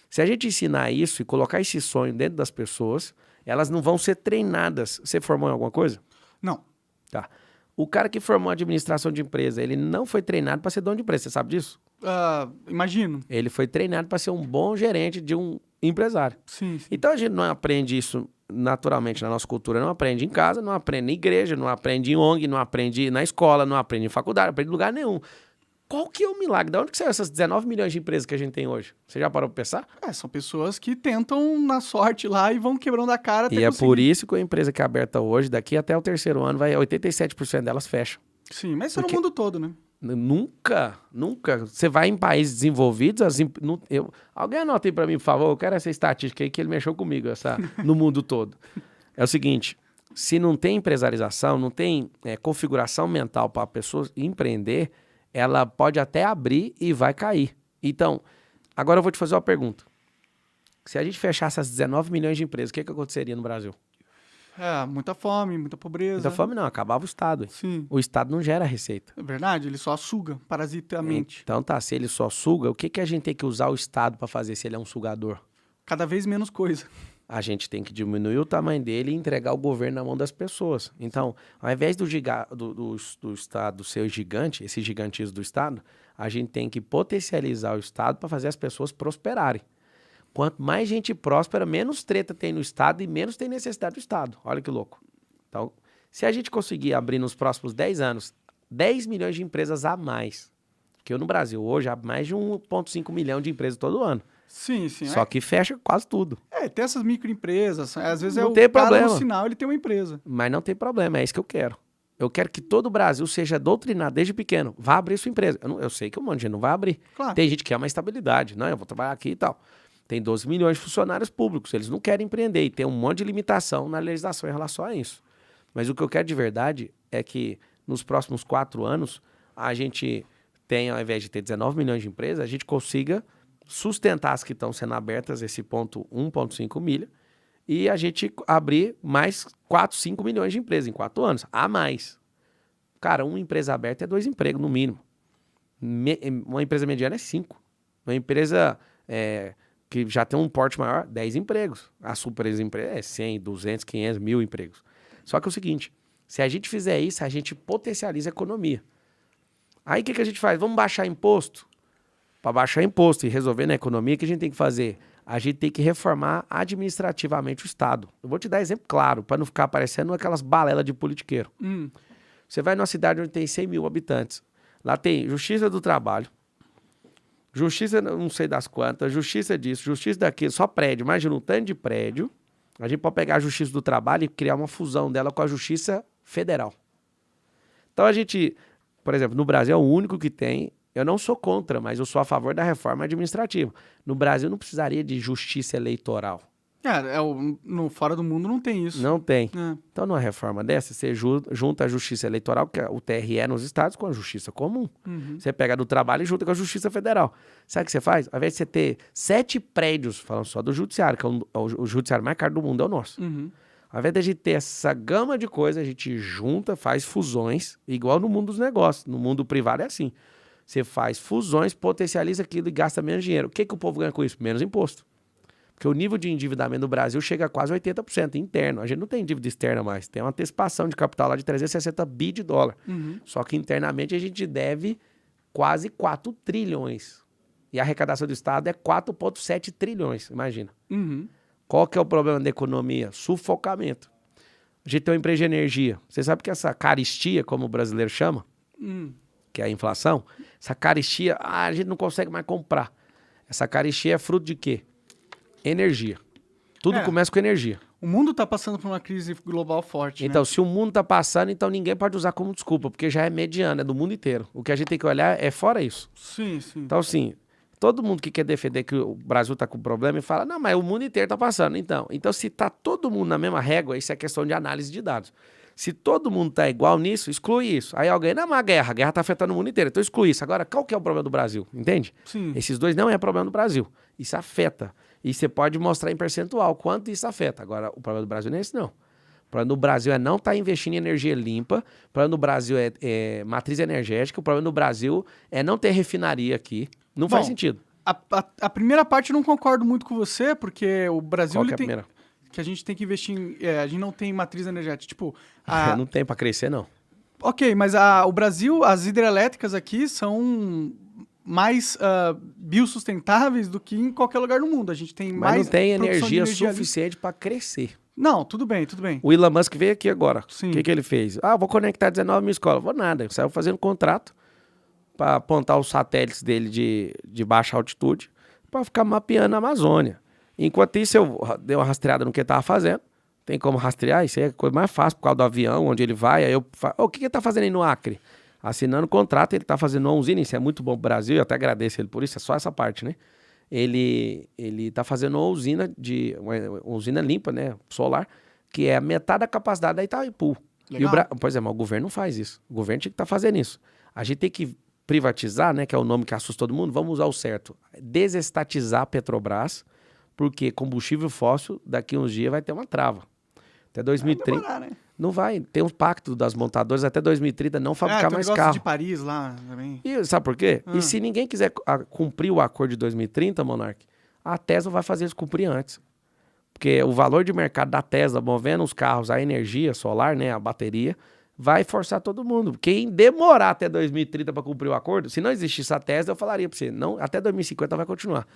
Speaker 2: Se a gente ensinar isso e colocar esse sonho dentro das pessoas, elas não vão ser treinadas. Você formou em alguma coisa?
Speaker 1: Não.
Speaker 2: Tá. O cara que formou administração de empresa, ele não foi treinado para ser dono de empresa. Você sabe disso?
Speaker 1: Imagino.
Speaker 2: Ele foi treinado para ser um bom gerente de um empresário.
Speaker 1: Sim.
Speaker 2: Então a gente não aprende isso naturalmente na nossa cultura. Não aprende em casa, não aprende na igreja, não aprende em ONG, não aprende na escola, não aprende em faculdade, não aprende em lugar nenhum. Qual que é o milagre? De onde que saiu essas 19 milhões de empresas que a gente tem hoje? Você já parou para pensar?
Speaker 1: São pessoas que tentam na sorte lá e vão quebrando a cara até
Speaker 2: E
Speaker 1: conseguir.
Speaker 2: É por isso que a empresa que é aberta hoje, daqui até o 3º ano, 87% delas fecham.
Speaker 1: Sim, mas isso é no mundo todo, né?
Speaker 2: Nunca. Você vai em países desenvolvidos, alguém anota aí pra mim, por favor, eu quero essa estatística aí que ele mexeu comigo, no mundo todo. É o seguinte, se não tem empresarização, não tem configuração mental para a pessoa empreender, ela pode até abrir e vai cair. Então, agora eu vou te fazer uma pergunta. Se a gente fechasse as 19 milhões de empresas, o que aconteceria no Brasil?
Speaker 1: Muita fome, muita pobreza.
Speaker 2: Muita fome não, acabava o Estado.
Speaker 1: Sim.
Speaker 2: O Estado não gera receita.
Speaker 1: É verdade, ele só suga parasitamente.
Speaker 2: Então tá, se ele só suga, o que a gente tem que usar o Estado para fazer se ele é um sugador?
Speaker 1: Cada vez menos coisa.
Speaker 2: A gente tem que diminuir o tamanho dele e entregar o governo na mão das pessoas. Então, ao invés do Estado ser gigante, esse gigantismo do Estado, a gente tem que potencializar o Estado para fazer as pessoas prosperarem. Quanto mais gente próspera, menos treta tem no Estado e menos tem necessidade do Estado. Olha que louco. Então, se a gente conseguir abrir nos próximos 10 anos 10 milhões de empresas a mais, que eu no Brasil hoje há mais de 1,5 milhão de empresas todo ano.
Speaker 1: Sim, sim.
Speaker 2: Só que fecha quase tudo.
Speaker 1: Tem essas microempresas, às vezes
Speaker 2: Não
Speaker 1: o
Speaker 2: tem
Speaker 1: cara
Speaker 2: problema.
Speaker 1: no sinal, ele tem uma empresa.
Speaker 2: Mas não tem problema, é isso que eu quero. Eu quero que todo o Brasil seja doutrinado desde pequeno. Vá abrir sua empresa. Eu sei que um monte de gente não vai abrir.
Speaker 1: Claro.
Speaker 2: Tem gente que quer uma estabilidade. Não, eu vou trabalhar aqui e tal. Tem 12 milhões de funcionários públicos. Eles não querem empreender e tem um monte de limitação na legislação em relação a isso. Mas o que eu quero de verdade é que nos próximos 4 anos a gente tenha, ao invés de ter 19 milhões de empresas, a gente consiga sustentar as que estão sendo abertas, esse ponto 1,5 milha, e a gente abrir mais 4, 5 milhões de empresas em 4 anos, a mais. Cara, uma empresa aberta é 2 empregos, no mínimo. Uma empresa mediana é 5. Uma empresa que já tem um porte maior, 10 empregos. A super empresa é 100, 200, 500, 1.000 empregos. Só que é o seguinte, se a gente fizer isso, a gente potencializa a economia. Aí o que a gente faz? Vamos baixar imposto? Para baixar imposto e resolver na economia, o que a gente tem que fazer? A gente tem que reformar administrativamente o Estado. Eu vou te dar exemplo claro, para não ficar parecendo aquelas balelas de politiqueiro. Você vai numa cidade onde tem 100 mil habitantes. Lá tem Justiça do Trabalho, Justiça não sei das quantas, Justiça disso, Justiça daquilo, só prédio. Imagina um tanto de prédio. A gente pode pegar a Justiça do Trabalho e criar uma fusão dela com a Justiça Federal. Então a gente, por exemplo, no Brasil é o único que tem. Eu não sou contra, mas eu sou a favor da reforma administrativa. No Brasil não precisaria de justiça eleitoral.
Speaker 1: No fora do mundo não tem isso.
Speaker 2: Não tem. Então, numa reforma dessa, você junta a justiça eleitoral, que é o TRE nos estados, com a justiça comum. Você pega do trabalho e junta com a justiça federal. Sabe o que você faz? Ao invés de você ter 7 prédios, falando só do judiciário, que é o judiciário mais caro do mundo, é o nosso. Ao invés de a gente ter essa gama de coisas, a gente junta, faz fusões, igual no mundo dos negócios. No mundo privado é assim. Você faz fusões, potencializa aquilo e gasta menos dinheiro. O que o povo ganha com isso? Menos imposto. Porque o nível de endividamento no Brasil chega a quase 80% interno. A gente não tem dívida externa mais. Tem uma antecipação de capital lá de 360 bi de dólar. Só que internamente a gente deve quase 4 trilhões. E a arrecadação do Estado é 4,7 trilhões, imagina. Qual que é o problema da economia? Sufocamento. A gente tem uma empresa de energia. Você sabe que essa caristia, como o brasileiro chama, que é a inflação, essa caristia, a gente não consegue mais comprar. Essa caristia é fruto de quê? Energia. Tudo começa com energia.
Speaker 1: O mundo está passando por uma crise global forte,
Speaker 2: Então, se o mundo está passando, então ninguém pode usar como desculpa, porque já é mediano, é do mundo inteiro. O que a gente tem que olhar é fora isso.
Speaker 1: Sim.
Speaker 2: Então, assim, todo mundo que quer defender que o Brasil está com problema e fala, não, mas o mundo inteiro está passando. Então, se está todo mundo na mesma régua, isso é questão de análise de dados. Se todo mundo está igual nisso, exclui isso. Aí alguém, não, mas a guerra está afetando o mundo inteiro, então exclui isso. Agora, qual que é o problema do Brasil? Entende?
Speaker 1: Sim.
Speaker 2: Esses dois não é problema do Brasil. Isso afeta. E você pode mostrar em percentual quanto isso afeta. Agora, o problema do Brasil não é esse, não. O problema do Brasil é não estar investindo em energia limpa. O problema do Brasil é matriz energética. O problema do Brasil é não ter refinaria aqui. Não faz sentido.
Speaker 1: A primeira parte eu não concordo muito com você, porque o Brasil...
Speaker 2: Qual que é a primeira?
Speaker 1: Que a gente tem que investir em... a gente não tem matriz energética. Tipo...
Speaker 2: Não tem para crescer, não.
Speaker 1: Ok, mas o Brasil, as hidrelétricas aqui são mais biossustentáveis do que em qualquer lugar do mundo. A gente tem mais...
Speaker 2: Mas não tem energia
Speaker 1: ali.
Speaker 2: suficiente para crescer.
Speaker 1: Não, tudo bem.
Speaker 2: O Elon Musk veio aqui agora.
Speaker 1: Sim.
Speaker 2: O que ele fez? Vou conectar 19 mil escolas. Vou nada. Saiu fazendo contrato para apontar os satélites dele de baixa altitude para ficar mapeando a Amazônia. Enquanto isso, eu dei uma rastreada no que ele estava fazendo. Tem como rastrear? Isso aí é a coisa mais fácil por causa do avião, onde ele vai. Aí eu falo, o que ele está fazendo aí no Acre? Assinando o contrato, ele tá fazendo uma usina, isso é muito bom pro Brasil, eu até agradeço ele por isso, é só essa parte, né? Ele tá fazendo uma usina limpa, né, solar, que é a metade da capacidade da Itaipu.
Speaker 1: Legal.
Speaker 2: Pois é, mas o governo não faz isso. O governo tinha que estar fazendo isso. A gente tem que privatizar, né, que é o nome que assusta todo mundo, vamos usar o certo. Desestatizar a Petrobras, porque combustível fóssil, daqui uns dias vai ter uma trava. Até 2030.
Speaker 1: Vai demorar, né?
Speaker 2: Não vai. Tem um pacto das montadoras até 2030 não fabricar
Speaker 1: tem
Speaker 2: mais
Speaker 1: o negócio
Speaker 2: carro.
Speaker 1: de Paris lá também.
Speaker 2: E sabe por quê? E se ninguém quiser cumprir o acordo de 2030, Monark, a Tesla vai fazer eles cumprir antes. Porque o valor de mercado da Tesla, movendo os carros, a energia solar, né, a bateria, vai forçar todo mundo. Quem demorar até 2030 para cumprir o acordo, se não existisse a Tesla, eu falaria para você, não, até 2050 vai continuar.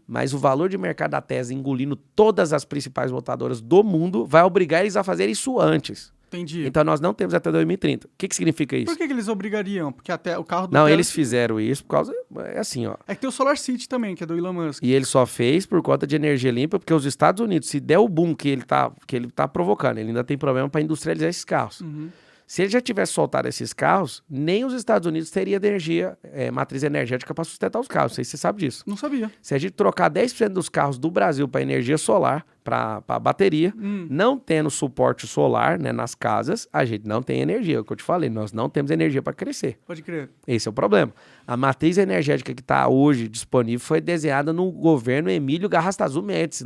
Speaker 2: Mas o valor de mercado da Tesla, engolindo todas as principais montadoras do mundo, vai obrigar eles a fazer isso antes.
Speaker 1: Entendi.
Speaker 2: Então nós não temos até 2030. O que significa isso?
Speaker 1: Por que eles obrigariam? Porque até o carro do
Speaker 2: Não,
Speaker 1: Tesla-
Speaker 2: eles fizeram isso por causa... É assim, ó.
Speaker 1: É que tem o Solar City também, que é do Elon Musk.
Speaker 2: E ele só fez por conta de energia limpa, porque os Estados Unidos, se der o boom que ele tá provocando, ele ainda tem problema para industrializar esses carros. Se ele já tivesse soltado esses carros, nem os Estados Unidos teria energia, matriz energética para sustentar os carros. Não sei se você sabe disso.
Speaker 1: Não sabia.
Speaker 2: Se a gente trocar 10% dos carros do Brasil para energia solar, para bateria, não tendo suporte solar, né, nas casas, a gente não tem energia. É o que eu te falei, nós não temos energia para crescer.
Speaker 1: Pode crer.
Speaker 2: Esse é o problema. A matriz energética que está hoje disponível foi desenhada no governo Emílio Garrastazu Médici,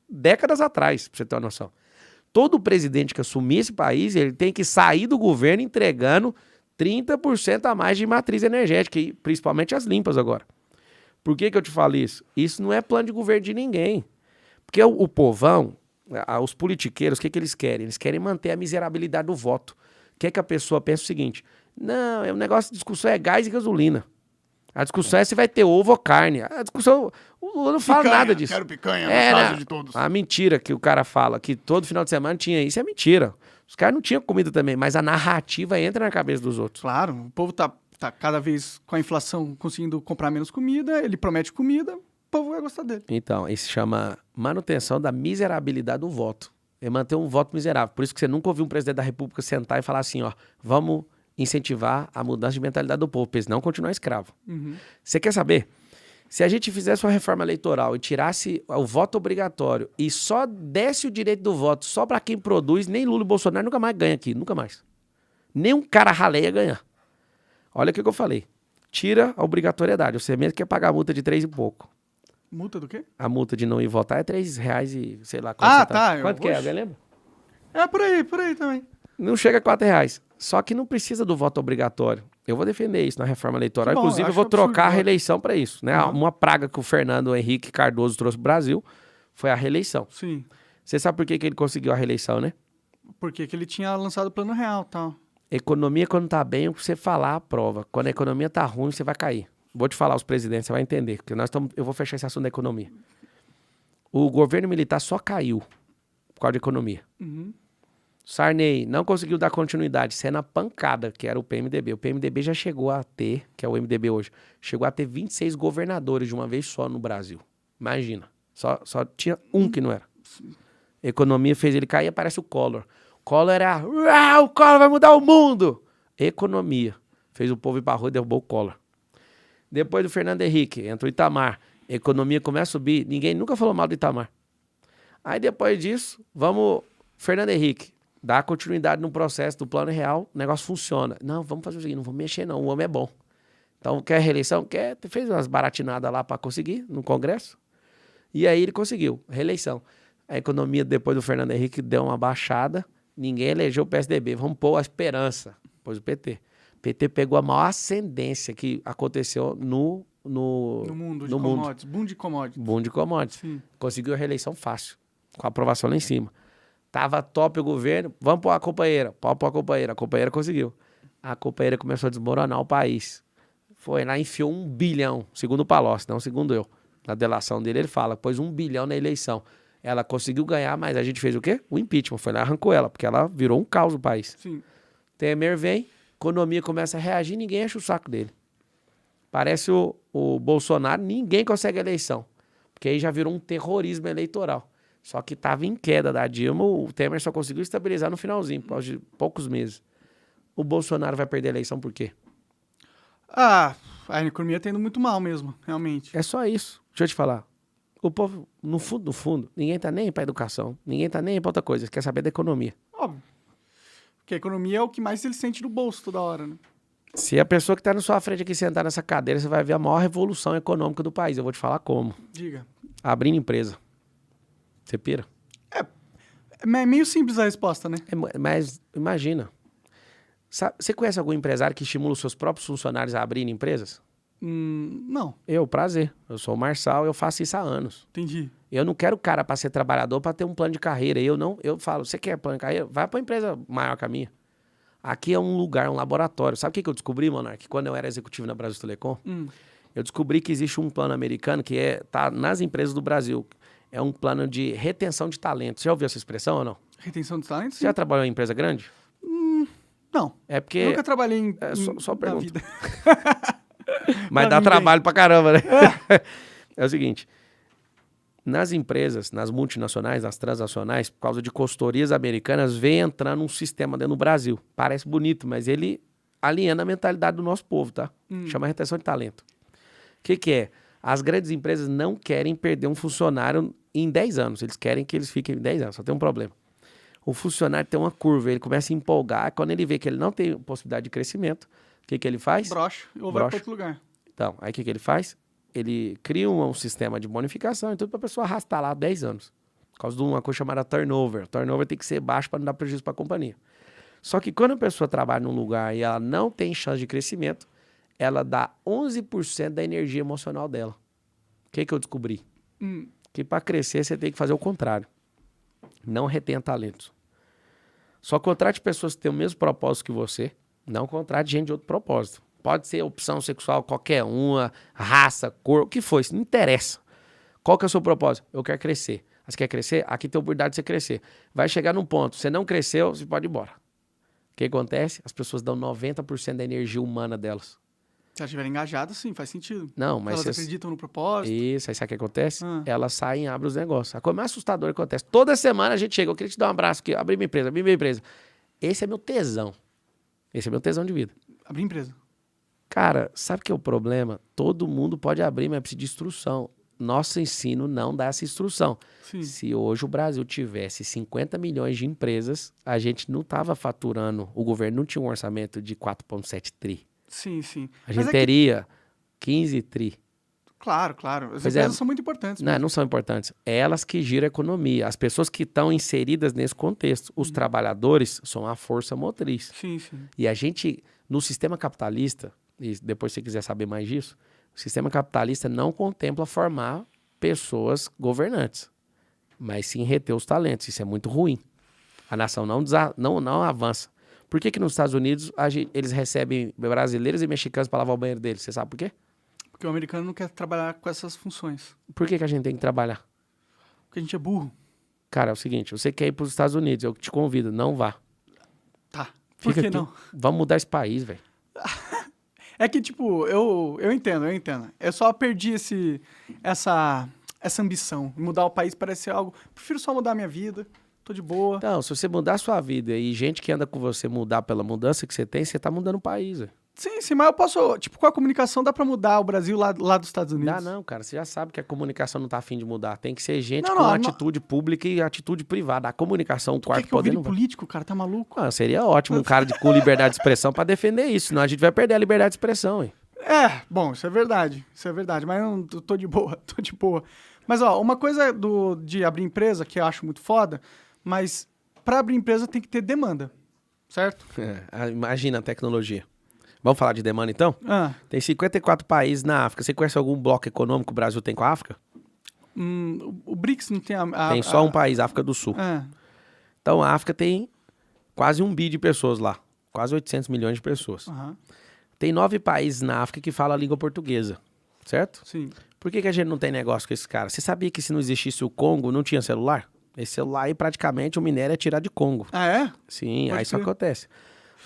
Speaker 2: décadas atrás, para você ter uma noção. Todo presidente que assumir esse país, ele tem que sair do governo entregando 30% a mais de matriz energética, e principalmente as limpas agora. Por que eu te falo isso? Isso não é plano de governo de ninguém. Porque o povão, os politiqueiros, o que eles querem? Eles querem manter a miserabilidade do voto. Quer que a pessoa pense o seguinte, não, o negócio de discussão é gás e gasolina. A discussão é se vai ter ovo ou carne. A discussão, o Lula não fala nada disso.
Speaker 1: Quero picanha, na casa de todos.
Speaker 2: A mentira que o cara fala, que todo final de semana tinha isso, é mentira. Os caras não tinham comida também, mas a narrativa entra na cabeça dos outros.
Speaker 1: Claro, o povo tá cada vez com a inflação conseguindo comprar menos comida, ele promete comida, o povo vai gostar dele.
Speaker 2: Então, isso chama manutenção da miserabilidade do voto. É manter um voto miserável. Por isso que você nunca ouviu um presidente da República sentar e falar assim, ó, vamos incentivar a mudança de mentalidade do povo, para eles não continuar escravo. Você quer saber? Se a gente fizesse uma reforma eleitoral e tirasse o voto obrigatório e só desse o direito do voto só para quem produz, nem Lula e Bolsonaro nunca mais ganha aqui, nunca mais. Nem um cara ralé ia ganhar. Olha o que eu falei. Tira a obrigatoriedade. Você mesmo quer pagar a multa de 3 e pouco.
Speaker 1: Multa do quê?
Speaker 2: A multa de não ir votar é R$3 e sei lá.
Speaker 1: Tá.
Speaker 2: Quanto que é? Alguém lembra?
Speaker 1: É por aí também.
Speaker 2: Não chega a R$4. Só que não precisa do voto obrigatório. Eu vou defender isso na reforma eleitoral.
Speaker 1: Bom,
Speaker 2: Inclusive, eu vou trocar a reeleição para isso. Né? Uma praga que o Fernando Henrique Cardoso trouxe pro Brasil foi a reeleição.
Speaker 1: Sim.
Speaker 2: Você sabe por que ele conseguiu a reeleição, né?
Speaker 1: Porque que ele tinha lançado o Plano Real e tal.
Speaker 2: Economia, quando tá bem, você falar a prova. Quando a economia tá ruim, você vai cair. Vou te falar os presidentes, você vai entender. Porque eu vou fechar esse assunto da economia. O governo militar só caiu por causa da economia. Sarney não conseguiu dar continuidade, sendo a pancada, que era o PMDB. O PMDB já chegou a ter, que é o MDB hoje, chegou a ter 26 governadores de uma vez só no Brasil. Imagina. Só tinha um que não era. A economia fez ele cair, aparece o Collor. Collor era, o Collor vai mudar o mundo. Economia. Fez o povo ir pra rua e derrubou o Collor. Depois do Fernando Henrique, entra o Itamar. A economia começa a subir. Ninguém nunca falou mal do Itamar. Aí depois disso, vamos... Fernando Henrique. Dá continuidade no processo do Plano Real, o negócio funciona. Não, vamos fazer o seguinte, não vamos mexer não, o homem é bom. Então, quer reeleição? Quer? Fez umas baratinadas lá para conseguir no Congresso. E aí ele conseguiu, reeleição. A economia, depois do Fernando Henrique, deu uma baixada, ninguém elegeu o PSDB. Vamos pôr a esperança, pôs o PT. O PT pegou a maior ascendência que aconteceu no
Speaker 1: mundo de commodities. Boom de commodities.
Speaker 2: Boom de commodities.
Speaker 1: Sim.
Speaker 2: Conseguiu a reeleição fácil, com a aprovação lá em cima. Tava top o governo, vamos pôr a companheira. Pode pôr a companheira conseguiu. A companheira começou a desmoronar o país. Foi lá e enfiou 1 bilhão, segundo o Palocci, não segundo eu. Na delação dele ele fala, pôs 1 bilhão na eleição. Ela conseguiu ganhar, mas a gente fez o quê? O impeachment, foi lá e arrancou ela, porque ela virou um caos o país.
Speaker 1: Sim.
Speaker 2: Temer vem, economia começa a reagir, ninguém enche o saco dele. Parece o Bolsonaro, ninguém consegue eleição. Porque aí já virou um terrorismo eleitoral. Só que estava em queda da Dilma, o Temer só conseguiu estabilizar no finalzinho, por causa de poucos meses. O Bolsonaro vai perder a eleição por quê?
Speaker 1: Ah, a economia tá indo muito mal mesmo, realmente.
Speaker 2: É só isso. Deixa eu te falar. O povo, no fundo, ninguém tá nem pra educação, ninguém tá nem pra outra coisa, quer saber da economia.
Speaker 1: Óbvio. Porque a economia é o que mais ele sente no bolso toda hora, né?
Speaker 2: Se a pessoa que tá na sua frente aqui sentar nessa cadeira, você vai ver a maior revolução econômica do país. Eu vou te falar como.
Speaker 1: Diga.
Speaker 2: Abrindo empresa. Você pira?
Speaker 1: É meio simples a resposta, né?
Speaker 2: Mas imagina. Você conhece algum empresário que estimula os seus próprios funcionários a abrirem empresas?
Speaker 1: Não,
Speaker 2: Prazer. Eu sou o Marçal, eu faço isso há anos.
Speaker 1: entendi.
Speaker 2: Eu não quero o cara para ser trabalhador, para ter um plano de carreira. Eu falo, você quer plano de carreira? Vai para uma empresa maior que a minha. Aqui é um lugar, um laboratório. Sabe o que eu descobri, Monark? Quando eu era executivo na Brasil Telecom, eu descobri que existe um plano americano que tá nas empresas do Brasil. É um plano de retenção de talentos. Já ouviu essa expressão ou não?
Speaker 1: Retenção de talentos?
Speaker 2: Você já trabalhou em empresa grande?
Speaker 1: Não.
Speaker 2: É porque...
Speaker 1: Nunca trabalhei
Speaker 2: só
Speaker 1: na
Speaker 2: pergunta.
Speaker 1: vida.
Speaker 2: Mas
Speaker 1: Pra
Speaker 2: dá
Speaker 1: ninguém.
Speaker 2: trabalho pra caramba, né? É o seguinte, nas empresas, nas multinacionais, nas transnacionais, por causa de consultorias americanas, vem entrando um sistema dentro do Brasil. Parece bonito, mas ele aliena a mentalidade do nosso povo, tá? Chama retenção de talento. O que é? As grandes empresas não querem perder um funcionário em 10 anos. Eles querem que eles fiquem 10 anos, só tem um problema. O funcionário tem uma curva, ele começa a empolgar. Quando ele vê que ele não tem possibilidade de crescimento, o que ele faz?
Speaker 1: Brocha. Ou vai
Speaker 2: Brocha.
Speaker 1: para outro lugar.
Speaker 2: Então, aí o que ele faz? Ele cria um sistema de bonificação e tudo para a pessoa arrastar lá 10 anos. Por causa de uma coisa chamada turnover. Turnover tem que ser baixo para não dar prejuízo para a companhia. Só que quando a pessoa trabalha num lugar e ela não tem chance de crescimento, ela dá 11% da energia emocional dela. O que eu descobri? Que para crescer você tem que fazer o contrário. Não retenha talentos. Só contrate pessoas que têm o mesmo propósito que você. Não contrate gente de outro propósito. Pode ser opção sexual qualquer uma, raça, cor, o que for, isso não interessa. Qual que é o seu propósito? Eu quero crescer. Você quer crescer? Aqui tem a oportunidade de você crescer. Vai chegar num ponto, você não cresceu, você pode ir embora. O que acontece? As pessoas dão 90% da energia humana delas.
Speaker 1: Se elas estiverem engajadas, sim, faz sentido.
Speaker 2: Não, mas
Speaker 1: Elas acreditam no propósito.
Speaker 2: Isso, aí sabe o que acontece? Elas saem e abrem os negócios. A coisa mais assustadora que acontece. Toda semana a gente chega, eu queria te dar um abraço aqui, abrir minha empresa. Esse é meu tesão. Esse é meu tesão de vida.
Speaker 1: Abrir empresa.
Speaker 2: Cara, sabe o que é o problema? Todo mundo pode abrir, mas precisa de instrução. Nosso ensino não dá essa instrução.
Speaker 1: Sim.
Speaker 2: Se hoje o Brasil tivesse 50 milhões de empresas, a gente não estava faturando, o governo não tinha um orçamento de 4,7 tri.
Speaker 1: Sim, sim.
Speaker 2: A gente teria 15 tri.
Speaker 1: Claro, claro. As
Speaker 2: Pois
Speaker 1: empresas são muito importantes. mesmo.
Speaker 2: Não são importantes. É elas que giram a economia. As pessoas que estão inseridas nesse contexto. Os trabalhadores são a força motriz.
Speaker 1: Sim, sim.
Speaker 2: E a gente, no sistema capitalista, e depois se você quiser saber mais disso, o sistema capitalista não contempla formar pessoas governantes, mas sim reter os talentos. Isso é muito ruim. A nação não avança. Por que nos Estados Unidos eles recebem brasileiros e mexicanos para lavar o banheiro deles? Você sabe por quê?
Speaker 1: Porque o americano não quer trabalhar com essas funções.
Speaker 2: Por que a gente tem que trabalhar?
Speaker 1: Porque a gente é burro.
Speaker 2: Cara, é o seguinte, você quer ir para os Estados Unidos, eu te convido, não vá.
Speaker 1: Tá. Por
Speaker 2: Fica
Speaker 1: que
Speaker 2: aqui.
Speaker 1: não?
Speaker 2: Vamos mudar esse país, velho.
Speaker 1: É que, tipo, eu entendo. Eu só perdi essa ambição. Mudar o país parece ser algo... Prefiro só mudar a minha vida. Tô de boa.
Speaker 2: Então, se você mudar a sua vida e gente que anda com você mudar pela mudança que você tem, você tá mudando o país, velho.
Speaker 1: Sim, mas eu posso... Tipo, com a comunicação dá pra mudar o Brasil lá dos Estados Unidos.
Speaker 2: Dá não, cara. Você já sabe que a comunicação não tá afim de mudar. Tem que ser gente
Speaker 1: Não,
Speaker 2: com
Speaker 1: não,
Speaker 2: atitude pública e atitude privada. A comunicação, o
Speaker 1: Quer
Speaker 2: quarto
Speaker 1: que eu
Speaker 2: poder
Speaker 1: vire
Speaker 2: não vai.
Speaker 1: político, cara? Tá maluco?
Speaker 2: Ah, seria ótimo um cara com liberdade de expressão pra defender isso. Senão a gente vai perder a liberdade de expressão, hein?
Speaker 1: Bom, isso é verdade. Mas eu não tô de boa, tô de boa. Mas, ó, uma coisa de abrir empresa, que eu acho muito foda, mas pra abrir empresa tem que ter demanda, certo?
Speaker 2: Imagina a tecnologia. Vamos falar de demanda, então? Tem 54 países na África. Você conhece algum bloco econômico que o Brasil tem com a África?
Speaker 1: O BRICS não tem
Speaker 2: Tem só um país, a África do Sul. Então, a África tem quase 1 bi de pessoas lá. Quase 800 milhões de pessoas. Tem 9 países na África que falam a língua portuguesa, certo?
Speaker 1: Sim.
Speaker 2: Por que a gente não tem negócio com esses caras? Você sabia que se não existisse o Congo, não tinha celular? Esse celular aí, praticamente, o minério é tirado de Congo.
Speaker 1: Ah, é?
Speaker 2: Sim,
Speaker 1: Pode
Speaker 2: aí isso
Speaker 1: crer.
Speaker 2: acontece.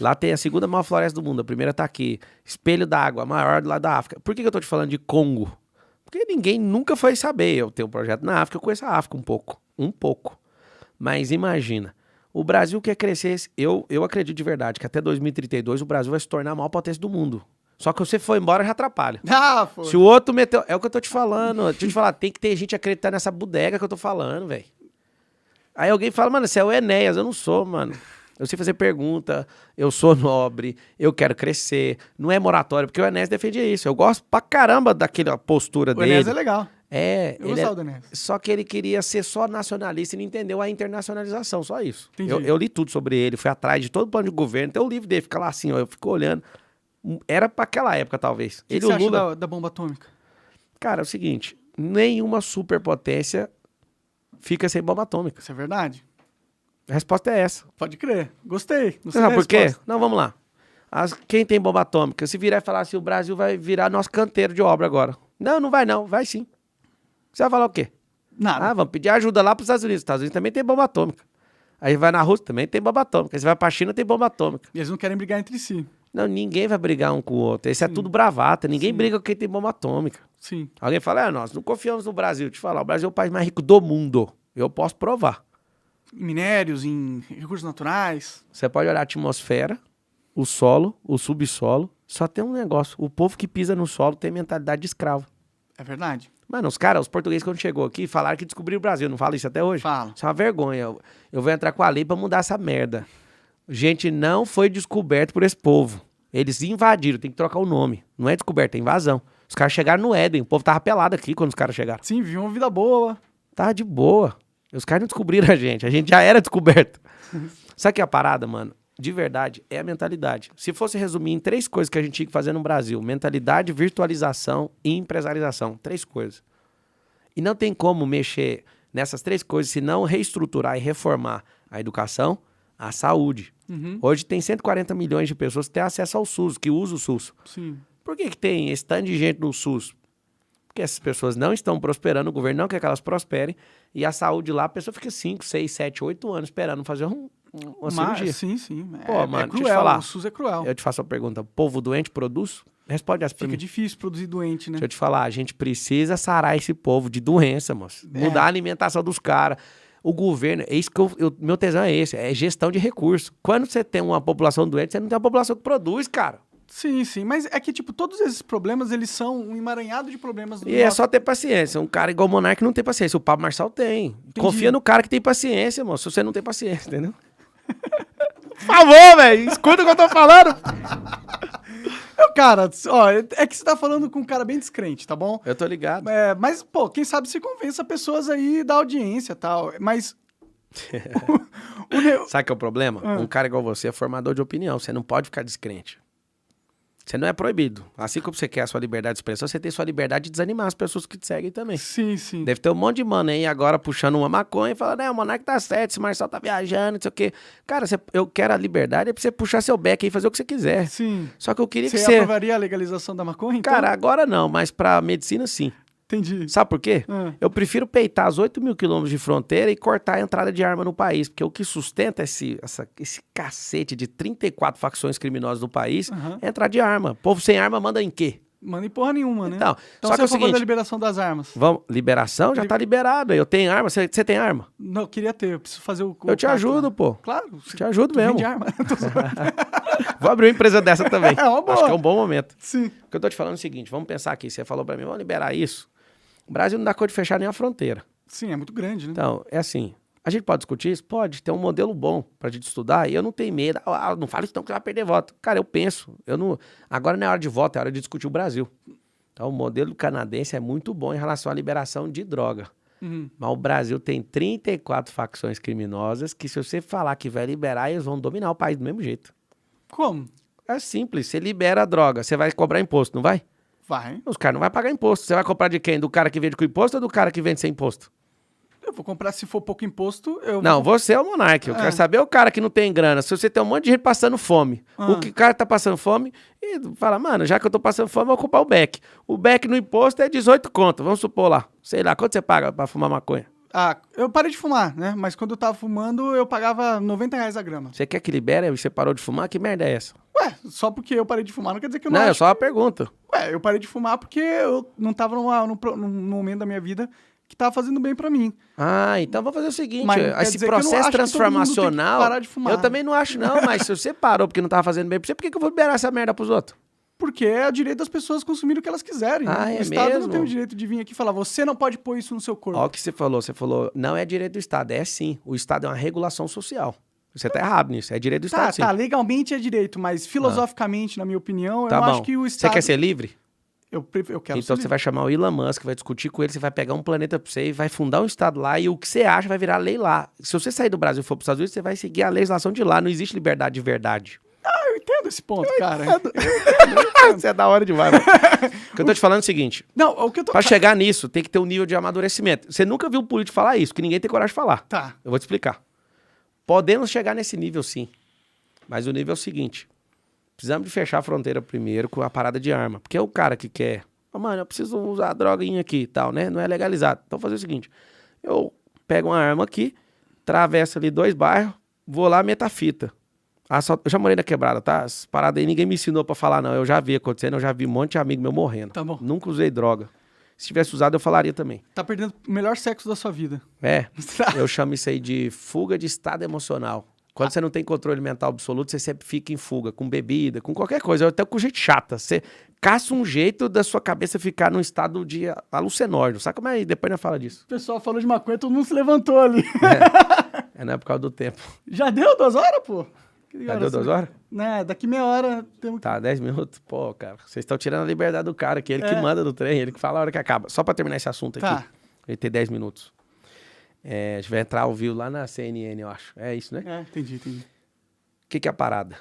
Speaker 2: Lá tem a segunda maior floresta do mundo. A primeira tá aqui. Espelho d'água, a maior lá da África. Por que eu tô te falando de Congo? Porque ninguém nunca foi saber. Eu tenho um projeto na África, eu conheço a África um pouco. Mas imagina, o Brasil quer crescer. Eu acredito de verdade que até 2032 o Brasil vai se tornar a maior potência do mundo. Só que você foi embora, já atrapalha.
Speaker 1: Ah, pô.
Speaker 2: Se o outro meteu... É o que eu tô te falando. Deixa eu te falar, tem que ter gente acreditando nessa bodega que eu tô falando, velho. Aí alguém fala, mano, você é o Enéas. Eu não sou, mano. Eu sei fazer pergunta, eu sou nobre, eu quero crescer. Não é moratório, porque o Enéas defendia isso. Eu gosto pra caramba daquela postura dele.
Speaker 1: O Enéas é legal.
Speaker 2: É,
Speaker 1: Eu gostava do Enéas.
Speaker 2: só que ele queria ser só nacionalista e não entendeu a internacionalização, só isso.
Speaker 1: Entendi.
Speaker 2: Eu li tudo sobre ele, fui atrás de todo o plano de governo, tem o livro dele, fica lá assim, ó, eu fico olhando. Era pra aquela época, talvez.
Speaker 1: O que
Speaker 2: Ele
Speaker 1: você
Speaker 2: e o
Speaker 1: acha
Speaker 2: Lula...
Speaker 1: da bomba atômica?
Speaker 2: Cara, é o seguinte, nenhuma superpotência fica sem bomba atômica.
Speaker 1: Isso é verdade?
Speaker 2: A resposta é essa.
Speaker 1: Pode crer. Gostei.
Speaker 2: Você sabe por quê? Não, vamos lá. Quem tem bomba atômica, se virar e falar assim, o Brasil vai virar nosso canteiro de obra agora. Não, não vai não, vai sim. Você vai falar o quê?
Speaker 1: Nada.
Speaker 2: Ah, vamos pedir ajuda lá para os Estados Unidos. Os Estados Unidos também tem bomba atômica. Aí vai na Rússia, também tem bomba atômica. Aí você vai para a China, tem bomba atômica.
Speaker 1: E eles não querem brigar entre si.
Speaker 2: Não, ninguém vai brigar um com o outro. Isso é tudo bravata. Ninguém briga com quem tem bomba atômica.
Speaker 1: Sim.
Speaker 2: Alguém fala, nós não confiamos no Brasil. Te falar, o Brasil é o país mais rico do mundo. Eu posso provar.
Speaker 1: Em minérios, em recursos naturais.
Speaker 2: Você pode olhar a atmosfera, o solo, o subsolo. Só tem um negócio. O povo que pisa no solo tem mentalidade de escravo.
Speaker 1: É verdade.
Speaker 2: Mano, os portugueses, quando chegou aqui, falaram que descobriram o Brasil. Não fala isso até hoje?
Speaker 1: Fala.
Speaker 2: Isso é uma vergonha. Eu vou entrar com a lei pra mudar essa merda. Gente, não foi descoberto por esse povo. Eles invadiram, tem que trocar o nome. Não é descoberto, é invasão. Os caras chegaram no Éden. O povo tava pelado aqui quando os caras chegaram.
Speaker 1: Sim, viviam uma vida boa.
Speaker 2: Tava de boa. Os caras não descobriram a gente já era descoberto. Sabe que é a parada, mano? De verdade, é a mentalidade. Se fosse resumir em 3 coisas que a gente tinha que fazer no Brasil: mentalidade, virtualização e empresarização. 3 coisas. E não tem como mexer nessas 3 coisas se não reestruturar e reformar a educação, a saúde. Hoje tem 140 milhões de pessoas que têm acesso ao SUS, que usam o SUS.
Speaker 1: Sim.
Speaker 2: Por que tem esse tanto de gente no SUS? Porque essas pessoas não estão prosperando, o governo não quer que elas prosperem, e a saúde lá, a pessoa fica 5, 6, 7, 8 anos esperando fazer uma cirurgia.
Speaker 1: Sim, sim.
Speaker 2: Pô, mano,
Speaker 1: é
Speaker 2: deixa eu te
Speaker 1: cruel,
Speaker 2: falar.
Speaker 1: o SUS é cruel.
Speaker 2: Eu te faço uma pergunta, povo doente produz? Responde essa pra
Speaker 1: Fica
Speaker 2: mim.
Speaker 1: difícil produzir doente, né?
Speaker 2: Deixa eu te falar, a gente precisa sarar esse povo de doença, moço. Mudar a alimentação dos caras. O governo, é isso que meu tesão é esse, é gestão de recursos. Quando você tem uma população doente, você não tem uma população que produz, cara.
Speaker 1: Sim, sim. Mas é que, tipo, todos esses problemas, eles são um emaranhado de problemas.
Speaker 2: E é só ter paciência. Um cara igual o Monark não tem paciência. O Pablo Marçal tem.
Speaker 1: Entendi.
Speaker 2: Confia no cara que tem paciência, moço. Se você não tem paciência, entendeu? Por favor, velho. Escuta o que eu tô falando.
Speaker 1: Cara, ó, é que você tá falando com um cara bem descrente, tá bom?
Speaker 2: Eu tô ligado.
Speaker 1: É, mas, pô, quem sabe se convença pessoas aí da audiência e tal. Mas...
Speaker 2: Sabe que é o problema? Um cara igual você é formador de opinião. Você não pode ficar descrente. Você não é proibido. Assim como você quer a sua liberdade de expressão, você tem sua liberdade de desanimar as pessoas que te seguem também.
Speaker 1: Sim, sim.
Speaker 2: Deve ter um monte de mano aí agora puxando uma maconha e falando, o Monark tá certo, esse Marçal tá viajando, não sei o quê. Cara, eu quero a liberdade é pra você puxar seu beck aí e fazer o que você quiser.
Speaker 1: Sim.
Speaker 2: Só que eu queria que
Speaker 1: Você
Speaker 2: você...
Speaker 1: aprovaria a legalização da maconha, então?
Speaker 2: Cara, agora não, mas pra medicina sim.
Speaker 1: Entendi.
Speaker 2: Sabe por quê?
Speaker 1: Ah.
Speaker 2: Eu prefiro peitar os 8.000 quilômetros de fronteira e cortar a entrada de arma no país, porque o que sustenta esse cacete de 34 facções criminosas no país é entrar de arma. Povo sem arma manda em quê?
Speaker 1: Manda em porra nenhuma, né?
Speaker 2: Então
Speaker 1: Então
Speaker 2: só
Speaker 1: você
Speaker 2: que é o
Speaker 1: a favor
Speaker 2: seguinte,
Speaker 1: da liberação das armas?
Speaker 2: vamos, liberação já tá liberado. Eu tenho arma, você tem arma?
Speaker 1: Não, eu queria ter, eu preciso fazer o
Speaker 2: Eu te
Speaker 1: cartão.
Speaker 2: ajudo, pô.
Speaker 1: Claro.
Speaker 2: Te ajudo
Speaker 1: tu
Speaker 2: mesmo.
Speaker 1: vende arma.
Speaker 2: Vou abrir uma empresa dessa também.
Speaker 1: É uma boa.
Speaker 2: Acho que é um bom momento.
Speaker 1: Sim.
Speaker 2: O que eu tô te falando é o seguinte, vamos pensar aqui, você falou pra mim, vamos liberar isso. O Brasil não dá conta de fechar nem a fronteira.
Speaker 1: Sim, é muito grande, né?
Speaker 2: Então, é assim, a gente pode discutir isso? Pode, tem um modelo bom pra gente estudar e eu não tenho medo. Não fala isso não que você vai perder voto. Cara, eu penso, agora não é hora de voto, é hora de discutir o Brasil. Então, o modelo canadense é muito bom em relação à liberação de droga. Mas o Brasil tem 34 facções criminosas que se você falar que vai liberar, eles vão dominar o país do mesmo jeito.
Speaker 1: Como?
Speaker 2: É simples, você libera a droga, você vai cobrar imposto, não vai?
Speaker 1: Vai.
Speaker 2: Os caras não vão pagar imposto. Você vai comprar de quem? Do cara que vende com imposto ou do cara que vende sem imposto?
Speaker 1: Eu vou comprar, se for pouco imposto, eu
Speaker 2: Não,
Speaker 1: vou...
Speaker 2: você é o monarca. Eu quero saber o cara que não tem grana. Se você tem um monte de gente passando fome, o cara tá passando fome e fala, mano, já que eu tô passando fome, eu vou ocupar o beck. O beck no imposto é 18 conto, vamos supor lá. Sei lá, quanto você paga pra fumar maconha?
Speaker 1: Ah, eu parei de fumar, né? Mas quando eu tava fumando, eu pagava R$90 a grama.
Speaker 2: Você quer que libere e você parou de fumar? Que merda é essa?
Speaker 1: Ué, só porque eu parei de fumar não quer dizer que eu não
Speaker 2: Não, é
Speaker 1: acho
Speaker 2: só uma pergunta.
Speaker 1: Ué, eu parei de fumar porque eu não tava num momento da minha vida que tava fazendo bem pra mim.
Speaker 2: Ah, então vamos fazer o seguinte,
Speaker 1: Mas não quer
Speaker 2: esse
Speaker 1: dizer que eu não
Speaker 2: processo
Speaker 1: acho que todo mundo tem que
Speaker 2: transformacional,
Speaker 1: parar de fumar.
Speaker 2: eu também não acho não, mas se você parou porque não tava fazendo bem pra você, por que eu vou liberar essa merda pros outros?
Speaker 1: Porque é o direito das pessoas consumirem o que elas quiserem.
Speaker 2: Ah,
Speaker 1: né?
Speaker 2: é
Speaker 1: O Estado não
Speaker 2: mesmo?
Speaker 1: tem o direito de vir aqui e falar, você não pode pôr isso no seu corpo.
Speaker 2: Olha o que você falou, não é direito do Estado, é sim. O Estado é uma regulação social. Você tá errado nisso, é direito do Estado, sim.
Speaker 1: Tá, legalmente é direito, mas filosoficamente, na minha opinião,
Speaker 2: Tá
Speaker 1: eu
Speaker 2: bom.
Speaker 1: acho que o Estado...
Speaker 2: Você quer ser livre?
Speaker 1: Eu quero
Speaker 2: Então
Speaker 1: ser
Speaker 2: você vai chamar o Elon Musk, vai discutir com ele, você vai pegar um planeta pra você e vai fundar um estado lá e o que você acha vai virar lei lá. Se você sair do Brasil e for pros Estados Unidos, você vai seguir a legislação de lá. Não existe liberdade de verdade.
Speaker 1: Eu entendo esse ponto, cara.
Speaker 2: Você é da hora demais, mano. O que eu tô te falando é o seguinte.
Speaker 1: Não, o que eu tô...
Speaker 2: Pra chegar nisso, tem que ter um nível de amadurecimento. Você nunca viu um político falar isso, que ninguém tem coragem de falar.
Speaker 1: Tá.
Speaker 2: Eu vou te explicar. Podemos chegar nesse nível, sim. Mas o nível é o seguinte. Precisamos de fechar a fronteira primeiro com a parada de arma. Porque é o cara que quer... Mano, eu preciso usar a droguinha aqui e tal, né? Não é legalizado. Então, vou fazer o seguinte. Eu pego uma arma aqui, atravesso ali 2 bairros, vou lá, meto a fita. Eu já morei na quebrada, tá? As paradas aí ninguém me ensinou pra falar, não. Eu já vi acontecendo, eu já vi um monte de amigo meu morrendo.
Speaker 1: Tá bom.
Speaker 2: Nunca usei droga. Se tivesse usado, eu falaria também.
Speaker 1: Tá perdendo o melhor sexo da sua vida.
Speaker 2: É, eu chamo isso aí de fuga de estado emocional. Quando você não tem controle mental absoluto, você sempre fica em fuga, com bebida, com qualquer coisa, até com gente chata. Você caça um jeito da sua cabeça ficar num estado de alucinógeno. Sabe como é? Depois não fala disso.
Speaker 1: O pessoal falou de maconha, todo mundo se levantou ali.
Speaker 2: Não é por causa do tempo.
Speaker 1: Já deu 2 horas, pô?
Speaker 2: Já deu 2 horas?
Speaker 1: Né, daqui meia hora temos que...
Speaker 2: Tá, 10 minutos. Pô, cara, vocês estão tirando a liberdade do cara, que ele que manda no trem, ele que fala a hora que acaba. Só pra terminar esse assunto aqui.
Speaker 1: Tá.
Speaker 2: Ele tem 10 minutos. A gente vai entrar ao vivo lá na CNN, eu acho. É isso, né?
Speaker 1: Entendi.
Speaker 2: O que é a parada?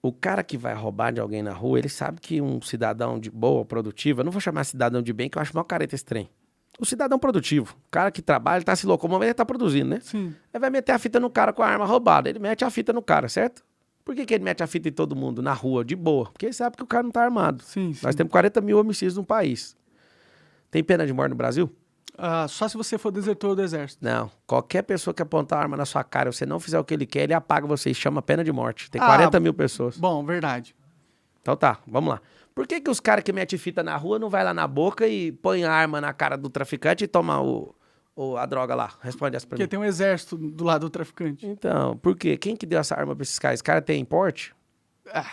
Speaker 2: O cara que vai roubar de alguém na rua, ele sabe que um cidadão de boa, produtivo, eu não vou chamar cidadão de bem, que eu acho mó careta esse trem. O cidadão produtivo, o cara que trabalha, ele tá se locomovendo, ele tá produzindo, né?
Speaker 1: Sim.
Speaker 2: Ele vai meter a fita no cara com a arma roubada, ele mete a fita no cara, certo? Por que ele mete a fita em todo mundo, na rua, de boa? Porque ele sabe que o cara não tá armado.
Speaker 1: Sim.
Speaker 2: Nós temos 40 mil homicídios no país. Tem pena de morte no Brasil?
Speaker 1: Só se você for desertor do exército.
Speaker 2: Não. Qualquer pessoa que apontar a arma na sua cara e você não fizer o que ele quer, ele apaga você e chama pena de morte. Tem 40 mil pessoas.
Speaker 1: Bom, verdade.
Speaker 2: Então tá, vamos lá. Por que os caras que metem fita na rua não vai lá na boca e põe a arma na cara do traficante e toma a droga lá? Responde essa pra mim.
Speaker 1: Porque tem um exército do lado do traficante.
Speaker 2: Então, por quê? Quem que deu essa arma pra esses caras? Esse cara tem porte?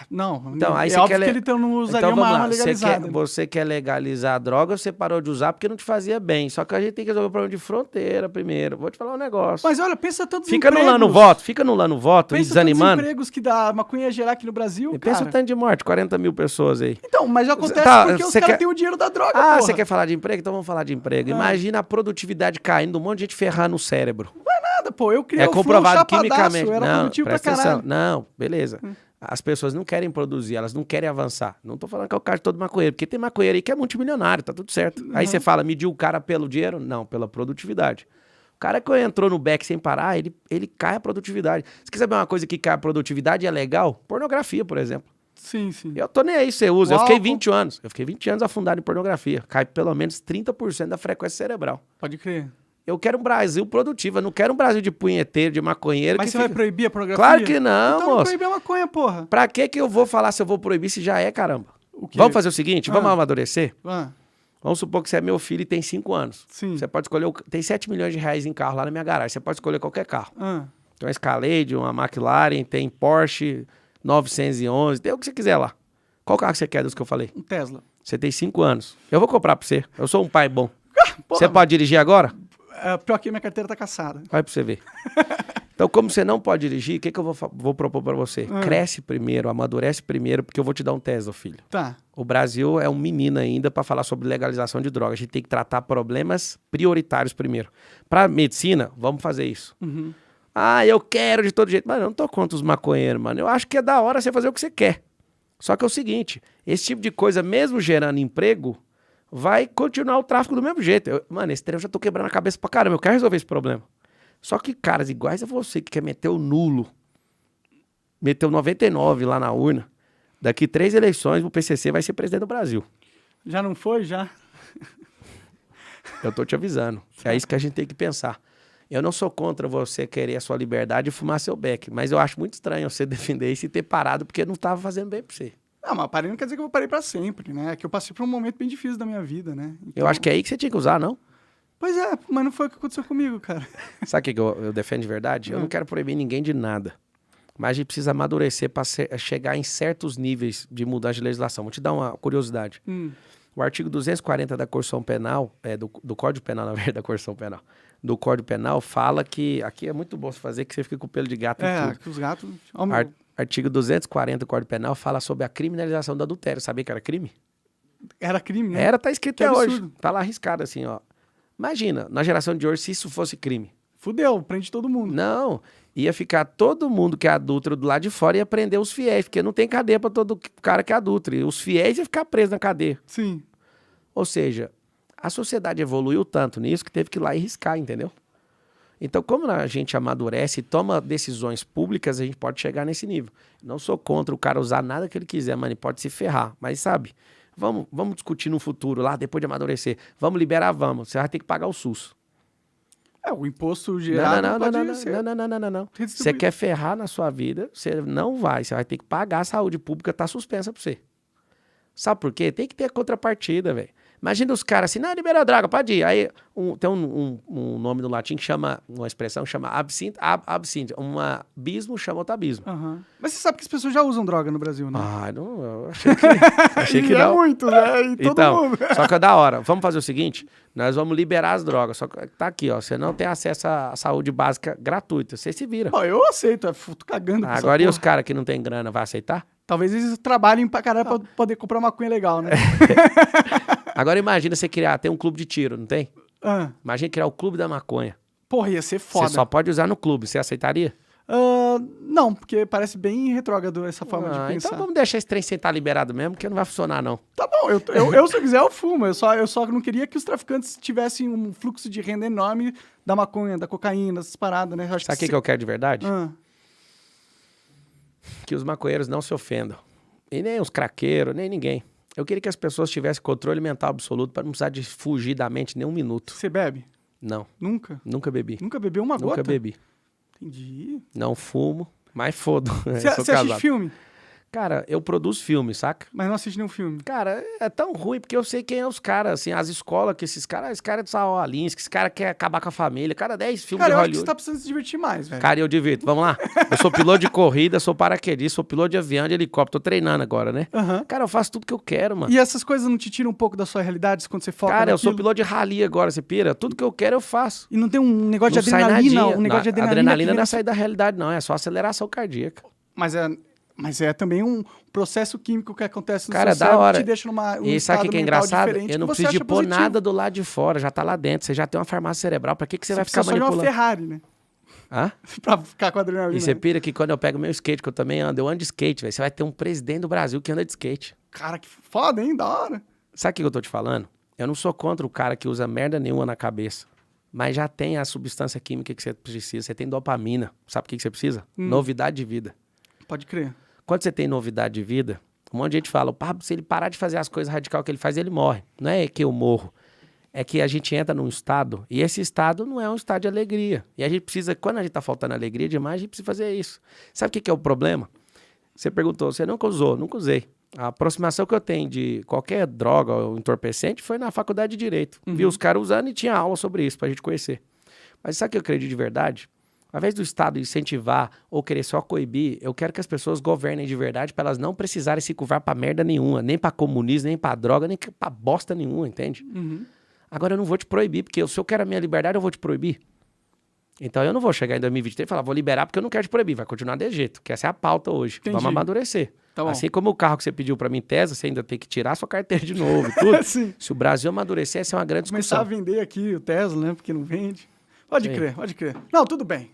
Speaker 1: Não.
Speaker 2: Então, aí
Speaker 1: é
Speaker 2: você
Speaker 1: óbvio
Speaker 2: quer
Speaker 1: que ele não usaria
Speaker 2: então,
Speaker 1: uma
Speaker 2: vamos
Speaker 1: arma
Speaker 2: lá.
Speaker 1: legalizada.
Speaker 2: Você quer legalizar a droga, você parou de usar porque não te fazia bem. Só que a gente tem que resolver o problema de fronteira primeiro. Vou te falar um negócio.
Speaker 1: Mas olha, pensa tantos
Speaker 2: Fica
Speaker 1: empregos.
Speaker 2: anulando o voto, fica anulando o voto e
Speaker 1: Pensa
Speaker 2: desanimando.
Speaker 1: tantos empregos que a maconha ia gerar aqui no Brasil,
Speaker 2: E
Speaker 1: cara.
Speaker 2: pensa o tanto de morte, 40 mil pessoas aí.
Speaker 1: Então, mas acontece
Speaker 2: Tá,
Speaker 1: porque os
Speaker 2: você
Speaker 1: caras
Speaker 2: quer-
Speaker 1: têm o dinheiro da droga,
Speaker 2: Ah,
Speaker 1: porra.
Speaker 2: você quer falar de emprego? Então vamos falar de emprego. Imagina a produtividade caindo, um monte de gente ferrando o cérebro.
Speaker 1: Nada, pô. Eu criei
Speaker 2: É
Speaker 1: o Flow
Speaker 2: comprovado
Speaker 1: chapadaço,
Speaker 2: quimicamente.
Speaker 1: eu era
Speaker 2: Não,
Speaker 1: produtivo pra
Speaker 2: presta
Speaker 1: caralho.
Speaker 2: atenção. Não, beleza. As pessoas não querem produzir, elas não querem avançar. Não tô falando que é o caso de todo maconheiro, porque tem maconheiro aí que é multimilionário, tá tudo certo. Aí você fala, mediu o cara pelo dinheiro? Não, pela produtividade. O cara que entrou no back sem parar, ele cai a produtividade. Você quer saber uma coisa que cai a produtividade e é legal? Pornografia, por exemplo.
Speaker 1: Sim.
Speaker 2: Eu tô nem aí se você usa.
Speaker 1: O
Speaker 2: Eu fiquei
Speaker 1: álcool.
Speaker 2: 20 anos. Eu fiquei 20 anos afundado em pornografia. Cai pelo menos 30% da frequência cerebral.
Speaker 1: Pode crer.
Speaker 2: Eu quero um Brasil produtivo, eu não quero um Brasil de punheteiro, de maconheiro.
Speaker 1: Mas
Speaker 2: que
Speaker 1: você
Speaker 2: fica...
Speaker 1: vai proibir a pornografia?
Speaker 2: Claro que não,
Speaker 1: então
Speaker 2: moço.
Speaker 1: proibir a maconha, porra.
Speaker 2: Pra que eu vou falar se eu vou proibir se já é, caramba?
Speaker 1: O quê?
Speaker 2: Vamos fazer o seguinte, vamos amadurecer?
Speaker 1: Ah,
Speaker 2: Vamos supor que você é meu filho e tem 5 anos.
Speaker 1: sim.
Speaker 2: Você pode escolher, tem 7 milhões de reais em carro lá na minha garagem, você pode escolher qualquer carro.
Speaker 1: Ah,
Speaker 2: Tem uma Escalade, uma McLaren, tem Porsche 911, tem o que você quiser lá. Qual carro que você quer dos que eu falei?
Speaker 1: um Tesla.
Speaker 2: Você tem 5 anos. Eu vou comprar pra você, eu sou um pai bom.
Speaker 1: Porra,
Speaker 2: Você pode dirigir agora?
Speaker 1: pior que minha carteira tá caçada.
Speaker 2: Vai pra você ver. Então, como você não pode dirigir, o que eu vou propor pra você? Cresce primeiro, amadurece primeiro, porque eu vou te dar um Tesla, filho.
Speaker 1: Tá.
Speaker 2: O Brasil é um menino ainda para falar sobre legalização de drogas. A gente tem que tratar problemas prioritários primeiro. Para medicina, vamos fazer isso.
Speaker 1: Uhum.
Speaker 2: Ah, eu quero de todo jeito. Mas eu não tô contra os maconheiros, mano. Eu acho que é da hora você fazer o que você quer. Só que é o seguinte, esse tipo de coisa, mesmo gerando emprego, vai continuar o tráfico do mesmo jeito. Mano, esse trem eu já tô quebrando a cabeça pra caramba. Eu quero resolver esse problema. Só que caras iguais a você que quer meter o nulo, meteu 99 lá na urna, daqui 3 eleições o PCC vai ser presidente do Brasil.
Speaker 1: Já não foi? Já?
Speaker 2: Eu tô te avisando. É isso que a gente tem que pensar. Eu não sou contra você querer a sua liberdade e fumar seu beck, mas eu acho muito estranho você defender isso e ter parado porque não tava fazendo bem pra você.
Speaker 1: Não, mas parei não quer dizer que eu parei pra sempre, né? É que eu passei por um momento bem difícil da minha vida, né?
Speaker 2: Eu
Speaker 1: Então-
Speaker 2: acho que é aí que você tinha que usar, não?
Speaker 1: Pois é, mas não foi o que aconteceu comigo, cara.
Speaker 2: Sabe o que eu defendo de verdade? Eu não quero proibir ninguém de nada. Mas a gente precisa amadurecer para chegar em certos níveis de mudança de legislação. Vou te dar uma curiosidade. O artigo 240 da Constituição Penal, do Código Penal, na verdade, da Constituição Penal, do Código Penal, fala que... Aqui é muito bom você fazer, que você fica com o pelo de gato em tudo.
Speaker 1: Que os gatos...
Speaker 2: Artigo 240 do Código Penal fala sobre a criminalização do adultério. Sabia que era crime?
Speaker 1: Era crime, né?
Speaker 2: Era, tá escrito até hoje.
Speaker 1: Absurdo.
Speaker 2: Tá lá arriscado assim, ó. Imagina, na geração de hoje, se isso fosse crime.
Speaker 1: Fudeu, prende todo mundo.
Speaker 2: Não, ia ficar todo mundo que é adúltero do lado de fora e ia prender os fiéis, porque não tem cadeia pra todo cara que é adúltero. E os fiéis iam ficar presos na cadeia.
Speaker 1: Sim.
Speaker 2: Ou seja, a sociedade evoluiu tanto nisso que teve que ir lá e riscar, entendeu? Então, como a gente amadurece e toma decisões públicas, a gente pode chegar nesse nível. Não sou contra o cara usar nada que ele quiser, mas ele pode se ferrar. Mas, sabe, vamos discutir no futuro lá, depois de amadurecer. Vamos liberar, vamos. Você vai ter que pagar o SUS.
Speaker 1: O imposto gerado
Speaker 2: Não. Você quer ferrar na sua vida, você não vai. Você vai ter que pagar, a saúde pública tá suspensa pra você. Sabe por quê? Tem que ter contrapartida, velho. Imagina os caras assim, não, libera a droga, pode ir. Aí tem um nome no latim que chama, uma expressão que chama absinto, um abismo chama outro abismo.
Speaker 1: Mas você sabe que as pessoas já usam droga no Brasil, né?
Speaker 2: Não, eu achei que não.
Speaker 1: É muito, né? E todo mundo.
Speaker 2: Só que é da hora. Vamos fazer o seguinte, nós vamos liberar as drogas, só que tá aqui, ó, você não tem acesso à saúde básica gratuita, você se vira.
Speaker 1: Eu aceito, tô cagando.
Speaker 2: Agora e os caras que não tem grana, vai aceitar?
Speaker 1: Talvez eles trabalhem pra caralho pra poder comprar maconha legal, né?
Speaker 2: Agora imagina você ter um clube de tiro, não tem?
Speaker 1: Ah.
Speaker 2: Imagina criar o clube da maconha.
Speaker 1: Porra, ia ser foda.
Speaker 2: Você só pode usar no clube, você aceitaria?
Speaker 1: Não, porque parece bem retrógrado essa forma de pensar.
Speaker 2: Então vamos deixar esse trem sem estar liberado mesmo, porque não vai funcionar, não.
Speaker 1: Tá bom, eu se eu quiser eu fumo, eu só não queria que os traficantes tivessem um fluxo de renda enorme da maconha, da cocaína, dessas paradas, né?
Speaker 2: Sabe o que eu quero de verdade?
Speaker 1: Ah.
Speaker 2: Que os maconheiros não se ofendam. E nem os craqueiros, nem ninguém. Eu queria que as pessoas tivessem controle mental absoluto para não precisar de fugir da mente nem um minuto.
Speaker 1: Você bebe?
Speaker 2: Não.
Speaker 1: Nunca?
Speaker 2: Nunca bebi.
Speaker 1: Nunca bebeu uma gota?
Speaker 2: Nunca bebi.
Speaker 1: Entendi.
Speaker 2: Não fumo, mas fodo.
Speaker 1: Você assiste filme?
Speaker 2: Cara, eu produzo filme, saca?
Speaker 1: Mas não assiste nenhum filme.
Speaker 2: Cara, é tão ruim, porque eu sei quem é os caras, assim, as escolas que esse cara é de São Alinsky, esse cara quer acabar com a família, cara, 10 filmes de
Speaker 1: Cara, eu acho que
Speaker 2: Hollywood.
Speaker 1: você tá precisando se divertir mais, velho.
Speaker 2: Cara, eu divirto, vamos lá. Eu sou piloto de corrida, sou paraquedista, sou piloto de avião, de helicóptero, tô treinando agora, né? Cara, eu faço tudo que eu quero, mano.
Speaker 1: E essas coisas não te tiram um pouco da sua realidade quando você foca
Speaker 2: Cara, eu
Speaker 1: naquilo?
Speaker 2: sou piloto de rally agora, você pira? Tudo que eu quero eu faço.
Speaker 1: E não tem um negócio
Speaker 2: Não
Speaker 1: de
Speaker 2: sai
Speaker 1: adrenalina?
Speaker 2: nadinha.
Speaker 1: Um negócio de adrenalina.
Speaker 2: Adrenalina
Speaker 1: que
Speaker 2: não é
Speaker 1: vem
Speaker 2: sair da realidade, não. É só aceleração cardíaca.
Speaker 1: Mas é também um processo químico que acontece no
Speaker 2: Cara,
Speaker 1: seu cérebro
Speaker 2: da hora.
Speaker 1: que te deixa
Speaker 2: E sabe o que é engraçado?
Speaker 1: diferente,
Speaker 2: Eu não
Speaker 1: que você
Speaker 2: preciso de
Speaker 1: acha
Speaker 2: pôr
Speaker 1: positivo.
Speaker 2: nada do lado de fora, já tá lá dentro. Você já tem uma farmácia cerebral. Pra que você vai ficar
Speaker 1: precisa só de uma
Speaker 2: manipulando?
Speaker 1: Ferrari, né?
Speaker 2: Hã?
Speaker 1: Pra ficar com adrenalina.
Speaker 2: E você pira que quando eu pego meu skate, que eu também ando, eu ando de skate, velho. Você vai ter um presidente do Brasil que anda de skate.
Speaker 1: Cara, que foda, hein? Da hora.
Speaker 2: Sabe o que eu tô te falando? Eu não sou contra o cara que usa merda nenhuma na cabeça. Mas já tem a substância química que você precisa. Você tem dopamina. Sabe o que você precisa? Novidade de vida.
Speaker 1: Pode crer.
Speaker 2: Quando você tem novidade de vida, um monte de gente fala, Pablo, se ele parar de fazer as coisas radicais que ele faz, ele morre. Não é que eu morro. É que a gente entra num estado, e esse estado não é um estado de alegria. E a gente precisa, quando a gente tá faltando alegria demais, a gente precisa fazer isso. Sabe o que é o problema? Você perguntou, você nunca usou? Nunca usei. A aproximação que eu tenho de qualquer droga ou entorpecente foi na faculdade de Direito. Vi os caras usando e tinha aula sobre isso pra gente conhecer. Mas sabe o que eu acredito de verdade? Ao invés do Estado incentivar ou querer só coibir, eu quero que as pessoas governem de verdade para elas não precisarem se curvar pra merda nenhuma, nem pra comunismo, nem pra droga, nem pra bosta nenhuma, entende? Agora eu não vou te proibir, porque se eu quero a minha liberdade, eu vou te proibir. Então eu não vou chegar em 2023 e falar, vou liberar porque eu não quero te proibir, vai continuar desse jeito, que essa é a pauta hoje.
Speaker 1: Entendi.
Speaker 2: Vamos amadurecer.
Speaker 1: Tá bom.
Speaker 2: Assim como o carro que você pediu pra mim, Tesla, você ainda tem que tirar sua carteira de novo, tudo.
Speaker 1: Sim.
Speaker 2: Se o Brasil amadurecer, essa é uma grande
Speaker 1: Começar a
Speaker 2: discussão.
Speaker 1: vender aqui o Tesla, né? Porque não vende. Pode
Speaker 2: Sim.
Speaker 1: crer, pode crer. Não, tudo bem.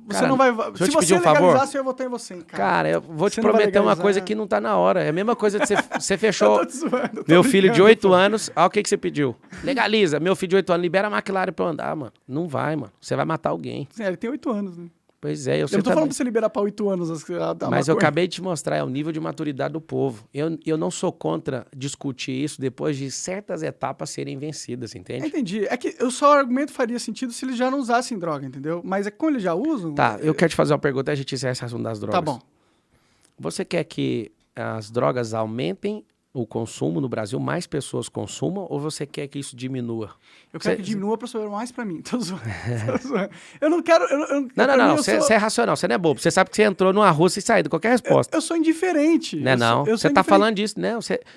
Speaker 1: Você
Speaker 2: Cara,
Speaker 1: não vai...
Speaker 2: deixa eu
Speaker 1: Se
Speaker 2: te pedir
Speaker 1: você
Speaker 2: um favor.
Speaker 1: legalizasse, eu ia votar em você, cara.
Speaker 2: Cara, eu vou te
Speaker 1: Você não vai
Speaker 2: prometer uma
Speaker 1: legalizar.
Speaker 2: coisa que não tá na hora. É a mesma coisa de você
Speaker 1: Eu
Speaker 2: fechou...
Speaker 1: tô te zoando, eu tô
Speaker 2: Meu filho de
Speaker 1: brincando,
Speaker 2: 8
Speaker 1: pô.
Speaker 2: anos, olha o que você pediu. Legaliza. Meu filho de 8 anos, libera a McLaren pra eu andar, mano. Não vai, mano. Você vai matar alguém.
Speaker 1: Sim, ele tem 8 anos, né?
Speaker 2: Pois é, eu
Speaker 1: Eu
Speaker 2: sei
Speaker 1: não tô
Speaker 2: também.
Speaker 1: falando pra você liberar pra 8 anos
Speaker 2: Mas
Speaker 1: maconha.
Speaker 2: eu acabei de te mostrar, é o nível de maturidade do povo. Eu não sou contra discutir isso depois de certas etapas serem vencidas, entende?
Speaker 1: Entendi. É que o seu argumento faria sentido se eles já não usassem droga, entendeu? Mas é que como eles já usam...
Speaker 2: Tá, eu quero te fazer uma pergunta e a gente encerra esse assunto das drogas.
Speaker 1: Tá bom.
Speaker 2: Você quer que as drogas aumentem o consumo no Brasil, mais pessoas consumam, ou você quer que isso diminua?
Speaker 1: Eu quero que diminua para sobrar mais para mim. Tô zoando. Tô zoando. Eu não quero...
Speaker 2: Não. Você é racional, você não é bobo. Você sabe que você entrou numa Rússia e saiu de qualquer resposta.
Speaker 1: Eu sou indiferente.
Speaker 2: Não. Você tá falando disso, né?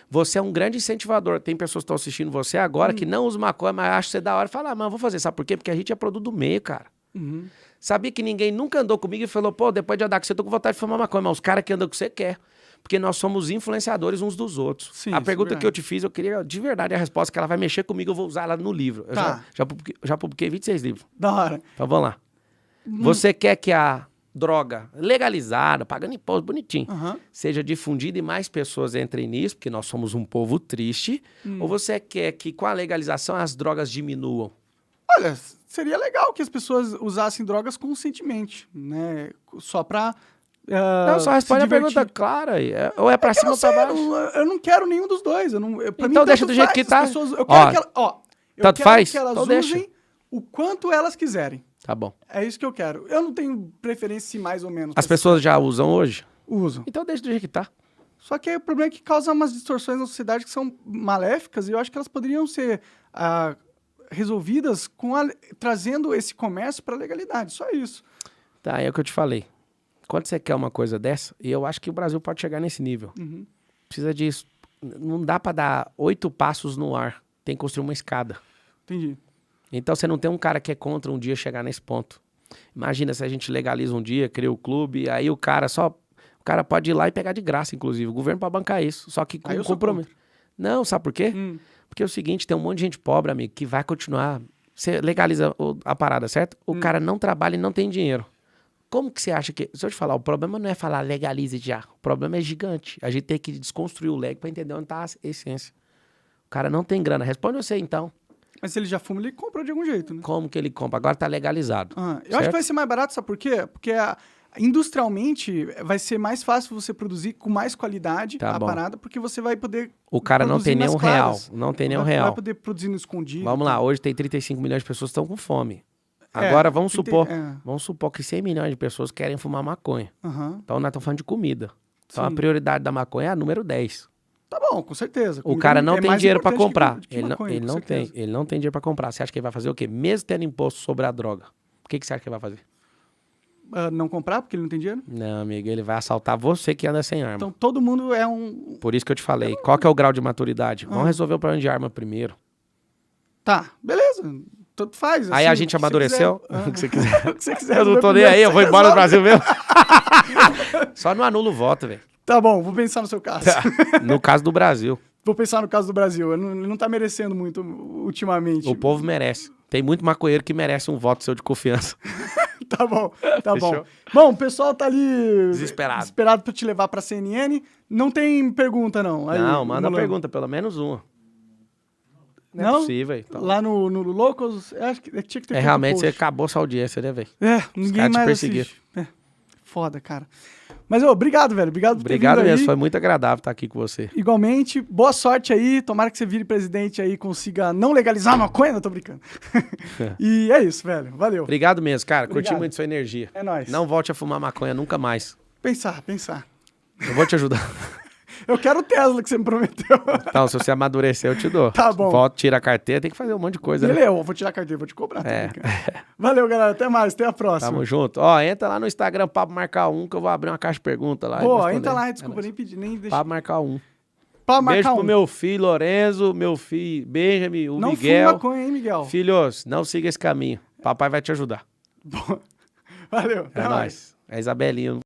Speaker 2: Você é um grande incentivador. Tem pessoas que estão assistindo você agora que não usam maconha, mas acham você da hora e falam, mano, vou fazer. Sabe por quê? Porque a gente é produto do meio, cara. Sabia que ninguém nunca andou comigo e falou, pô, depois de andar com você, eu tô com vontade de fumar maconha. Mas os caras que andam com você quer. Porque nós somos influenciadores uns dos outros.
Speaker 1: Sim,
Speaker 2: a pergunta que eu te fiz, eu queria de verdade a resposta, que ela vai mexer comigo, eu vou usar ela no livro. Eu já publiquei 26 livros.
Speaker 1: Da hora.
Speaker 2: Então vamos lá. Você quer que a droga legalizada, pagando imposto bonitinho, seja difundida e mais pessoas entrem nisso, porque nós somos um povo triste, ou você quer que com a legalização as drogas diminuam?
Speaker 1: Olha, seria legal que as pessoas usassem drogas conscientemente, né? Só pra...
Speaker 2: não, só responde a pergunta clara. Ou é pra cima ou pra baixo?
Speaker 1: Eu não quero nenhum dos dois.
Speaker 2: Então deixa do jeito que tá.
Speaker 1: Eu quero que elas usem o quanto elas quiserem.
Speaker 2: Tá bom.
Speaker 1: É isso que eu quero. Eu não tenho preferência mais ou menos.
Speaker 2: As pessoas já usam hoje?
Speaker 1: Usam.
Speaker 2: Então deixa do jeito que tá.
Speaker 1: Só que aí o problema é que causa umas distorções na sociedade que são maléficas e eu acho que elas poderiam ser resolvidas trazendo esse comércio para a legalidade. Só isso.
Speaker 2: Tá, é o que eu te falei. Quando você quer uma coisa dessa, e eu acho que o Brasil pode chegar nesse nível. Precisa disso. Não dá pra dar 8 passos no ar. Tem que construir uma escada.
Speaker 1: Entendi.
Speaker 2: Então você não tem um cara que é contra um dia chegar nesse ponto. Imagina se a gente legaliza um dia, cria o clube, aí o cara pode ir lá e pegar de graça, inclusive. O governo pode bancar isso. Só que com compromisso. Não, sabe por quê? Porque é o seguinte, tem um monte de gente pobre, amigo, que vai continuar. Você legaliza a parada, certo? O cara não trabalha e não tem dinheiro. Como que você acha que... Se eu te falar, o problema não é falar legalize já. O problema é gigante. A gente tem que desconstruir o leg para entender onde tá a essência. O cara não tem grana. Responde você, então.
Speaker 1: Mas se ele já fuma, ele compra de algum jeito, né?
Speaker 2: Como que ele compra? Agora tá legalizado.
Speaker 1: Eu acho que vai ser mais barato, sabe por quê? Porque industrialmente vai ser mais fácil você produzir com mais qualidade parada, porque você vai poder...
Speaker 2: O cara não tem nenhum real. Não tem nenhum real.
Speaker 1: Vai poder produzir no escondido.
Speaker 2: Vamos lá. Hoje tem 35 milhões de pessoas que estão com fome. Agora, vamos supor que 100 milhões de pessoas querem fumar maconha. Então, nós estamos falando de comida. Então, a prioridade da maconha é a número 10.
Speaker 1: Tá bom, com certeza.
Speaker 2: O cara não tem dinheiro para comprar.
Speaker 1: Ele
Speaker 2: não tem dinheiro para comprar. Você acha que ele vai fazer o quê? Mesmo tendo imposto sobre a droga. O que você acha que ele vai fazer?
Speaker 1: Não comprar porque ele não tem dinheiro?
Speaker 2: Não, amigo. Ele vai assaltar você que anda sem arma.
Speaker 1: Então, todo mundo é um...
Speaker 2: Por isso que eu te falei. Qual que é o grau de maturidade? Vamos resolver o problema de arma primeiro.
Speaker 1: Tá, beleza. Tanto faz.
Speaker 2: Aí a gente amadureceu.
Speaker 1: O que você quiser. O que você quiser.
Speaker 2: Eu não tô nem aí, eu vou embora do Brasil mesmo. Só não anula o voto, velho.
Speaker 1: Tá bom, vou pensar no seu caso.
Speaker 2: No caso do Brasil.
Speaker 1: Vou pensar no caso do Brasil. Ele não tá merecendo muito ultimamente.
Speaker 2: O povo merece. Tem muito maconheiro que merece um voto seu de confiança.
Speaker 1: Tá bom, tá bom. Bom, o pessoal tá ali...
Speaker 2: Desesperado
Speaker 1: pra te levar pra CNN. Não tem pergunta, não. Aí,
Speaker 2: não, manda uma pergunta, pelo menos uma. Não é possível, então.
Speaker 1: Lá no Locals, eu acho que tinha que ter
Speaker 2: realmente você acabou sua audiência, né, velho?
Speaker 1: Ninguém mais assiste. Foda, cara. Mas, obrigado, velho. Obrigado por ter vindo
Speaker 2: mesmo,
Speaker 1: aí.
Speaker 2: Foi muito agradável estar aqui com você.
Speaker 1: Igualmente. Boa sorte aí. Tomara que você vire presidente aí e consiga não legalizar a maconha. Não tô brincando. E é isso, velho. Valeu.
Speaker 2: Obrigado mesmo, cara. Curti muito sua energia.
Speaker 1: É nóis.
Speaker 2: Não volte a fumar maconha nunca mais.
Speaker 1: Pensar.
Speaker 2: Eu vou te ajudar.
Speaker 1: Eu quero o Tesla que você me prometeu.
Speaker 2: Então, se você amadurecer, eu te dou.
Speaker 1: Tá bom.
Speaker 2: Volta, tira a carteira, tem que fazer um monte de coisa.
Speaker 1: Beleza, eu vou tirar a carteira, vou te cobrar. Valeu, galera. Até mais, até a próxima.
Speaker 2: Tamo junto. Entra lá no Instagram, Papo Marcar 1, que eu vou abrir uma caixa de pergunta lá.
Speaker 1: Boa, entra lá, desculpa, nem pedi, nem deixa.
Speaker 2: Papo Marcar 1.
Speaker 1: Papo Marcar 1.
Speaker 2: Beijo pro meu filho Lorenzo, meu filho Benjamin, o
Speaker 1: não
Speaker 2: Miguel.
Speaker 1: Não maconha, hein, Miguel?
Speaker 2: Filhos, não siga esse caminho. Papai vai te ajudar.
Speaker 1: Valeu, até mais.
Speaker 2: É Isabelinha,